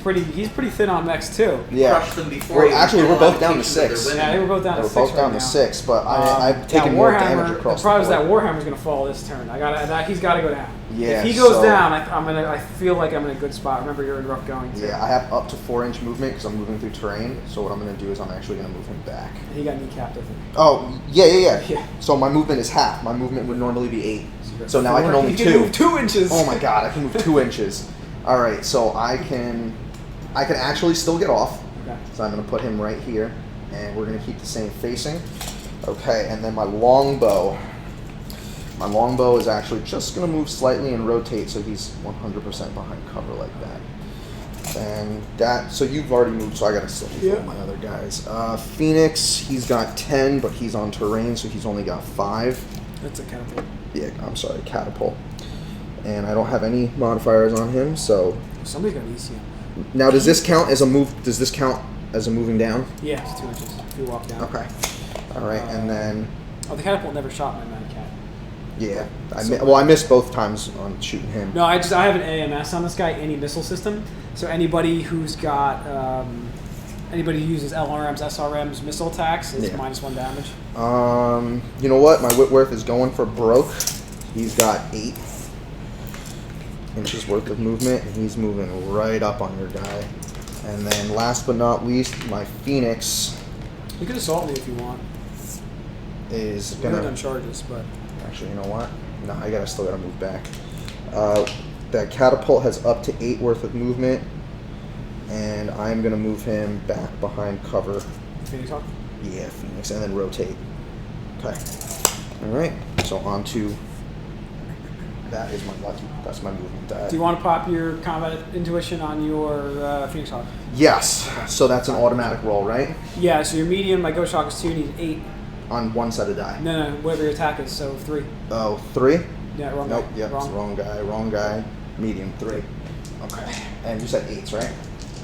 [SPEAKER 1] pretty thin on mechs too.
[SPEAKER 2] Yeah.
[SPEAKER 3] Crush them before
[SPEAKER 2] Well,
[SPEAKER 3] you
[SPEAKER 2] actually,
[SPEAKER 3] kill
[SPEAKER 2] we're
[SPEAKER 3] them
[SPEAKER 2] both down to
[SPEAKER 3] teach them that
[SPEAKER 2] 6.
[SPEAKER 3] they're
[SPEAKER 1] Yeah, they
[SPEAKER 3] winning.
[SPEAKER 1] were both down to
[SPEAKER 2] We're
[SPEAKER 1] 6
[SPEAKER 2] both
[SPEAKER 1] right
[SPEAKER 2] down
[SPEAKER 1] now.
[SPEAKER 2] to 6, but I've taken
[SPEAKER 1] that
[SPEAKER 2] more
[SPEAKER 1] Warhammer,
[SPEAKER 2] damage across
[SPEAKER 1] the problem is
[SPEAKER 2] the
[SPEAKER 1] that
[SPEAKER 2] board.
[SPEAKER 1] Warhammer's gonna fall this turn. He's got to go down.
[SPEAKER 2] Yeah,
[SPEAKER 1] If he goes
[SPEAKER 2] so-
[SPEAKER 1] down, I feel like I'm in a good spot. Remember, you're in rough going too.
[SPEAKER 2] Yeah, I have up to 4-inch movement because I'm moving through terrain. So what I'm going to do is I'm actually going to move him back.
[SPEAKER 1] He got kneecapped, I think.
[SPEAKER 2] Oh, yeah.
[SPEAKER 1] Yeah.
[SPEAKER 2] So my movement is half. My movement would normally be 8. So now I can only
[SPEAKER 1] You
[SPEAKER 2] 2.
[SPEAKER 1] can move 2 inches.
[SPEAKER 2] Oh my god, I can move 2 inches. All right, so I can actually still get off.
[SPEAKER 1] Okay.
[SPEAKER 2] So I'm going to put him right here, and we're going to keep the same facing. Okay, and then my longbow. My longbow is actually just going to move slightly and rotate so he's 100% behind cover like that. And that, so you've already moved, so I got to still move
[SPEAKER 1] Yeah.
[SPEAKER 2] all my other guys. Phoenix, he's got 10, but he's on terrain, so he's only got 5.
[SPEAKER 1] That's a catapult.
[SPEAKER 2] Yeah, I'm sorry, catapult. And I don't have any modifiers on him, so
[SPEAKER 1] Somebody's got ECM.
[SPEAKER 2] now does this count as a move? Does this count as a moving down?
[SPEAKER 1] Yeah, it's 2 inches. If you walk down.
[SPEAKER 2] Okay. All right, and then
[SPEAKER 1] Oh, the catapult never shot my Mad Cat.
[SPEAKER 2] yeah, I missed both times on shooting him.
[SPEAKER 1] No, I have an AMS on this guy, anti-missile system. So anybody who's got anybody who uses LRMs, SRMs, missile attacks is
[SPEAKER 2] Yeah.
[SPEAKER 1] -1 damage.
[SPEAKER 2] You know what? My Whitworth is going for broke. He's got 8 inches worth of movement, and he's moving right up on your guy. And then last but not least, my Phoenix
[SPEAKER 1] You can assault me if you want.
[SPEAKER 2] is
[SPEAKER 1] We haven't
[SPEAKER 2] gonna.
[SPEAKER 1] done charges, but
[SPEAKER 2] Actually, you know what? No, I still gotta move back. That catapult has up to 8 worth of movement, and I'm gonna move him back behind cover.
[SPEAKER 1] Phoenix Hawk.
[SPEAKER 2] Yeah, Phoenix, and then rotate. Okay. All right. So on to. That is my lucky. That's my movement die.
[SPEAKER 1] Do you want to pop your combat intuition on your Phoenix Hawk?
[SPEAKER 2] Yes. So that's an automatic roll, right?
[SPEAKER 1] Yeah, so your medium, my Ghost Hawk is 2, you need 8.
[SPEAKER 2] On one set of die.
[SPEAKER 1] No, whatever your attack is, so 3.
[SPEAKER 2] Oh, 3?
[SPEAKER 1] Yeah, wrong
[SPEAKER 2] Nope.
[SPEAKER 1] guy.
[SPEAKER 2] Yep. It's the wrong guy. Wrong guy. Medium 3. Okay. And you said 8s, right?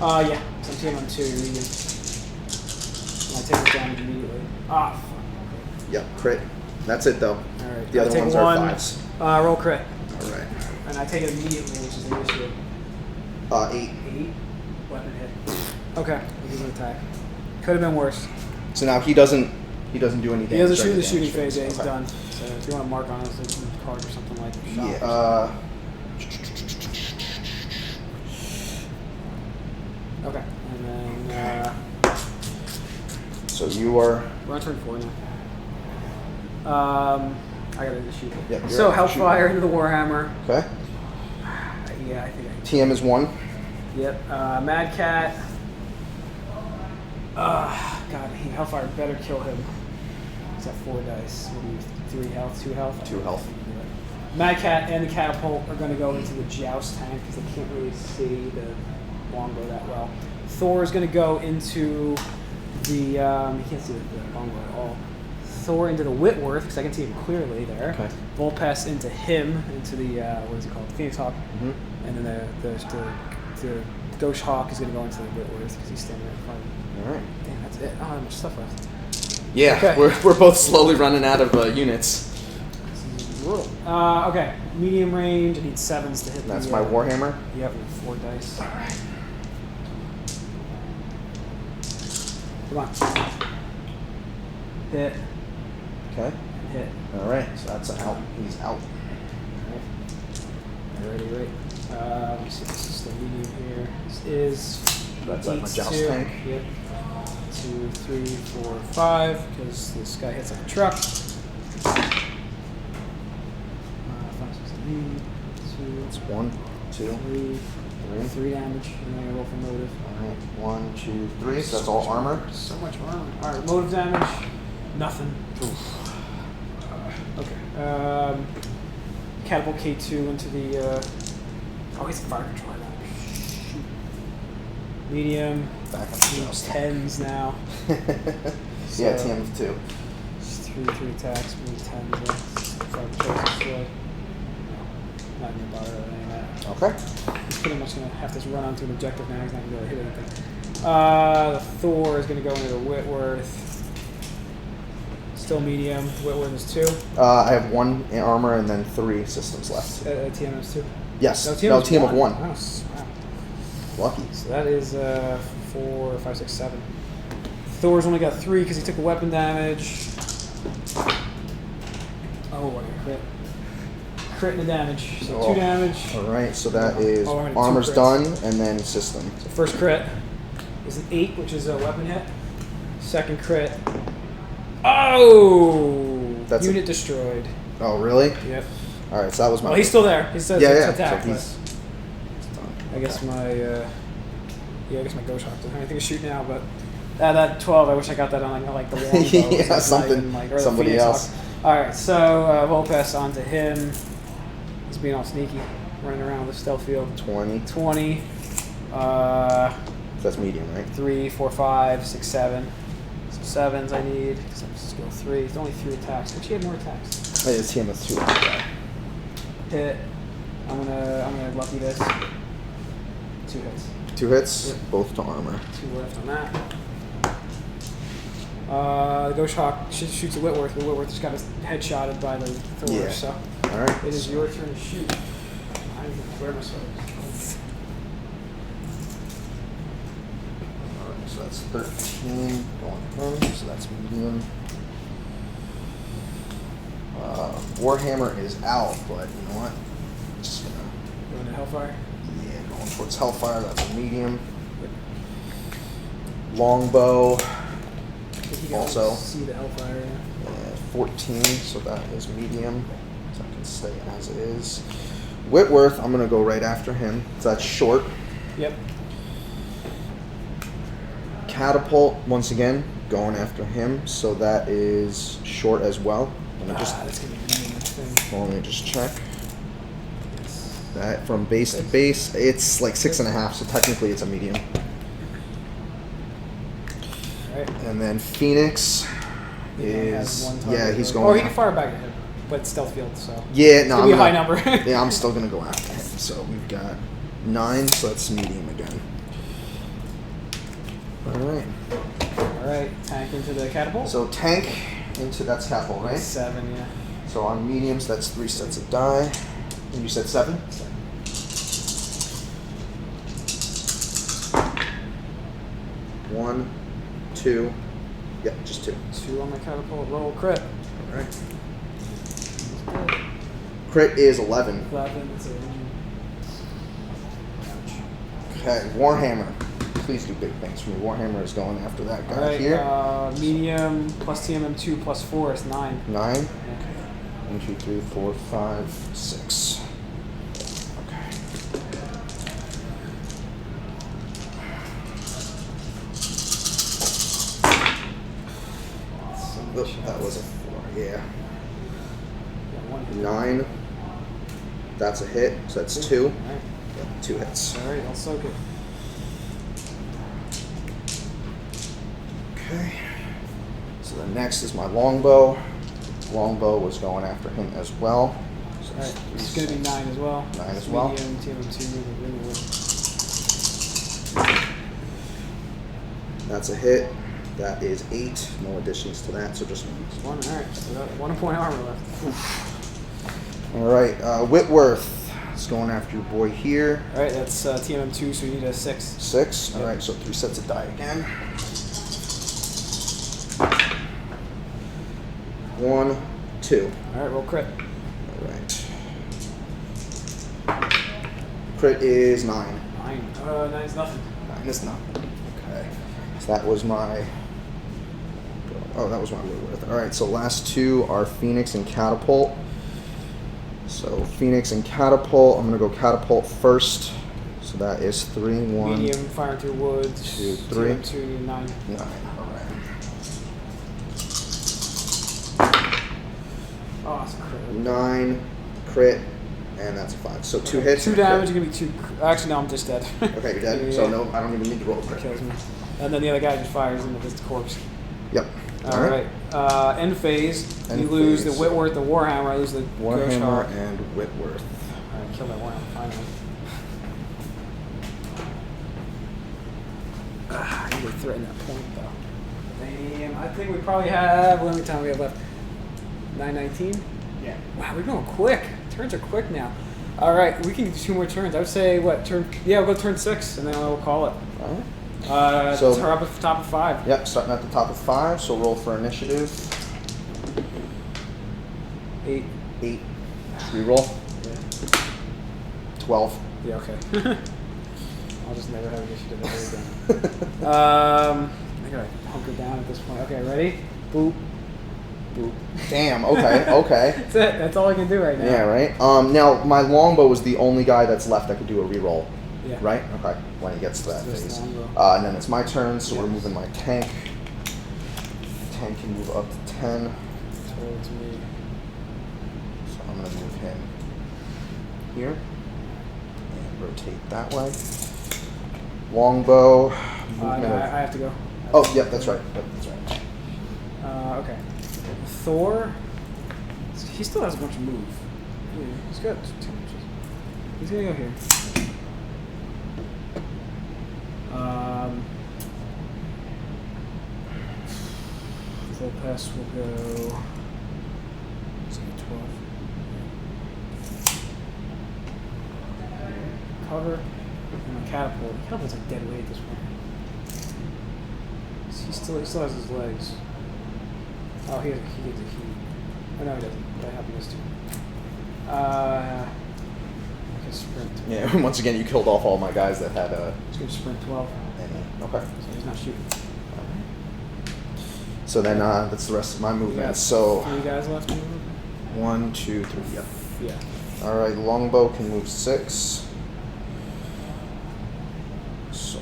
[SPEAKER 1] Yeah. So I'm 2 on 2, your medium. And I take this damage immediately. Ah, fuck.
[SPEAKER 2] Yep. Crit. That's it though.
[SPEAKER 1] Alright.
[SPEAKER 2] The
[SPEAKER 1] I
[SPEAKER 2] other
[SPEAKER 1] take
[SPEAKER 2] ones
[SPEAKER 1] one,
[SPEAKER 2] are 5s.
[SPEAKER 1] Roll crit.
[SPEAKER 2] All right.
[SPEAKER 1] And I take it immediately, which is the issue.
[SPEAKER 2] 8.
[SPEAKER 1] 8. Weapon hit. Okay. He's an attack. Could have been worse.
[SPEAKER 2] So now he doesn't do any damage.
[SPEAKER 1] He doesn't shoot
[SPEAKER 2] during
[SPEAKER 1] the shooting
[SPEAKER 2] damage
[SPEAKER 1] phase, yeah, he's
[SPEAKER 2] Okay.
[SPEAKER 1] done. So if you want to mark on it, it's like a card or something like shot.
[SPEAKER 2] Yeah.
[SPEAKER 1] Okay. And then
[SPEAKER 2] So you are.
[SPEAKER 1] we're on turn 4 now. I gotta shoot.
[SPEAKER 2] Yep, you're
[SPEAKER 1] So
[SPEAKER 2] up.
[SPEAKER 1] Hellfire into the Warhammer.
[SPEAKER 2] Okay.
[SPEAKER 1] Yeah, I think I.
[SPEAKER 2] TM is 1.
[SPEAKER 1] Yep. Mad Cat. God, Hellfire better kill him. He's got 4 dice. What do you, 3 health, 2 health?
[SPEAKER 2] 2 health.
[SPEAKER 1] Mad Cat and the Catapult are going to go into the Joust tank because they can't really see the longbow that well. Thor is going to go into the, you can't see the longbow at all. Thor into the Whitworth because I can see him clearly there.
[SPEAKER 2] Okay.
[SPEAKER 1] Volpes into him, into the, what is it called? Phoenix Hawk.
[SPEAKER 2] Mm-hmm.
[SPEAKER 1] And then the Ghost Hawk is going to go into the Whitworth because he's standing right in front of me.
[SPEAKER 2] All right.
[SPEAKER 1] Damn, that's it. Oh, how much stuff left.
[SPEAKER 2] Yeah,
[SPEAKER 1] Okay.
[SPEAKER 2] we're both slowly running out of units.
[SPEAKER 1] This is brutal. Okay, medium range. I need 7s to hit.
[SPEAKER 2] That's
[SPEAKER 1] the,
[SPEAKER 2] my Warhammer.
[SPEAKER 1] Yep, with 4 dice.
[SPEAKER 2] All right.
[SPEAKER 1] Come on. Hit.
[SPEAKER 2] Okay.
[SPEAKER 1] Hit.
[SPEAKER 2] All right. So that's out. He's out.
[SPEAKER 1] Alright. Right. Let me see if this is the medium here. This is.
[SPEAKER 2] That's like my
[SPEAKER 1] 8's
[SPEAKER 2] joust
[SPEAKER 1] 2.
[SPEAKER 2] tank.
[SPEAKER 1] Yep. 2, 3, 4, 5. Because this guy hits like a truck. 5, 6, 7, 8. 2.
[SPEAKER 2] It's 1, 2,
[SPEAKER 1] 3,
[SPEAKER 2] 3.
[SPEAKER 1] 3 damage, and then I roll for motive.
[SPEAKER 2] Alright, 1, 2, 3. So that's all armor.
[SPEAKER 1] So much armor. Alright, motive damage. Nothing. Okay. Catapult K2 into the. Oh, he's fire controller now. Shoot. Medium.
[SPEAKER 2] Back up
[SPEAKER 1] Team's 10s now.
[SPEAKER 2] Yeah, TM of 2.
[SPEAKER 1] Just 3 attacks. We need 10s. Yeah. Fire controller's destroyed. No, not gonna bother with any of that.
[SPEAKER 2] Okay.
[SPEAKER 1] He's pretty much gonna have to run onto an objective now. He's not gonna be able to hit anything. The Thor is gonna go into the Whitworth. Still medium. Whitworth is 2.
[SPEAKER 2] I have 1 in armor and then 3 systems left.
[SPEAKER 1] TM is 2.
[SPEAKER 2] Yes.
[SPEAKER 1] No,
[SPEAKER 2] No, team of 1.
[SPEAKER 1] Wow.
[SPEAKER 2] Lucky.
[SPEAKER 1] So that is 4, 5, 6, 7. Thor's only got 3 because he took a weapon damage. Oh, what a crit. Crit and a damage. So 2 damage.
[SPEAKER 2] Alright, so that is
[SPEAKER 1] Oh, I'm gonna
[SPEAKER 2] armor's
[SPEAKER 1] 2 crits.
[SPEAKER 2] done and then system.
[SPEAKER 1] So first crit is an 8, which is a weapon hit. Second crit. Oh!
[SPEAKER 2] That's
[SPEAKER 1] Unit destroyed.
[SPEAKER 2] Oh, really?
[SPEAKER 1] Yep.
[SPEAKER 2] Alright, so that was my.
[SPEAKER 1] Well, he's still there. He's still
[SPEAKER 2] yeah.
[SPEAKER 1] attack.
[SPEAKER 2] So
[SPEAKER 1] But
[SPEAKER 2] he's
[SPEAKER 1] I guess my I guess my ghost shot doesn't have anything to shoot now, but that 12, I wish I got that on like the longbow.
[SPEAKER 2] Yeah,
[SPEAKER 1] That's not
[SPEAKER 2] something-
[SPEAKER 1] even, like, or the
[SPEAKER 2] somebody
[SPEAKER 1] Phoenix
[SPEAKER 2] else.
[SPEAKER 1] Hawk. All right, so we'll pass on to him. He's being all sneaky, running around the stealth field.
[SPEAKER 2] 20.
[SPEAKER 1] 20.
[SPEAKER 2] That's medium, right?
[SPEAKER 1] 3, 4, 5, 6, 7. Some 7s I need. So I'm just go 3. It's only 3 attacks. Wish he had more attacks.
[SPEAKER 2] It's team of 2.
[SPEAKER 1] Hit. I'm gonna lucky this. 2 hits.
[SPEAKER 2] 2 hits,
[SPEAKER 1] Yep.
[SPEAKER 2] both to armor.
[SPEAKER 1] 2 left on that. The Ghost Hawk shoots a Whitworth, but Whitworth just got his head shotted by the Thor,
[SPEAKER 2] Yeah.
[SPEAKER 1] so
[SPEAKER 2] Alright.
[SPEAKER 1] it is your turn to shoot. Where am I supposed?
[SPEAKER 2] Alright, so that's 13 going home, so that's medium. Warhammer is out, but you know what? Just gonna,
[SPEAKER 1] Going to Hellfire?
[SPEAKER 2] yeah, going towards Hellfire, that's a medium. Longbow,
[SPEAKER 1] I think you guys
[SPEAKER 2] Also.
[SPEAKER 1] see the Hellfire, yeah.
[SPEAKER 2] 14, so that is medium. So I can stay as it is. Whitworth, I'm gonna go right after him. So that's short.
[SPEAKER 1] Yep.
[SPEAKER 2] Catapult, once again, going after him. So that is short as well. Let me just,
[SPEAKER 1] That's going to be a medium thing.
[SPEAKER 2] let me just check. That from base to base, it's like 6.5, so technically it's a medium.
[SPEAKER 1] Alright.
[SPEAKER 2] And then Phoenix
[SPEAKER 1] He only has
[SPEAKER 2] is,
[SPEAKER 1] one target,
[SPEAKER 2] yeah, he's
[SPEAKER 1] or-
[SPEAKER 2] going.
[SPEAKER 1] Or he can fire back at him, but stealth field, so.
[SPEAKER 2] Yeah, no,
[SPEAKER 1] It's gonna be a high
[SPEAKER 2] I'm
[SPEAKER 1] number.
[SPEAKER 2] gonna, yeah, I'm still gonna go after him. So we've got 9, so that's medium again. All right.
[SPEAKER 1] Alright, tank into the catapult.
[SPEAKER 2] So tank into that's catapult, right?
[SPEAKER 1] 7, yeah.
[SPEAKER 2] So on mediums, that's 3 sets of die. And you said 7. 1, 2. Yep, just 2.
[SPEAKER 1] 2 on my catapult. Roll crit.
[SPEAKER 2] All right. Crit is 11.
[SPEAKER 1] 11. That's a
[SPEAKER 2] Okay, Warhammer. Please do big things for me. Warhammer is going after that guy
[SPEAKER 1] Alright,
[SPEAKER 2] here.
[SPEAKER 1] medium plus TMM2 plus 4 is 9.
[SPEAKER 2] 9.
[SPEAKER 1] Okay.
[SPEAKER 2] 1, 2, 3, 4, 5, 6. Okay. Oop, that was a 4. Yeah.
[SPEAKER 1] Yeah, 1 hit.
[SPEAKER 2] 9. That's a hit. So that's 2.
[SPEAKER 1] Alright.
[SPEAKER 2] Yep, 2 hits.
[SPEAKER 1] Alright, I'll soak it.
[SPEAKER 2] Okay. So the next is my longbow. Longbow was going after him as well. So
[SPEAKER 1] Alright, it's going to be 9 as well.
[SPEAKER 2] 9 as
[SPEAKER 1] It's
[SPEAKER 2] well.
[SPEAKER 1] Medium, TMM2,
[SPEAKER 2] That's a hit. That is 8. No additions to that, so just
[SPEAKER 1] 1. Alright, so that 1 point armor left.
[SPEAKER 2] all right. Whitworth is going after your boy here.
[SPEAKER 1] Alright, that's TMM2, so you need a 6.
[SPEAKER 2] 6. All right, so 3 sets of die again. 1, 2.
[SPEAKER 1] Alright, roll crit.
[SPEAKER 2] All right. Crit is 9.
[SPEAKER 1] 9. 9's nothing.
[SPEAKER 2] 9 is not. Okay. So that was my. Oh, that was my Whitworth. All right. So last 2 are Phoenix and Catapult. So Phoenix and Catapult. I'm gonna go Catapult first. So So that is 3, 1,
[SPEAKER 1] Medium, firing through woods.
[SPEAKER 2] 2, 3.
[SPEAKER 1] 2, 9.
[SPEAKER 2] 9. All right.
[SPEAKER 1] Oh, that's a crit.
[SPEAKER 2] 9, crit, and that's a 5. So 2 hits.
[SPEAKER 1] 2
[SPEAKER 2] and a
[SPEAKER 1] damage,
[SPEAKER 2] crit.
[SPEAKER 1] you're going to be 2. Actually, no, I'm just dead.
[SPEAKER 2] Okay, you're dead.
[SPEAKER 1] Yeah.
[SPEAKER 2] So no, I don't even need to roll a
[SPEAKER 1] It
[SPEAKER 2] crit.
[SPEAKER 1] kills me. And then the other guy just fires into his corpse.
[SPEAKER 2] Yep.
[SPEAKER 1] Alright. End phase.
[SPEAKER 2] End
[SPEAKER 1] you lose
[SPEAKER 2] phase.
[SPEAKER 1] the Whitworth, the Warhammer. I lose the Ghost
[SPEAKER 2] Warhammer
[SPEAKER 1] Hawk.
[SPEAKER 2] and Whitworth.
[SPEAKER 1] Alright, kill that Warhammer finally. I need to threaten that point though. Damn, I think we probably have. How many time we have left? 9:19.
[SPEAKER 4] Yeah.
[SPEAKER 1] Wow, we're going quick. Turns are quick now. All right, we can do 2 more turns. I would say what turn? Yeah, we'll go turn 6, and then we'll call it.
[SPEAKER 2] All right.
[SPEAKER 1] So
[SPEAKER 2] So-
[SPEAKER 1] top of 5.
[SPEAKER 2] Yep, starting at the top of 5, so roll for initiative.
[SPEAKER 1] 8.
[SPEAKER 2] 8. Reroll.
[SPEAKER 1] Yeah.
[SPEAKER 2] 12.
[SPEAKER 1] Yeah. Okay. I'll just never have initiative ever again. I gotta hunker down at this point. Okay, ready? Boop. Boop.
[SPEAKER 2] Damn, okay, okay.
[SPEAKER 1] That's it. That's all I can do right now.
[SPEAKER 2] Yeah, right. Now, my longbow is the only guy that's left that could do a reroll.
[SPEAKER 1] Yeah.
[SPEAKER 2] Right? Okay, when he gets to that
[SPEAKER 1] Just
[SPEAKER 2] phase.
[SPEAKER 1] longbow.
[SPEAKER 2] And then it's my turn, so we're
[SPEAKER 1] Yes.
[SPEAKER 2] moving my tank. Tank can move up to 10,
[SPEAKER 1] Towards me.
[SPEAKER 2] so I'm going to move him here. And rotate that way. Longbow.
[SPEAKER 1] No,
[SPEAKER 2] Movement of...
[SPEAKER 1] I have to go.
[SPEAKER 2] Oh, yep, that's right. Yep, that's right.
[SPEAKER 1] Okay. Thor. He still has a bunch of move. Yeah, he's got 2 inches. He's gonna go here. Full pass will go. It's gonna be 12. Cover. And my catapult. Catapult's like dead weight at this point. He still has his legs. Oh, he gets a heat. Oh no, he doesn't. That happened this turn. I can sprint.
[SPEAKER 2] Yeah, once again, you killed off all my guys that had
[SPEAKER 1] He's gonna sprint 12.
[SPEAKER 2] any. Okay.
[SPEAKER 1] So he's not shooting.
[SPEAKER 2] So then that's the rest of my
[SPEAKER 1] We got
[SPEAKER 2] movement. So
[SPEAKER 1] 3 guys left to move.
[SPEAKER 2] 1, 2, 3. Yep.
[SPEAKER 1] Yeah.
[SPEAKER 2] All right, longbow can move 6. So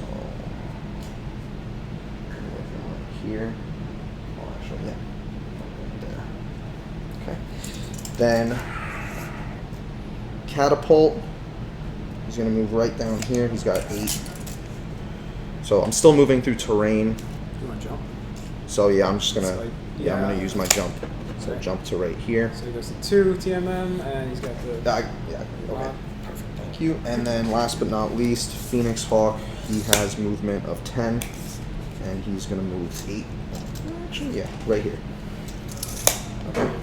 [SPEAKER 2] right here. Oh, actually, yeah. Right there. Okay. Then catapult. He's gonna move right down here. He's got 8. So I'm still moving through terrain.
[SPEAKER 1] You want to jump?
[SPEAKER 2] So yeah, I'm just gonna
[SPEAKER 1] It's like-
[SPEAKER 2] I'm
[SPEAKER 1] yeah.
[SPEAKER 2] gonna use my jump. So
[SPEAKER 1] Okay.
[SPEAKER 2] jump to right here.
[SPEAKER 1] So he goes to 2 TMM, and he's got the.
[SPEAKER 2] Yeah, okay. Perfect, thank you. And then last but not least, Phoenix Hawk. He has movement of 10, and he's going to move 8. Actually, yeah, right here. Okay.
[SPEAKER 1] Alright,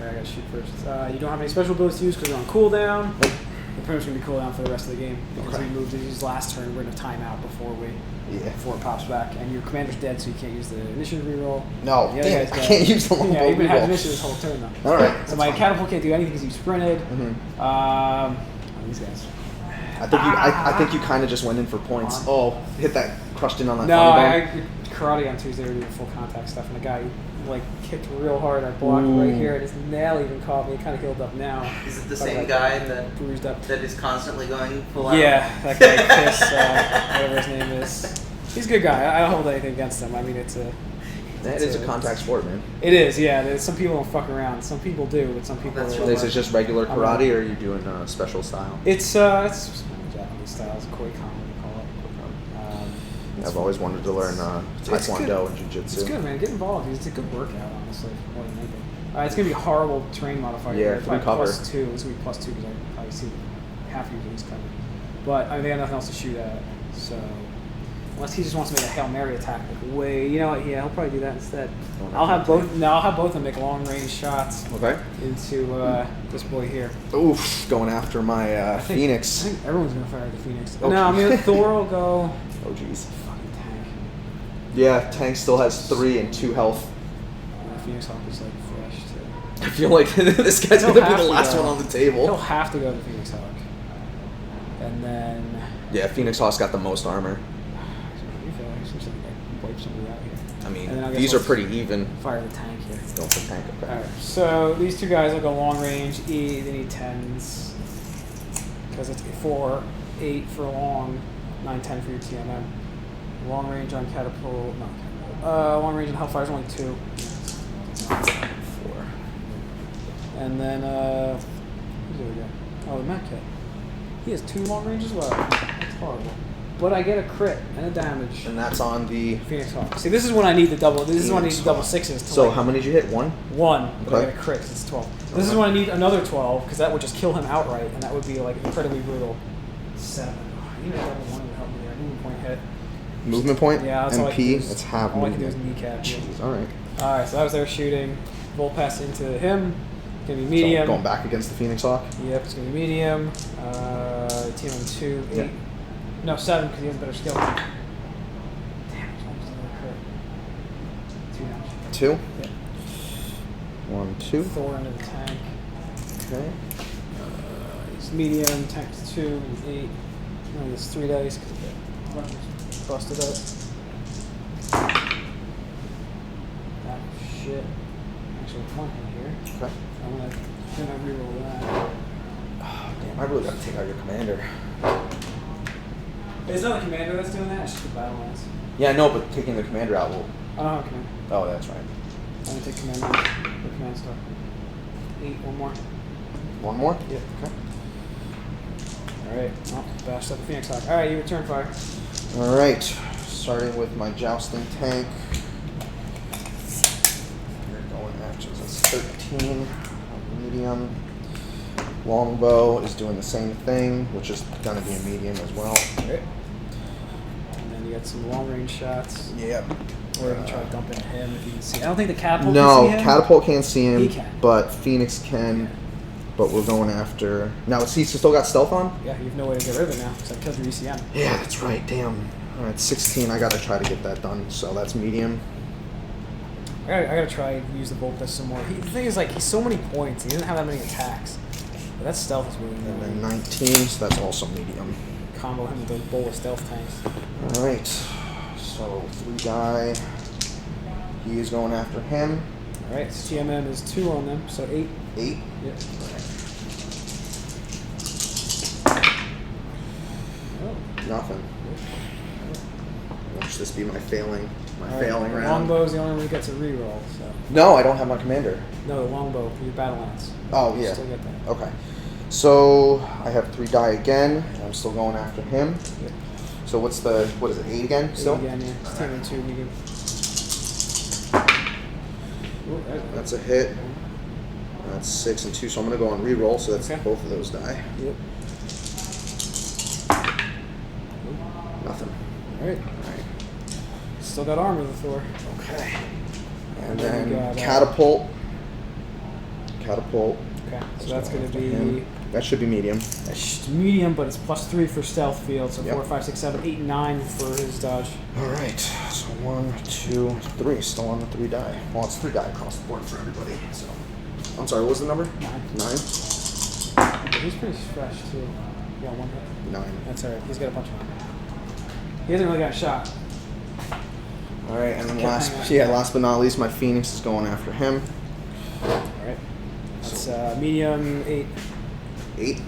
[SPEAKER 1] I gotta shoot first. You don't have any special abilities to use because you're on cooldown.
[SPEAKER 2] Nope.
[SPEAKER 1] You're pretty much gonna be cooldown for the rest of the game because
[SPEAKER 2] Okay.
[SPEAKER 1] we moved his last turn. We're in a timeout before
[SPEAKER 2] Yeah.
[SPEAKER 1] it pops back, and your commander's dead, so you can't use the initiative reroll.
[SPEAKER 2] No,
[SPEAKER 1] The other
[SPEAKER 2] damn,
[SPEAKER 1] guy's
[SPEAKER 2] I
[SPEAKER 1] dead.
[SPEAKER 2] can't use the longbow
[SPEAKER 1] Yeah, you've been having
[SPEAKER 2] reroll.
[SPEAKER 1] initiative this whole turn though.
[SPEAKER 2] All right.
[SPEAKER 1] So
[SPEAKER 2] that's
[SPEAKER 1] my
[SPEAKER 2] fine.
[SPEAKER 1] catapult can't do anything because you sprinted.
[SPEAKER 2] Mhm.
[SPEAKER 1] These guys.
[SPEAKER 2] I think you kind of just went in for points. Oh, hit that, crushed in on that
[SPEAKER 1] No,
[SPEAKER 2] funny
[SPEAKER 1] I karate on Tuesday. We were doing full contact stuff, and the guy like kicked real hard. I blocked right here, and his nail even caught me. It kind of healed up now.
[SPEAKER 3] Is it the
[SPEAKER 1] But,
[SPEAKER 3] same
[SPEAKER 1] like,
[SPEAKER 3] guy that
[SPEAKER 1] bruised up?
[SPEAKER 3] is constantly going full out?
[SPEAKER 1] Yeah, that guy Chris, whatever his name is. He's a good guy. I don't hold anything against him. I mean, it's a.
[SPEAKER 2] That is a contact sport, man.
[SPEAKER 1] It is, yeah. Some people don't fuck around. Some people do, but some people.
[SPEAKER 3] That's
[SPEAKER 1] are,
[SPEAKER 3] really
[SPEAKER 2] Is it just regular
[SPEAKER 1] I'm
[SPEAKER 2] karate, or are you doing special style?
[SPEAKER 1] It's Japanese style. It's Koi Kon, we call it. It's
[SPEAKER 2] I've always wanted to learn
[SPEAKER 1] It's good.
[SPEAKER 2] Taekwondo and Jiu-Jitsu.
[SPEAKER 1] It's good, man. Get involved. It's a good workout, honestly, more than anything. It's gonna be a horrible terrain modifier.
[SPEAKER 2] Yeah,
[SPEAKER 1] It's
[SPEAKER 2] for the
[SPEAKER 1] like
[SPEAKER 2] cover.
[SPEAKER 1] +2. It's gonna be +2 because I probably see half of these covered. But I mean, they got nothing else to shoot at, so unless he just wants to make a Hail Mary attack, like way, you know what? Yeah, he'll probably do that instead.
[SPEAKER 2] Oh,
[SPEAKER 1] I'll have both. No, I'll have both of them make long range shots
[SPEAKER 2] Okay.
[SPEAKER 1] into this boy here.
[SPEAKER 2] Oof, going after my
[SPEAKER 1] I think
[SPEAKER 2] Phoenix.
[SPEAKER 1] everyone's gonna fire at the Phoenix.
[SPEAKER 2] Oh,
[SPEAKER 1] No, I mean
[SPEAKER 2] geez.
[SPEAKER 1] Thor will go.
[SPEAKER 2] Oh, jeez.
[SPEAKER 1] Fucking tank.
[SPEAKER 2] Yeah, Tank still has 3 and 2 health.
[SPEAKER 1] And the Phoenix Hawk is like fresh too.
[SPEAKER 2] I feel like this guy's
[SPEAKER 1] He'll
[SPEAKER 2] gonna be
[SPEAKER 1] have
[SPEAKER 2] the
[SPEAKER 1] to
[SPEAKER 2] last
[SPEAKER 1] go.
[SPEAKER 2] one on the
[SPEAKER 1] He'll
[SPEAKER 2] table.
[SPEAKER 1] have to go to Phoenix Hawk. And then.
[SPEAKER 2] Yeah, Phoenix Hawk's got the most armor.
[SPEAKER 1] Wipe somebody out here.
[SPEAKER 2] I mean,
[SPEAKER 1] And then I guess
[SPEAKER 2] these are
[SPEAKER 1] we'll
[SPEAKER 2] pretty even.
[SPEAKER 1] Fire the tank here.
[SPEAKER 2] Going for Tank, okay.
[SPEAKER 1] Alright, so these 2 guys will go long range. They need 10s. Because it's 4. 8 for long, 9, 10 for your TMM. Long range on catapult, no. Long range on Hellfire is only 2. 4. And then, who's the other guy? Oh, the Matt Kit. He has 2 long range as well. That's horrible. But I get a crit and a damage.
[SPEAKER 2] And that's on the
[SPEAKER 1] Phoenix Hawk. See, this is when I need the double. This is when I need the double 6s. To
[SPEAKER 2] So how many did you hit? 1?
[SPEAKER 1] 1. But I
[SPEAKER 2] Okay.
[SPEAKER 1] get a crit 'cause it's 12. This is when I need another 12 because that would just kill him outright, and that would be like incredibly brutal. 7. Oh, I need a double 1 to help me there. Movement point hit.
[SPEAKER 2] Movement point?
[SPEAKER 1] Yeah, that's all I can
[SPEAKER 2] MP?
[SPEAKER 1] do.
[SPEAKER 2] Let's have
[SPEAKER 1] all I can do is
[SPEAKER 2] movement.
[SPEAKER 1] kneecap.
[SPEAKER 2] Jeez, alright.
[SPEAKER 1] Alright, so that was their shooting. Volt pass into him. It's gonna be medium.
[SPEAKER 2] So going back against the Phoenix Hawk?
[SPEAKER 1] Yep, it's gonna be medium. TMM 2, 8.
[SPEAKER 2] Yeah.
[SPEAKER 1] No, 7 because he has better skill. Damn, it's almost another crit. 2 damage.
[SPEAKER 2] 2?
[SPEAKER 1] Yep.
[SPEAKER 2] 1, 2.
[SPEAKER 1] Thor into the tank.
[SPEAKER 2] Okay.
[SPEAKER 1] It's medium, tank 2, 8. No, it's 3 dice because the busted up. That shit. Actually, 1 hit here.
[SPEAKER 2] Okay.
[SPEAKER 1] I'm gonna reroll that.
[SPEAKER 2] Oh, damn, I really gotta take out your commander.
[SPEAKER 1] It's not the commander that's doing that, it's just the battle lance.
[SPEAKER 2] Yeah, I know, but taking the commander out will.
[SPEAKER 1] I don't have a commander.
[SPEAKER 2] Oh, that's right.
[SPEAKER 1] I'm gonna take commander. The command star. 8, 1 more.
[SPEAKER 2] 1 more?
[SPEAKER 1] Yep.
[SPEAKER 2] Okay.
[SPEAKER 1] Alright, oh, bashed up the Phoenix Hawk. Alright, you return fire.
[SPEAKER 2] Alright. Starting with my jousting tank. We're going after this 13. Medium. Longbow is doing the same thing, which is gonna be a medium as well.
[SPEAKER 1] Alright. And then you got some long range shots.
[SPEAKER 2] Yep.
[SPEAKER 1] Or you can try to dump into him if you can see. I don't think the catapult
[SPEAKER 2] No,
[SPEAKER 1] can see him.
[SPEAKER 2] catapult can't see him,
[SPEAKER 1] He can.
[SPEAKER 2] but Phoenix can. But we're going after. Now, is he still got stealth on?
[SPEAKER 1] Yeah, you have no way to get rid of it now because I killed your ECM.
[SPEAKER 2] Yeah, that's right. Damn. All right, 16. I gotta try to get that done. So that's medium.
[SPEAKER 1] I gotta try and use the bolt test some more. The thing is, like, he's so many points. He doesn't have that many attacks. But that stealth is really
[SPEAKER 2] And then
[SPEAKER 1] annoying.
[SPEAKER 2] 19. So that's also medium.
[SPEAKER 1] Combo him with those bowl of stealth tanks.
[SPEAKER 2] All right. So 3 die. He is going after him.
[SPEAKER 1] Alright, so TMM is 2 on them, so 8.
[SPEAKER 2] 8.
[SPEAKER 1] Yep. Oh.
[SPEAKER 2] Nothing. Watch this be my failing.
[SPEAKER 1] Alright,
[SPEAKER 2] Failing
[SPEAKER 1] the
[SPEAKER 2] round.
[SPEAKER 1] Longbow is the only one who gets a reroll, so.
[SPEAKER 2] No, I don't have my commander.
[SPEAKER 1] No, the longbow for your battle lance.
[SPEAKER 2] Oh
[SPEAKER 1] You
[SPEAKER 2] yeah.
[SPEAKER 1] Still get that.
[SPEAKER 2] Okay. So I have 3 die again. And I'm still going after him.
[SPEAKER 1] Yep.
[SPEAKER 2] So what is it, 8 again? Still?
[SPEAKER 1] Again, yeah. It's TMM 2 medium. Ooh,
[SPEAKER 2] That's a hit. That's 6 and 2, so I'm gonna go on reroll. So that's
[SPEAKER 1] Okay.
[SPEAKER 2] both of those die.
[SPEAKER 1] Yep.
[SPEAKER 2] Nothing.
[SPEAKER 1] Alright.
[SPEAKER 2] Alright.
[SPEAKER 1] Still got armor, the Thor.
[SPEAKER 2] Okay. And
[SPEAKER 1] then we
[SPEAKER 2] then
[SPEAKER 1] got,
[SPEAKER 2] catapult. Catapult.
[SPEAKER 1] Okay, so
[SPEAKER 2] Let's
[SPEAKER 1] that's
[SPEAKER 2] go
[SPEAKER 1] going to
[SPEAKER 2] after
[SPEAKER 1] be
[SPEAKER 2] him. That should be medium.
[SPEAKER 1] medium, but it's +3 for stealth field, so
[SPEAKER 2] Yep.
[SPEAKER 1] 4, 5, 6, 7, 8, 9 for his dodge.
[SPEAKER 2] All right. So 1, 2, 3. Still on the 3 die. Well, it's 3 die across the board for everybody. So I'm sorry. What was the number?
[SPEAKER 1] 9.
[SPEAKER 2] 9.
[SPEAKER 1] He's pretty fresh, too. Yeah, 1 hit.
[SPEAKER 2] 9.
[SPEAKER 1] That's alright, he's got a bunch of them. He hasn't really got a shot.
[SPEAKER 2] All right, and then
[SPEAKER 1] Okay,
[SPEAKER 2] last,
[SPEAKER 1] hang on.
[SPEAKER 2] last but not least, my Phoenix is going after him.
[SPEAKER 1] Alright. That's medium 8.
[SPEAKER 2] 8.
[SPEAKER 1] Yep.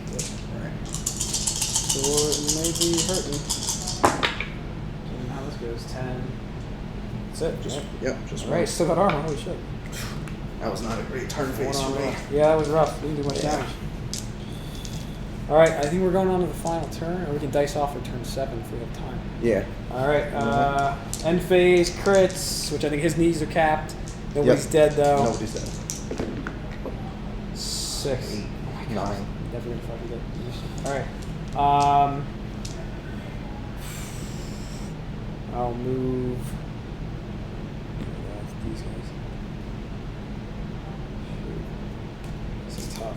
[SPEAKER 2] All right.
[SPEAKER 1] So it may be hurting. And how this goes, 10. That's it.
[SPEAKER 2] Just
[SPEAKER 1] right?
[SPEAKER 2] yep. Just
[SPEAKER 1] Alright,
[SPEAKER 2] one.
[SPEAKER 1] still got armor, holy shit.
[SPEAKER 2] That was not a great turn
[SPEAKER 1] One
[SPEAKER 2] phase for
[SPEAKER 1] on
[SPEAKER 2] me.
[SPEAKER 1] one. Yeah, that was rough. We didn't do much
[SPEAKER 2] Yeah.
[SPEAKER 1] damage. Alright, I think we're going on to the final turn, or we can dice off for turn 7 if we have time.
[SPEAKER 2] Yeah.
[SPEAKER 1] Alright, end phase, crits, which I think his knees are capped. Nobody's dead though.
[SPEAKER 2] Nobody's dead.
[SPEAKER 1] 6.
[SPEAKER 2] 8, 9.
[SPEAKER 1] Never gonna fucking get. Alright. I'll move these guys. Shoot. This is tough.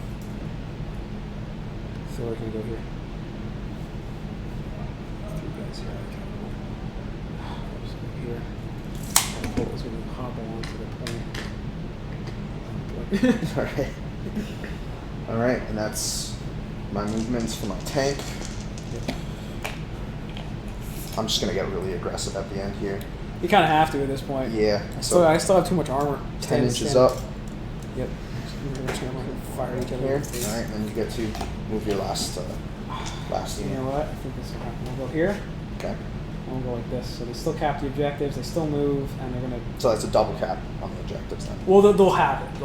[SPEAKER 1] So we're gonna go here. 3 guys here. Here. Bolt is gonna hop onto the point.
[SPEAKER 2] All right. All right, and that's my movements for my tank. I'm just gonna get really aggressive at the end here.
[SPEAKER 1] You kind of have to at this point.
[SPEAKER 2] Yeah.
[SPEAKER 1] So I still have too much armor.
[SPEAKER 2] 10 inches
[SPEAKER 1] stand.
[SPEAKER 2] up
[SPEAKER 1] Yep. We're gonna fire each other.
[SPEAKER 2] here. All right, and then you get to move your last. Last
[SPEAKER 1] You know
[SPEAKER 2] unit.
[SPEAKER 1] what? I think this will happen. We'll go here.
[SPEAKER 2] Okay.
[SPEAKER 1] And we'll go like this. So they still cap the objectives. They still move, and they're gonna.
[SPEAKER 2] So that's a double cap on the objectives then.
[SPEAKER 1] Well, they'll have it.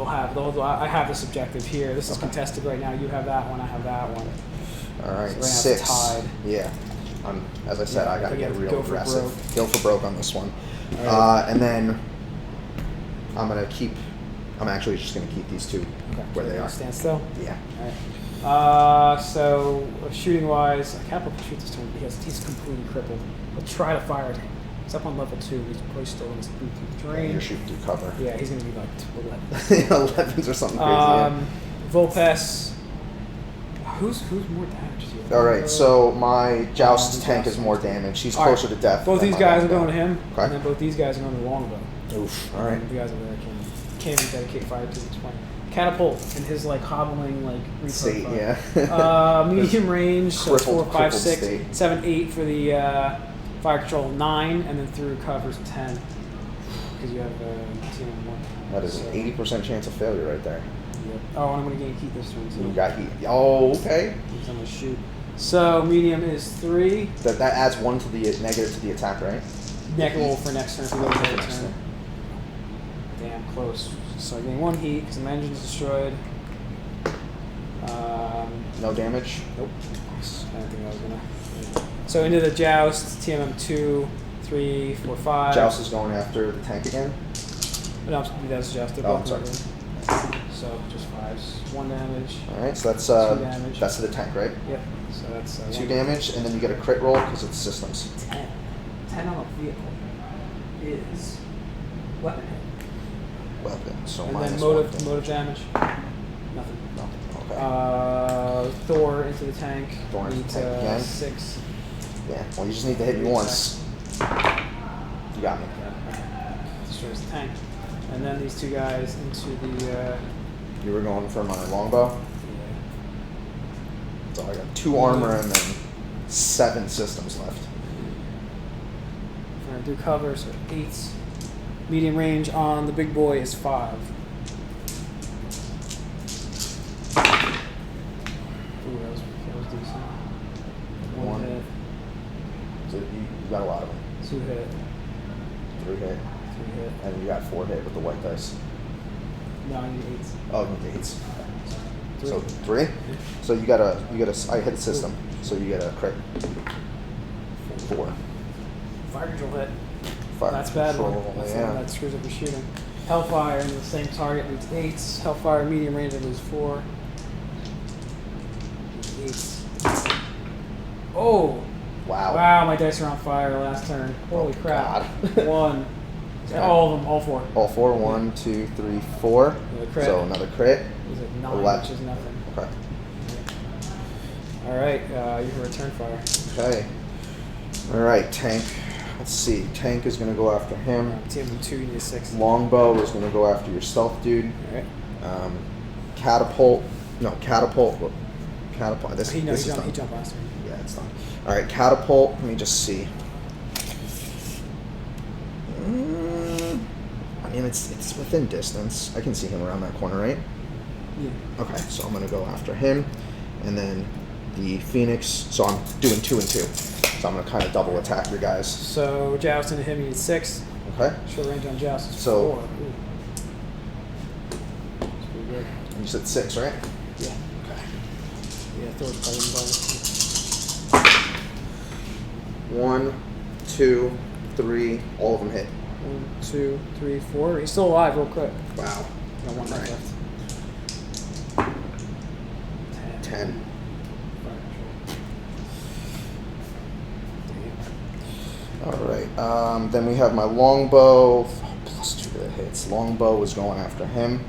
[SPEAKER 1] I have this objective here. This is contested right now. You have that one. I have that one.
[SPEAKER 2] All right,
[SPEAKER 1] So right now
[SPEAKER 2] six.
[SPEAKER 1] it's tied.
[SPEAKER 2] Yeah. As I said,
[SPEAKER 1] Yeah,
[SPEAKER 2] I gotta
[SPEAKER 1] you
[SPEAKER 2] get
[SPEAKER 1] have to
[SPEAKER 2] real
[SPEAKER 1] go for
[SPEAKER 2] aggressive.
[SPEAKER 1] broke.
[SPEAKER 2] Go for broke on this one.
[SPEAKER 1] All right.
[SPEAKER 2] And then I'm actually just gonna keep these two where they are.
[SPEAKER 1] Stand still.
[SPEAKER 2] Yeah.
[SPEAKER 1] All right. So shooting wise, Capital can shoot this turn. He's completely crippled. We'll try to fire at him. He's up on level 2. He's probably still in his boot through terrain.
[SPEAKER 2] You're shooting through cover.
[SPEAKER 1] Yeah, he's gonna be like 11.
[SPEAKER 2] 11s or something crazy. Yeah.
[SPEAKER 1] Volpes. Who's more damaged here?
[SPEAKER 2] All right, so my Joust tank
[SPEAKER 1] Joust.
[SPEAKER 2] is more damage. He's
[SPEAKER 1] All right.
[SPEAKER 2] closer to death.
[SPEAKER 1] Both
[SPEAKER 2] than
[SPEAKER 1] these
[SPEAKER 2] my
[SPEAKER 1] guys are
[SPEAKER 2] longbow.
[SPEAKER 1] going to him,
[SPEAKER 2] Okay.
[SPEAKER 1] and then both these guys are going to the longbow.
[SPEAKER 2] Oof. All right.
[SPEAKER 1] The guys over there can't even dedicate fire to this point. Catapult and his like hobbling like repro
[SPEAKER 2] State,
[SPEAKER 1] fire.
[SPEAKER 2] yeah.
[SPEAKER 1] Medium range, so
[SPEAKER 2] Crippled-
[SPEAKER 1] 4, 5,
[SPEAKER 2] crippled
[SPEAKER 1] 6,
[SPEAKER 2] state.
[SPEAKER 1] 7, 8 for the fire control, 9, and then through covers 10 because you have team on 1.
[SPEAKER 2] That is an 80% chance of failure right there.
[SPEAKER 1] Yep. Oh, and I'm going to gain heat this turn too.
[SPEAKER 2] You got heat. Oh, okay.
[SPEAKER 1] Because I'm going to shoot. So medium is 3.
[SPEAKER 2] That adds 1 to the negative to the attack, right?
[SPEAKER 1] Neck roll for next turn if you go to the
[SPEAKER 2] Next
[SPEAKER 1] turn. Damn close. So I gain 1 heat because my engine's destroyed.
[SPEAKER 2] No damage.
[SPEAKER 1] Nope. I didn't think I was gonna. So into the joust, TMM 2, 3, 4, 5.
[SPEAKER 2] Joust is going after the tank again.
[SPEAKER 1] No, that's joust. They're
[SPEAKER 2] Oh,
[SPEAKER 1] both
[SPEAKER 2] sorry.
[SPEAKER 1] moving. So just 5s. 1 damage.
[SPEAKER 2] All right, so that's
[SPEAKER 1] 2 damage.
[SPEAKER 2] that's to the tank, right?
[SPEAKER 1] Yep. So that's
[SPEAKER 2] 2
[SPEAKER 1] 1.
[SPEAKER 2] damage, and then you get a crit roll because it's systems.
[SPEAKER 1] 10. 10 on a vehicle is weapon hit.
[SPEAKER 2] Weapon. So
[SPEAKER 1] And
[SPEAKER 2] minus
[SPEAKER 1] then
[SPEAKER 2] 1
[SPEAKER 1] motive damage. Nothing.
[SPEAKER 2] Okay.
[SPEAKER 1] Thor into the tank.
[SPEAKER 2] Thor into the
[SPEAKER 1] Needs,
[SPEAKER 2] tank again.
[SPEAKER 1] 6.
[SPEAKER 2] Yeah. Well, you just need to hit me once. You got me.
[SPEAKER 1] Destroys the tank. And then these 2 guys into the.
[SPEAKER 2] You were going for my longbow. So I got 2 armor and then 7 systems left.
[SPEAKER 1] We're gonna do cover, so 8s. Medium range on the big boy is 5. Ooh, that was decent. 1
[SPEAKER 2] 1.
[SPEAKER 1] hit,
[SPEAKER 2] So you got a lot of them.
[SPEAKER 1] 2 hit,
[SPEAKER 2] 3 hit,
[SPEAKER 1] 3 hit.
[SPEAKER 2] and you got 4 hit with the white dice.
[SPEAKER 1] No, I need 8s.
[SPEAKER 2] Oh, you need 8s.
[SPEAKER 1] 3.
[SPEAKER 2] So 3. So you got a. I hit the system. So you get a crit. 4.
[SPEAKER 1] Fire control hit.
[SPEAKER 2] Fire
[SPEAKER 1] That's bad
[SPEAKER 2] control,
[SPEAKER 1] one. That's the
[SPEAKER 2] yeah.
[SPEAKER 1] one that screws up your shooting. Hellfire into the same target needs 8s. Hellfire medium range I lose 4. 8s. Oh!
[SPEAKER 2] Wow.
[SPEAKER 1] Wow, my dice are on fire last turn. Holy
[SPEAKER 2] Oh,
[SPEAKER 1] crap.
[SPEAKER 2] God.
[SPEAKER 1] 1. All of them, all 4.
[SPEAKER 2] All 4. 1, 2, 3, 4.
[SPEAKER 1] Another crit.
[SPEAKER 2] So another crit.
[SPEAKER 1] Is it 9,
[SPEAKER 2] 11.
[SPEAKER 1] which is nothing.
[SPEAKER 2] Okay.
[SPEAKER 1] Alright, you can return fire.
[SPEAKER 2] Okay. All right, tank. Let's see. Tank is gonna go after him.
[SPEAKER 1] Team 2, you need a 6.
[SPEAKER 2] Longbow is gonna go after your stealth dude.
[SPEAKER 1] Alright.
[SPEAKER 2] Catapult. No, catapult. Catapult. This
[SPEAKER 1] He
[SPEAKER 2] is
[SPEAKER 1] jumped
[SPEAKER 2] done.
[SPEAKER 1] last turn.
[SPEAKER 2] Yeah, it's done. All right, catapult. Let me just see. I mean, it's within distance. I can see him around that corner, right?
[SPEAKER 1] Yeah.
[SPEAKER 2] Okay, so I'm gonna go after him, and then the Phoenix. So I'm doing 2 and 2. So I'm gonna kind of double attack your guys.
[SPEAKER 1] So, joust into him, you need 6.
[SPEAKER 2] Okay.
[SPEAKER 1] Short range on joust is
[SPEAKER 2] So-
[SPEAKER 1] 4. Ooh. That's pretty good.
[SPEAKER 2] And you said 6, right?
[SPEAKER 1] Yeah.
[SPEAKER 2] Okay.
[SPEAKER 1] Yeah, Thor's probably
[SPEAKER 2] 1, 2, 3. All of them hit.
[SPEAKER 1] 1, 2, 3, 4. He's still alive, real quick.
[SPEAKER 2] Wow.
[SPEAKER 1] Got 1
[SPEAKER 2] Alright.
[SPEAKER 1] left.
[SPEAKER 2] 10. All right. Then we have my longbow. +2 to the hits. Longbow is going after him.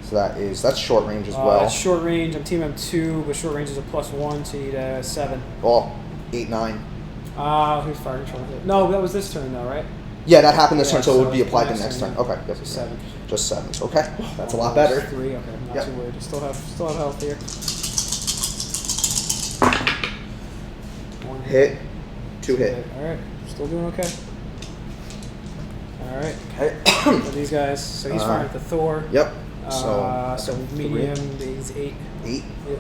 [SPEAKER 2] So that's short range as well.
[SPEAKER 1] It's short range. I'm team M2, but short range is a +1, so you need a 7.
[SPEAKER 2] Well, 8, 9.
[SPEAKER 1] Who's fire control hit? No, that was this turn though, right?
[SPEAKER 2] Yeah, that happened this
[SPEAKER 1] Yeah,
[SPEAKER 2] turn, so it would be
[SPEAKER 1] it's
[SPEAKER 2] applied the next turn.
[SPEAKER 1] yeah.
[SPEAKER 2] Okay. Yep.
[SPEAKER 1] So 7.
[SPEAKER 2] Just 7. Okay. That's a lot better.
[SPEAKER 1] 3. Okay, not
[SPEAKER 2] Yep.
[SPEAKER 1] too worried. Still have health here. 1
[SPEAKER 2] Hit. 2 hit.
[SPEAKER 1] All right, still doing okay. All right.
[SPEAKER 2] Okay.
[SPEAKER 1] So these guys. So he's firing at the Thor.
[SPEAKER 2] Yep.
[SPEAKER 1] So
[SPEAKER 2] So
[SPEAKER 1] medium. He's 8.
[SPEAKER 2] 8.
[SPEAKER 1] Yep.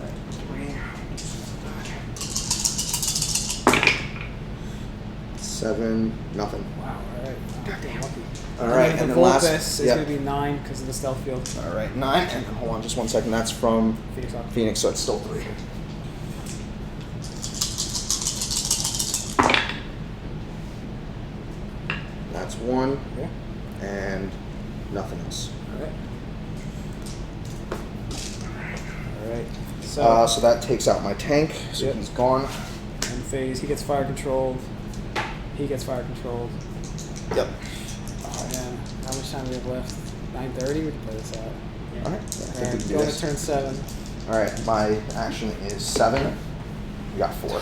[SPEAKER 2] 7, nothing.
[SPEAKER 1] Wow. All right. Goddamn lucky.
[SPEAKER 2] All right,
[SPEAKER 1] And
[SPEAKER 2] and
[SPEAKER 1] the
[SPEAKER 2] then last.
[SPEAKER 1] Vulpes is going to be 9 because of the stealth field.
[SPEAKER 2] All right, 9, and hold on just 1 second. That's from
[SPEAKER 1] Phoenix Hawk.
[SPEAKER 2] Phoenix, so it's still 3. That's 1,
[SPEAKER 1] Okay.
[SPEAKER 2] and nothing else.
[SPEAKER 1] All right. All right.
[SPEAKER 2] So that takes out my tank, so
[SPEAKER 1] Yep.
[SPEAKER 2] he's gone.
[SPEAKER 1] And phase, he gets fire controlled. He gets fire controlled.
[SPEAKER 2] Yep.
[SPEAKER 1] Oh man, how much time do we have left? 9:30. We can play this out.
[SPEAKER 2] All right, I think we
[SPEAKER 1] Alright,
[SPEAKER 2] can do
[SPEAKER 1] going to
[SPEAKER 2] this.
[SPEAKER 1] turn 7.
[SPEAKER 2] All right, my action is 7. We got 4.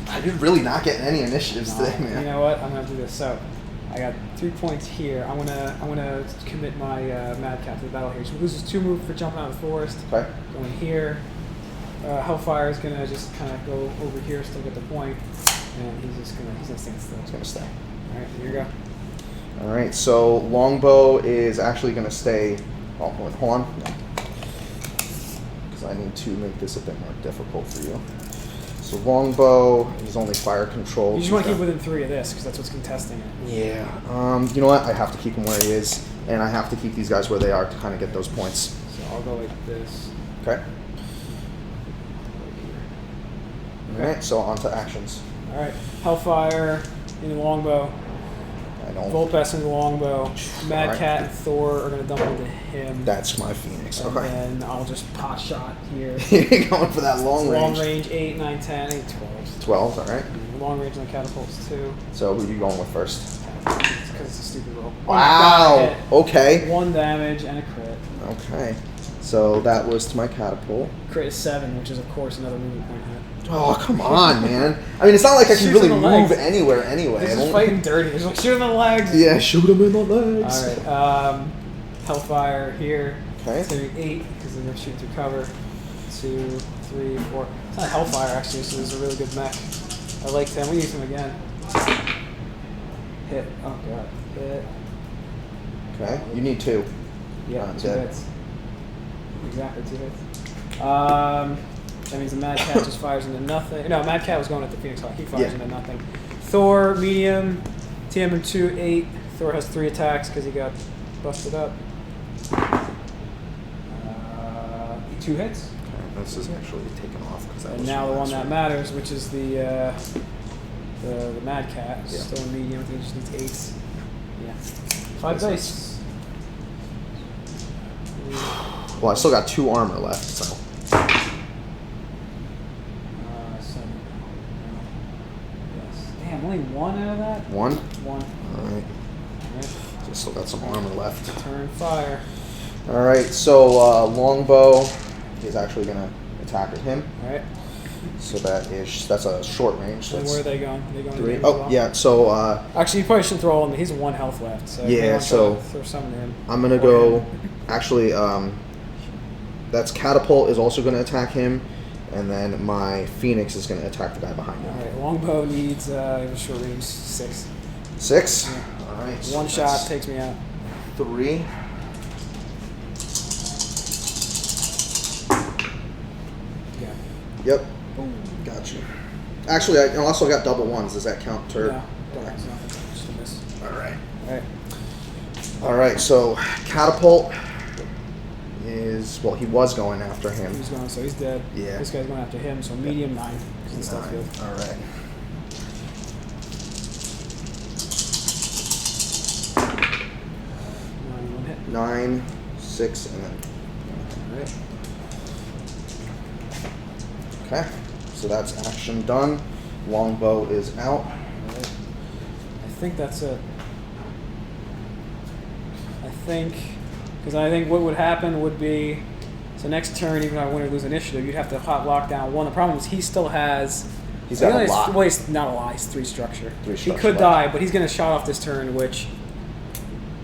[SPEAKER 2] I did really not get any initiatives today, man.
[SPEAKER 1] You know what? I'm gonna do this. So, I got 3 points here. I'm gonna commit my Mad Cat to the battle here. So he loses 2 moves for jumping out of the forest.
[SPEAKER 2] Okay.
[SPEAKER 1] Going here. Hellfire is gonna just kind of go over here, still get the point, and he's gonna stand still.
[SPEAKER 2] It's gonna stay.
[SPEAKER 1] All right, here you go.
[SPEAKER 2] All right, so longbow is actually gonna stay. Oh, hold on. Because I need to make this a bit more difficult for you. So longbow is only fire control.
[SPEAKER 1] You just want to keep within 3 of this because that's what's contesting it.
[SPEAKER 2] Yeah. You know what? I have to keep him where he is, and I have to keep these guys where they are to kind of get those points.
[SPEAKER 1] So I'll go like this.
[SPEAKER 2] Okay. All right. So on to actions.
[SPEAKER 1] All right, Hellfire in the longbow.
[SPEAKER 2] I don't.
[SPEAKER 1] Vulpes in the longbow. Mad
[SPEAKER 2] Alright.
[SPEAKER 1] Cat and Thor are gonna dump into him.
[SPEAKER 2] That's my Phoenix.
[SPEAKER 1] And
[SPEAKER 2] Okay.
[SPEAKER 1] then I'll just pot shot here.
[SPEAKER 2] You're going for that long range.
[SPEAKER 1] Long range, 8, 9, 10, 8, 12.
[SPEAKER 2] 12. All right.
[SPEAKER 1] And long range on the catapults too.
[SPEAKER 2] So who are you going with first?
[SPEAKER 1] It's because it's a stupid roll.
[SPEAKER 2] Wow.
[SPEAKER 1] Hit.
[SPEAKER 2] Okay.
[SPEAKER 1] 1 damage and a crit.
[SPEAKER 2] Okay. So that was to my catapult.
[SPEAKER 1] Crit is 7, which is of course another movement point hit.
[SPEAKER 2] Oh, come on, man. I mean, it's not like I can
[SPEAKER 1] Shoot
[SPEAKER 2] really
[SPEAKER 1] in the
[SPEAKER 2] move
[SPEAKER 1] legs.
[SPEAKER 2] anywhere anyway.
[SPEAKER 1] This
[SPEAKER 2] I
[SPEAKER 1] is
[SPEAKER 2] don't-
[SPEAKER 1] fighting dirty. There's like shoot in the legs.
[SPEAKER 2] Yeah, shoot him in the legs.
[SPEAKER 1] Alright, Hellfire here.
[SPEAKER 2] Okay.
[SPEAKER 1] It's gonna be 8 because they're gonna shoot through cover. 2, 3, 4. It's not Hellfire actually, so this is a really good mech. I like him. We use him again. Hit. Oh god. Hit.
[SPEAKER 2] Okay. You need 2.
[SPEAKER 1] Yeah,
[SPEAKER 2] I'm
[SPEAKER 1] 2
[SPEAKER 2] dead.
[SPEAKER 1] hits. Exactly 2 hits. That means the Mad Cat just fires into nothing. No, Mad Cat was going at the Phoenix Hawk. He fires
[SPEAKER 2] Yeah.
[SPEAKER 1] into nothing. Thor, medium. TM2, 8. Thor has 3 attacks because he got busted up. 2 hits.
[SPEAKER 2] Okay, this is actually taken off because that
[SPEAKER 1] And
[SPEAKER 2] was
[SPEAKER 1] now the
[SPEAKER 2] your
[SPEAKER 1] one
[SPEAKER 2] last
[SPEAKER 1] that matters, which is the Mad Cat.
[SPEAKER 2] Yeah.
[SPEAKER 1] Still in medium. I think he just needs 8s. Yeah. 5 dice.
[SPEAKER 2] Well, I still got 2 armor left, so.
[SPEAKER 1] 7. Yes. Damn, only 1 out of that?
[SPEAKER 2] 1.
[SPEAKER 1] 1.
[SPEAKER 2] All right.
[SPEAKER 1] Alright.
[SPEAKER 2] So still got some armor left.
[SPEAKER 1] Turn fire.
[SPEAKER 2] All right. So longbow is actually gonna attack at him.
[SPEAKER 1] Alright.
[SPEAKER 2] So that's a short range. So
[SPEAKER 1] And
[SPEAKER 2] that's
[SPEAKER 1] where are they going? Are they going
[SPEAKER 2] 3.
[SPEAKER 1] to
[SPEAKER 2] Oh yeah. So
[SPEAKER 1] Actually, you probably shouldn't throw all of them. He's 1 health left. So you
[SPEAKER 2] Yeah,
[SPEAKER 1] want to
[SPEAKER 2] so
[SPEAKER 1] throw some to him.
[SPEAKER 2] I'm gonna
[SPEAKER 1] Or
[SPEAKER 2] go.
[SPEAKER 1] him.
[SPEAKER 2] Actually, that's catapult is also gonna attack him, and then my Phoenix is gonna attack the guy behind him.
[SPEAKER 1] Alright, longbow needs a short range 6.
[SPEAKER 2] 6.
[SPEAKER 1] Yeah.
[SPEAKER 2] All right. so
[SPEAKER 1] One shot
[SPEAKER 2] that's
[SPEAKER 1] takes me out.
[SPEAKER 2] 3.
[SPEAKER 1] Yeah.
[SPEAKER 2] Yep. Gotcha. Actually, I also got double 1s. Does that count?
[SPEAKER 1] No,
[SPEAKER 2] Or?
[SPEAKER 1] don't have nothing. Just a miss.
[SPEAKER 2] All right.
[SPEAKER 1] Alright.
[SPEAKER 2] All right. So catapult is he was going after him.
[SPEAKER 1] He's going, so he's dead.
[SPEAKER 2] Yeah.
[SPEAKER 1] This guy's going after him, so medium 9. Because it's stealth
[SPEAKER 2] 9.
[SPEAKER 1] field.
[SPEAKER 2] All right.
[SPEAKER 1] One hit.
[SPEAKER 2] 9, 6, and then.
[SPEAKER 1] Alright.
[SPEAKER 2] Okay. So that's action done. Longbow is out.
[SPEAKER 1] Alright. I think that's it. Because I think what would happen would be, so next turn, even if I win or lose initiative, you'd have to hot lock down 1. The problem is he still has.
[SPEAKER 2] He's got a
[SPEAKER 1] has,
[SPEAKER 2] lot.
[SPEAKER 1] Well, he's not a lot. He's 3 structure.
[SPEAKER 2] 3
[SPEAKER 1] He
[SPEAKER 2] structure
[SPEAKER 1] could
[SPEAKER 2] left.
[SPEAKER 1] die, but he's going to shot off this turn, which,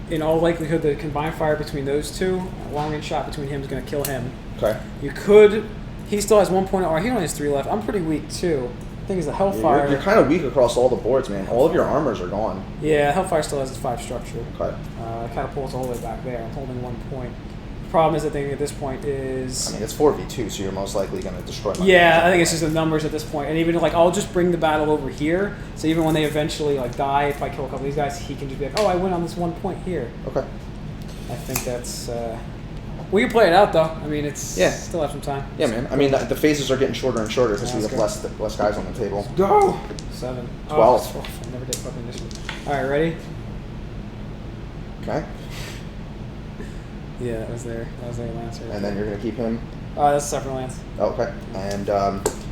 [SPEAKER 1] in all likelihood, the combined fire between those two, a long range shot between him is going to kill him.
[SPEAKER 2] Okay.
[SPEAKER 1] You could. He still has 1 point. Or he only has 3 left. I'm pretty weak too. I think it's the Hellfire.
[SPEAKER 2] You're kind of weak across all the boards, man. All of your armors are gone.
[SPEAKER 1] Yeah, Hellfire still has his 5 structure.
[SPEAKER 2] Okay.
[SPEAKER 1] Catapult's all the way back there. I'm holding 1 point. problem is, I think, at this point is...
[SPEAKER 2] I mean, it's 4v2, so you're most likely going to destroy my
[SPEAKER 1] Yeah,
[SPEAKER 2] guys
[SPEAKER 1] I think it's
[SPEAKER 2] anyway.
[SPEAKER 1] just the numbers at this point. And even, like, I'll just bring the battle over here. So even when they eventually, like, die, if I kill a couple of these guys, he can just be like, oh, I win on this one point here.
[SPEAKER 2] Okay.
[SPEAKER 1] I think that's... we can play it out, though. I mean, it's still have some time.
[SPEAKER 2] Yeah, man. I mean, the phases are getting shorter and shorter because we
[SPEAKER 1] That's
[SPEAKER 2] have less guys on the table.
[SPEAKER 1] Go! 7.
[SPEAKER 2] 12.
[SPEAKER 1] Oh, I never did fucking this one. Alright, ready?
[SPEAKER 2] Okay.
[SPEAKER 1] Yeah, that was their Lancer.
[SPEAKER 2] And then you're going to keep him.
[SPEAKER 1] That's a separate Lance.
[SPEAKER 2] Okay. And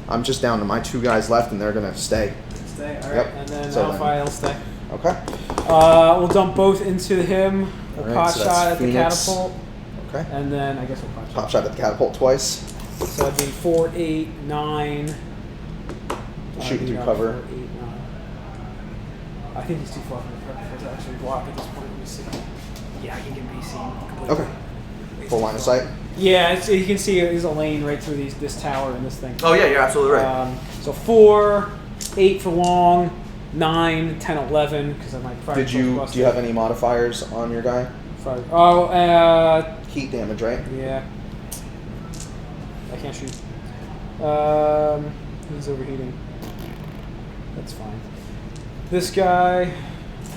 [SPEAKER 2] I'm just down to my 2 guys left, and they're going to stay.
[SPEAKER 1] Stay, alright.
[SPEAKER 2] Yep.
[SPEAKER 1] And then
[SPEAKER 2] So
[SPEAKER 1] Alpha will stay.
[SPEAKER 2] Okay.
[SPEAKER 1] We'll dump both into him. We'll
[SPEAKER 2] Alright,
[SPEAKER 1] pot
[SPEAKER 2] so that's
[SPEAKER 1] shot at the
[SPEAKER 2] Phoenix.
[SPEAKER 1] catapult.
[SPEAKER 2] Okay.
[SPEAKER 1] And then I guess we'll pot shot.
[SPEAKER 2] Pop shot at the catapult twice.
[SPEAKER 1] So it'd be 4, 8, 9.
[SPEAKER 2] Shoot through cover.
[SPEAKER 1] 4, 8, 9. I think he's too far from the cover to actually block at this point. Let me see. Yeah, I can get me seen completely.
[SPEAKER 2] Okay. Full line of sight.
[SPEAKER 1] Yeah, you can see there's a lane right through this tower and this thing.
[SPEAKER 2] Oh, yeah, you're absolutely right.
[SPEAKER 1] So 4, 8 for long, 9, 10, 11 because I might fire.
[SPEAKER 2] Do you have any modifiers on your guy?
[SPEAKER 1] Fire.
[SPEAKER 2] Heat damage, right?
[SPEAKER 1] Yeah. I can't shoot. He's overheating. That's fine. This guy. I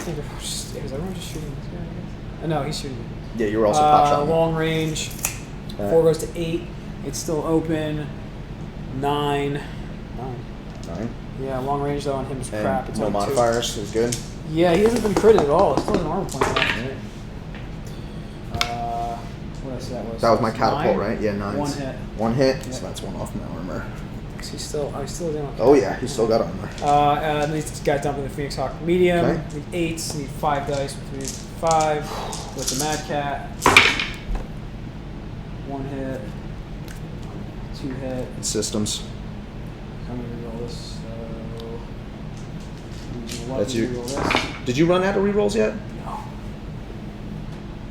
[SPEAKER 1] think is everyone just shooting this guy? I guess. No, he's shooting.
[SPEAKER 2] Yeah, you were also pop shot.
[SPEAKER 1] Long range. 4 goes to 8. It's still open. 9. 9.
[SPEAKER 2] 9.
[SPEAKER 1] Yeah, long range though on him is
[SPEAKER 2] And
[SPEAKER 1] crap. It's
[SPEAKER 2] no
[SPEAKER 1] only 2.
[SPEAKER 2] modifiers is good.
[SPEAKER 1] Yeah, he hasn't been critted at all. It still has an armor point left. What else that was?
[SPEAKER 2] That was my catapult,
[SPEAKER 1] 9?
[SPEAKER 2] right? Yeah, 9.
[SPEAKER 1] 1 hit.
[SPEAKER 2] 1 hit,
[SPEAKER 1] Yeah.
[SPEAKER 2] so that's 1 off my armor.
[SPEAKER 1] So he's still down.
[SPEAKER 2] Oh yeah, he's still got armor.
[SPEAKER 1] And he's got dumping the Phoenix Hawk medium.
[SPEAKER 2] Okay.
[SPEAKER 1] Need 8s. Need 5 dice. We need 5 with the Mad Cat. 1 hit. 2 hit.
[SPEAKER 2] Systems.
[SPEAKER 1] I'm gonna reroll this. So
[SPEAKER 2] That's you.
[SPEAKER 1] Reroll this.
[SPEAKER 2] Did you run out of rerolls yet?
[SPEAKER 1] No.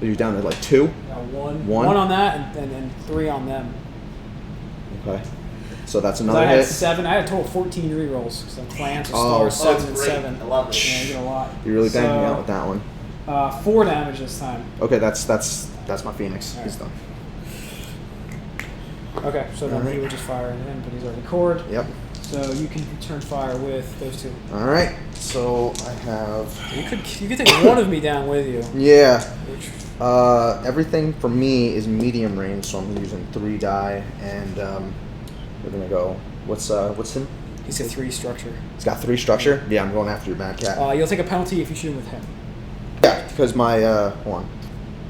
[SPEAKER 2] Are you down to like 2?
[SPEAKER 1] Got 1.
[SPEAKER 2] One?
[SPEAKER 1] 1 on that and 3 on them.
[SPEAKER 2] Okay. So that's
[SPEAKER 1] 'Cause
[SPEAKER 2] another
[SPEAKER 1] I had
[SPEAKER 2] hit.
[SPEAKER 1] 7. I had a total of 14 rerolls. So plants, or
[SPEAKER 2] Oh.
[SPEAKER 1] stars, 7 and
[SPEAKER 3] great.
[SPEAKER 1] 7.
[SPEAKER 3] I love it.
[SPEAKER 1] Yeah, I get a lot.
[SPEAKER 2] You really banged me
[SPEAKER 1] So,
[SPEAKER 2] out with that one.
[SPEAKER 1] 4 damage this time.
[SPEAKER 2] Okay, that's my Phoenix.
[SPEAKER 1] All
[SPEAKER 2] He's
[SPEAKER 1] right.
[SPEAKER 2] done.
[SPEAKER 1] Okay, so then
[SPEAKER 2] Alright.
[SPEAKER 1] he would just fire into him, but he's already cored.
[SPEAKER 2] Yep.
[SPEAKER 1] So you can return fire with those 2.
[SPEAKER 2] All right. So I have.
[SPEAKER 1] You could take one of me down with you.
[SPEAKER 2] Yeah.
[SPEAKER 1] Which,
[SPEAKER 2] Everything for me is medium range, so I'm using 3 die, and we're gonna go. What's him?
[SPEAKER 1] he's a 3 structure.
[SPEAKER 2] He's got 3 structure. Yeah, I'm going after your Mad Cat.
[SPEAKER 1] You'll take a penalty if you shoot him with him.
[SPEAKER 2] Yeah, because my hold on.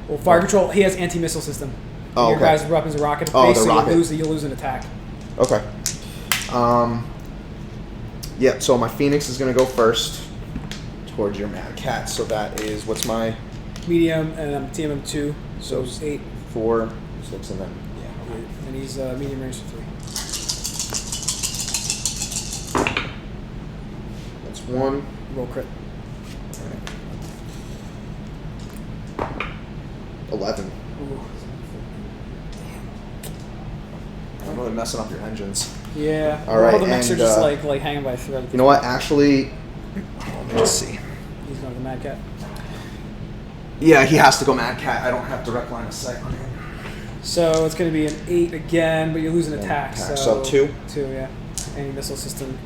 [SPEAKER 1] Well, fire control. He has anti-missile system.
[SPEAKER 2] Oh,
[SPEAKER 1] Your
[SPEAKER 2] okay.
[SPEAKER 1] guy's weapon's a rocket
[SPEAKER 2] Oh,
[SPEAKER 1] base,
[SPEAKER 2] the
[SPEAKER 1] so
[SPEAKER 2] rocket.
[SPEAKER 1] you'll lose an attack.
[SPEAKER 2] Okay. Yeah, so my Phoenix is gonna go first towards your Mad Cat. So that is what's my
[SPEAKER 1] Medium and I'm TMM 2, so it's 8.
[SPEAKER 2] 4, 6, and then
[SPEAKER 1] Yeah, and he's medium range for 3.
[SPEAKER 2] that's 1.
[SPEAKER 1] Roll crit.
[SPEAKER 2] 11.
[SPEAKER 1] Ooh.
[SPEAKER 2] I'm really messing up your engines.
[SPEAKER 1] Yeah.
[SPEAKER 2] All right,
[SPEAKER 1] All the mechs are
[SPEAKER 2] and,
[SPEAKER 1] just like hanging by a thread.
[SPEAKER 2] You know what? Actually, let's see.
[SPEAKER 1] He's going to the Mad Cat.
[SPEAKER 2] Yeah, he has to go Mad Cat. I don't have direct line of sight on him.
[SPEAKER 1] So it's going to be an 8 again, but you lose an
[SPEAKER 2] Yeah,
[SPEAKER 1] attack.
[SPEAKER 2] attack.
[SPEAKER 1] So
[SPEAKER 2] So 2?
[SPEAKER 1] 2, yeah. Any missile system.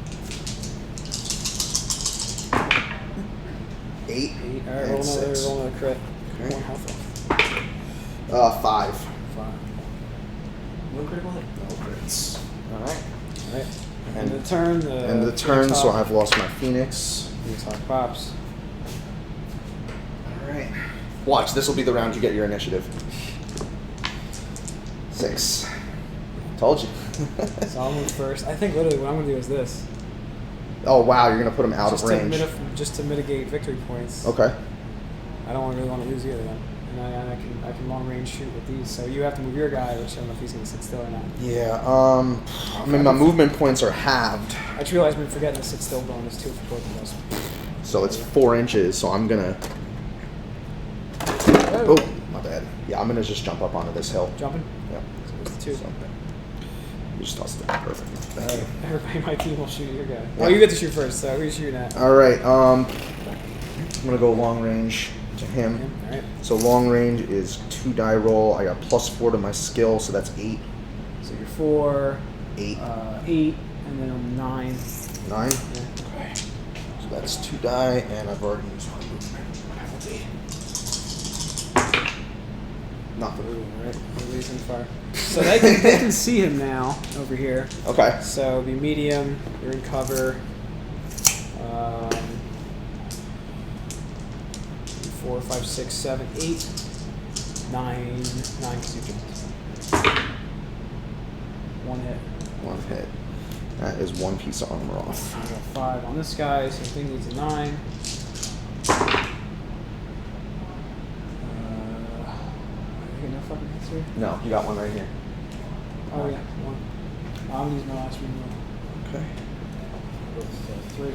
[SPEAKER 2] 8.
[SPEAKER 1] 8. All right,
[SPEAKER 2] And
[SPEAKER 1] roll
[SPEAKER 2] 6.
[SPEAKER 1] another crit.
[SPEAKER 2] Okay.
[SPEAKER 1] 1 health off.
[SPEAKER 2] 5.
[SPEAKER 1] 5. No critical hit.
[SPEAKER 2] No crits. All right.
[SPEAKER 1] All right.
[SPEAKER 2] And
[SPEAKER 1] End of the turn.
[SPEAKER 2] end of the turn, so I've lost my Phoenix.
[SPEAKER 1] Phoenix Hawk pops.
[SPEAKER 2] All right. Watch. This will be the round you get your initiative. 6. Told you.
[SPEAKER 1] So I'll move first. I think literally what I'm going to do is this.
[SPEAKER 2] Oh wow, you're gonna put him out
[SPEAKER 1] just
[SPEAKER 2] of range.
[SPEAKER 1] just to mitigate victory points.
[SPEAKER 2] Okay.
[SPEAKER 1] I don't really want to lose either then. And I can long range shoot with these. So you have to move your guy, which I don't know if he's going to sit still or not.
[SPEAKER 2] Yeah. I mean, my movement points are halved,
[SPEAKER 1] I just realized we're forgetting the sit still bonus too for both of us.
[SPEAKER 2] so it's 4 inches. So I'm gonna.
[SPEAKER 1] Oh.
[SPEAKER 2] Oh, my bad. Yeah, I'm gonna just jump up onto this hill.
[SPEAKER 1] Jumping?
[SPEAKER 2] Yeah.
[SPEAKER 1] So it's the 2.
[SPEAKER 2] So, you just tossed it. Perfect. Thank you.
[SPEAKER 1] Everybody in my team will shoot your guy.
[SPEAKER 2] Yeah.
[SPEAKER 1] Oh, you get to shoot first, so who are you shooting at?
[SPEAKER 2] All right. I'm gonna go long range. To him.
[SPEAKER 1] All right.
[SPEAKER 2] So long range is 2 die roll. I got +4 to my skill, so that's 8.
[SPEAKER 1] So you're 4,
[SPEAKER 2] 8.
[SPEAKER 1] 8, and then I'm 9.
[SPEAKER 2] 9.
[SPEAKER 1] Yeah.
[SPEAKER 2] Okay. So that's 2 die, and I've already used my movement penalty. Nothing.
[SPEAKER 1] All right. Releasing fire. So they can see him now over here.
[SPEAKER 2] Okay.
[SPEAKER 1] So be medium. You're in cover. 4, 5, 6, 7, 8, 9, 9 because you jumped. 1 hit.
[SPEAKER 2] 1 hit. That is 1 piece of armor off.
[SPEAKER 1] I got 5 on this guy. Same thing, needs a 9. I get no fucking hits here.
[SPEAKER 2] No, you got one right here.
[SPEAKER 1] Oh yeah, 1. I'm gonna use my last one.
[SPEAKER 2] Okay.
[SPEAKER 1] With 3.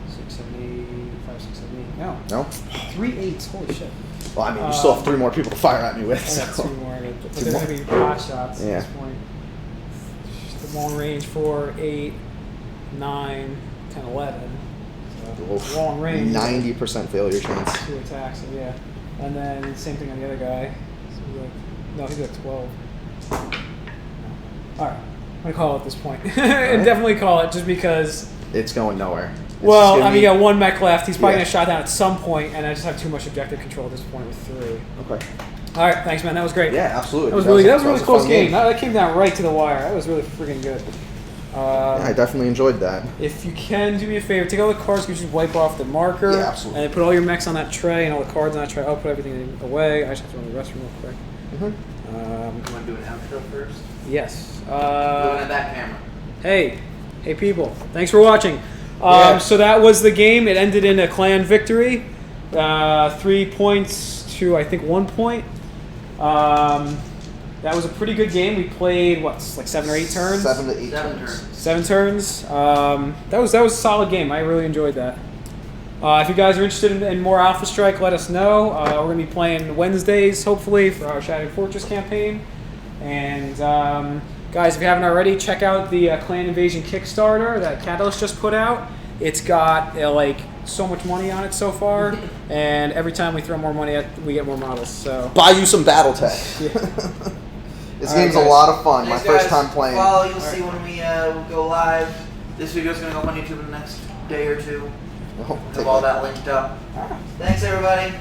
[SPEAKER 1] 6, 7, 8, 5, 6, 7, 8. No.
[SPEAKER 2] No?
[SPEAKER 1] 3 8s. Holy shit.
[SPEAKER 2] Well, I mean, you still have 3 more people to fire at me with.
[SPEAKER 1] I got
[SPEAKER 2] So.
[SPEAKER 1] 2 more. But
[SPEAKER 2] Two
[SPEAKER 1] they're
[SPEAKER 2] more.
[SPEAKER 1] going to be pot shots
[SPEAKER 2] Yeah.
[SPEAKER 1] at this point. The long range 4, 8, 9, 10, 11. So
[SPEAKER 2] Oof.
[SPEAKER 1] long range.
[SPEAKER 2] 90% failure chance.
[SPEAKER 1] 2 attacks, so yeah. And then same thing on the other guy. So like, no, he's got 12. No. Alright. I'm going to call it at this point. And definitely call it just because.
[SPEAKER 2] It's going nowhere. It's
[SPEAKER 1] Well,
[SPEAKER 2] just gonna
[SPEAKER 1] I mean,
[SPEAKER 2] be-
[SPEAKER 1] you got 1 mech left. He's probably
[SPEAKER 2] Yeah.
[SPEAKER 1] going to shot down at some point, and I just have too much objective control at this point with 3.
[SPEAKER 2] Okay.
[SPEAKER 1] All right, thanks, man. That was great.
[SPEAKER 2] Yeah, absolutely.
[SPEAKER 1] That was really
[SPEAKER 2] a
[SPEAKER 1] close
[SPEAKER 2] fun
[SPEAKER 1] game. That came down right to the wire. That was really freaking good.
[SPEAKER 2] Yeah, I definitely enjoyed that.
[SPEAKER 1] If you can, do me a favor. Take all the cards. You just wipe off the marker.
[SPEAKER 2] Yeah, absolutely.
[SPEAKER 1] And then put all your mechs on that tray and all the cards on that tray. I'll put everything away. I just have to run the restroom real quick.
[SPEAKER 2] Mm-hmm.
[SPEAKER 3] You want to do an outro first?
[SPEAKER 1] Yes.
[SPEAKER 3] Looking at that camera.
[SPEAKER 1] Hey people. Thanks for watching.
[SPEAKER 2] Yeah.
[SPEAKER 1] So that was the game. It ended in a clan victory. 3 points to, I think, 1 point. That was a pretty good game. We played, like 7 or 8 turns?
[SPEAKER 2] 7 to 8
[SPEAKER 3] 7
[SPEAKER 2] turns.
[SPEAKER 3] turns.
[SPEAKER 1] 7 turns. That was a solid game. I really enjoyed that. If you guys are interested in more Alpha Strike, let us know. We're going to be playing Wednesdays, hopefully, for our Shattered Fortress campaign. And guys, if you haven't already, check out the Clan Invasion Kickstarter that Catalyst just put out. It's got so much money on it so far, and every time we throw more money at, we get more models. So
[SPEAKER 2] Buy you some Battletech.
[SPEAKER 1] Yeah.
[SPEAKER 2] This
[SPEAKER 1] All right,
[SPEAKER 2] game's
[SPEAKER 1] guys.
[SPEAKER 2] a lot of fun.
[SPEAKER 3] Thanks,
[SPEAKER 2] My first
[SPEAKER 3] guys.
[SPEAKER 2] time playing.
[SPEAKER 3] Well, you'll see when we go live. This video's going to go up on YouTube in the next day or 2.
[SPEAKER 2] Oh,
[SPEAKER 3] We'll have all that linked up. Thanks, everybody.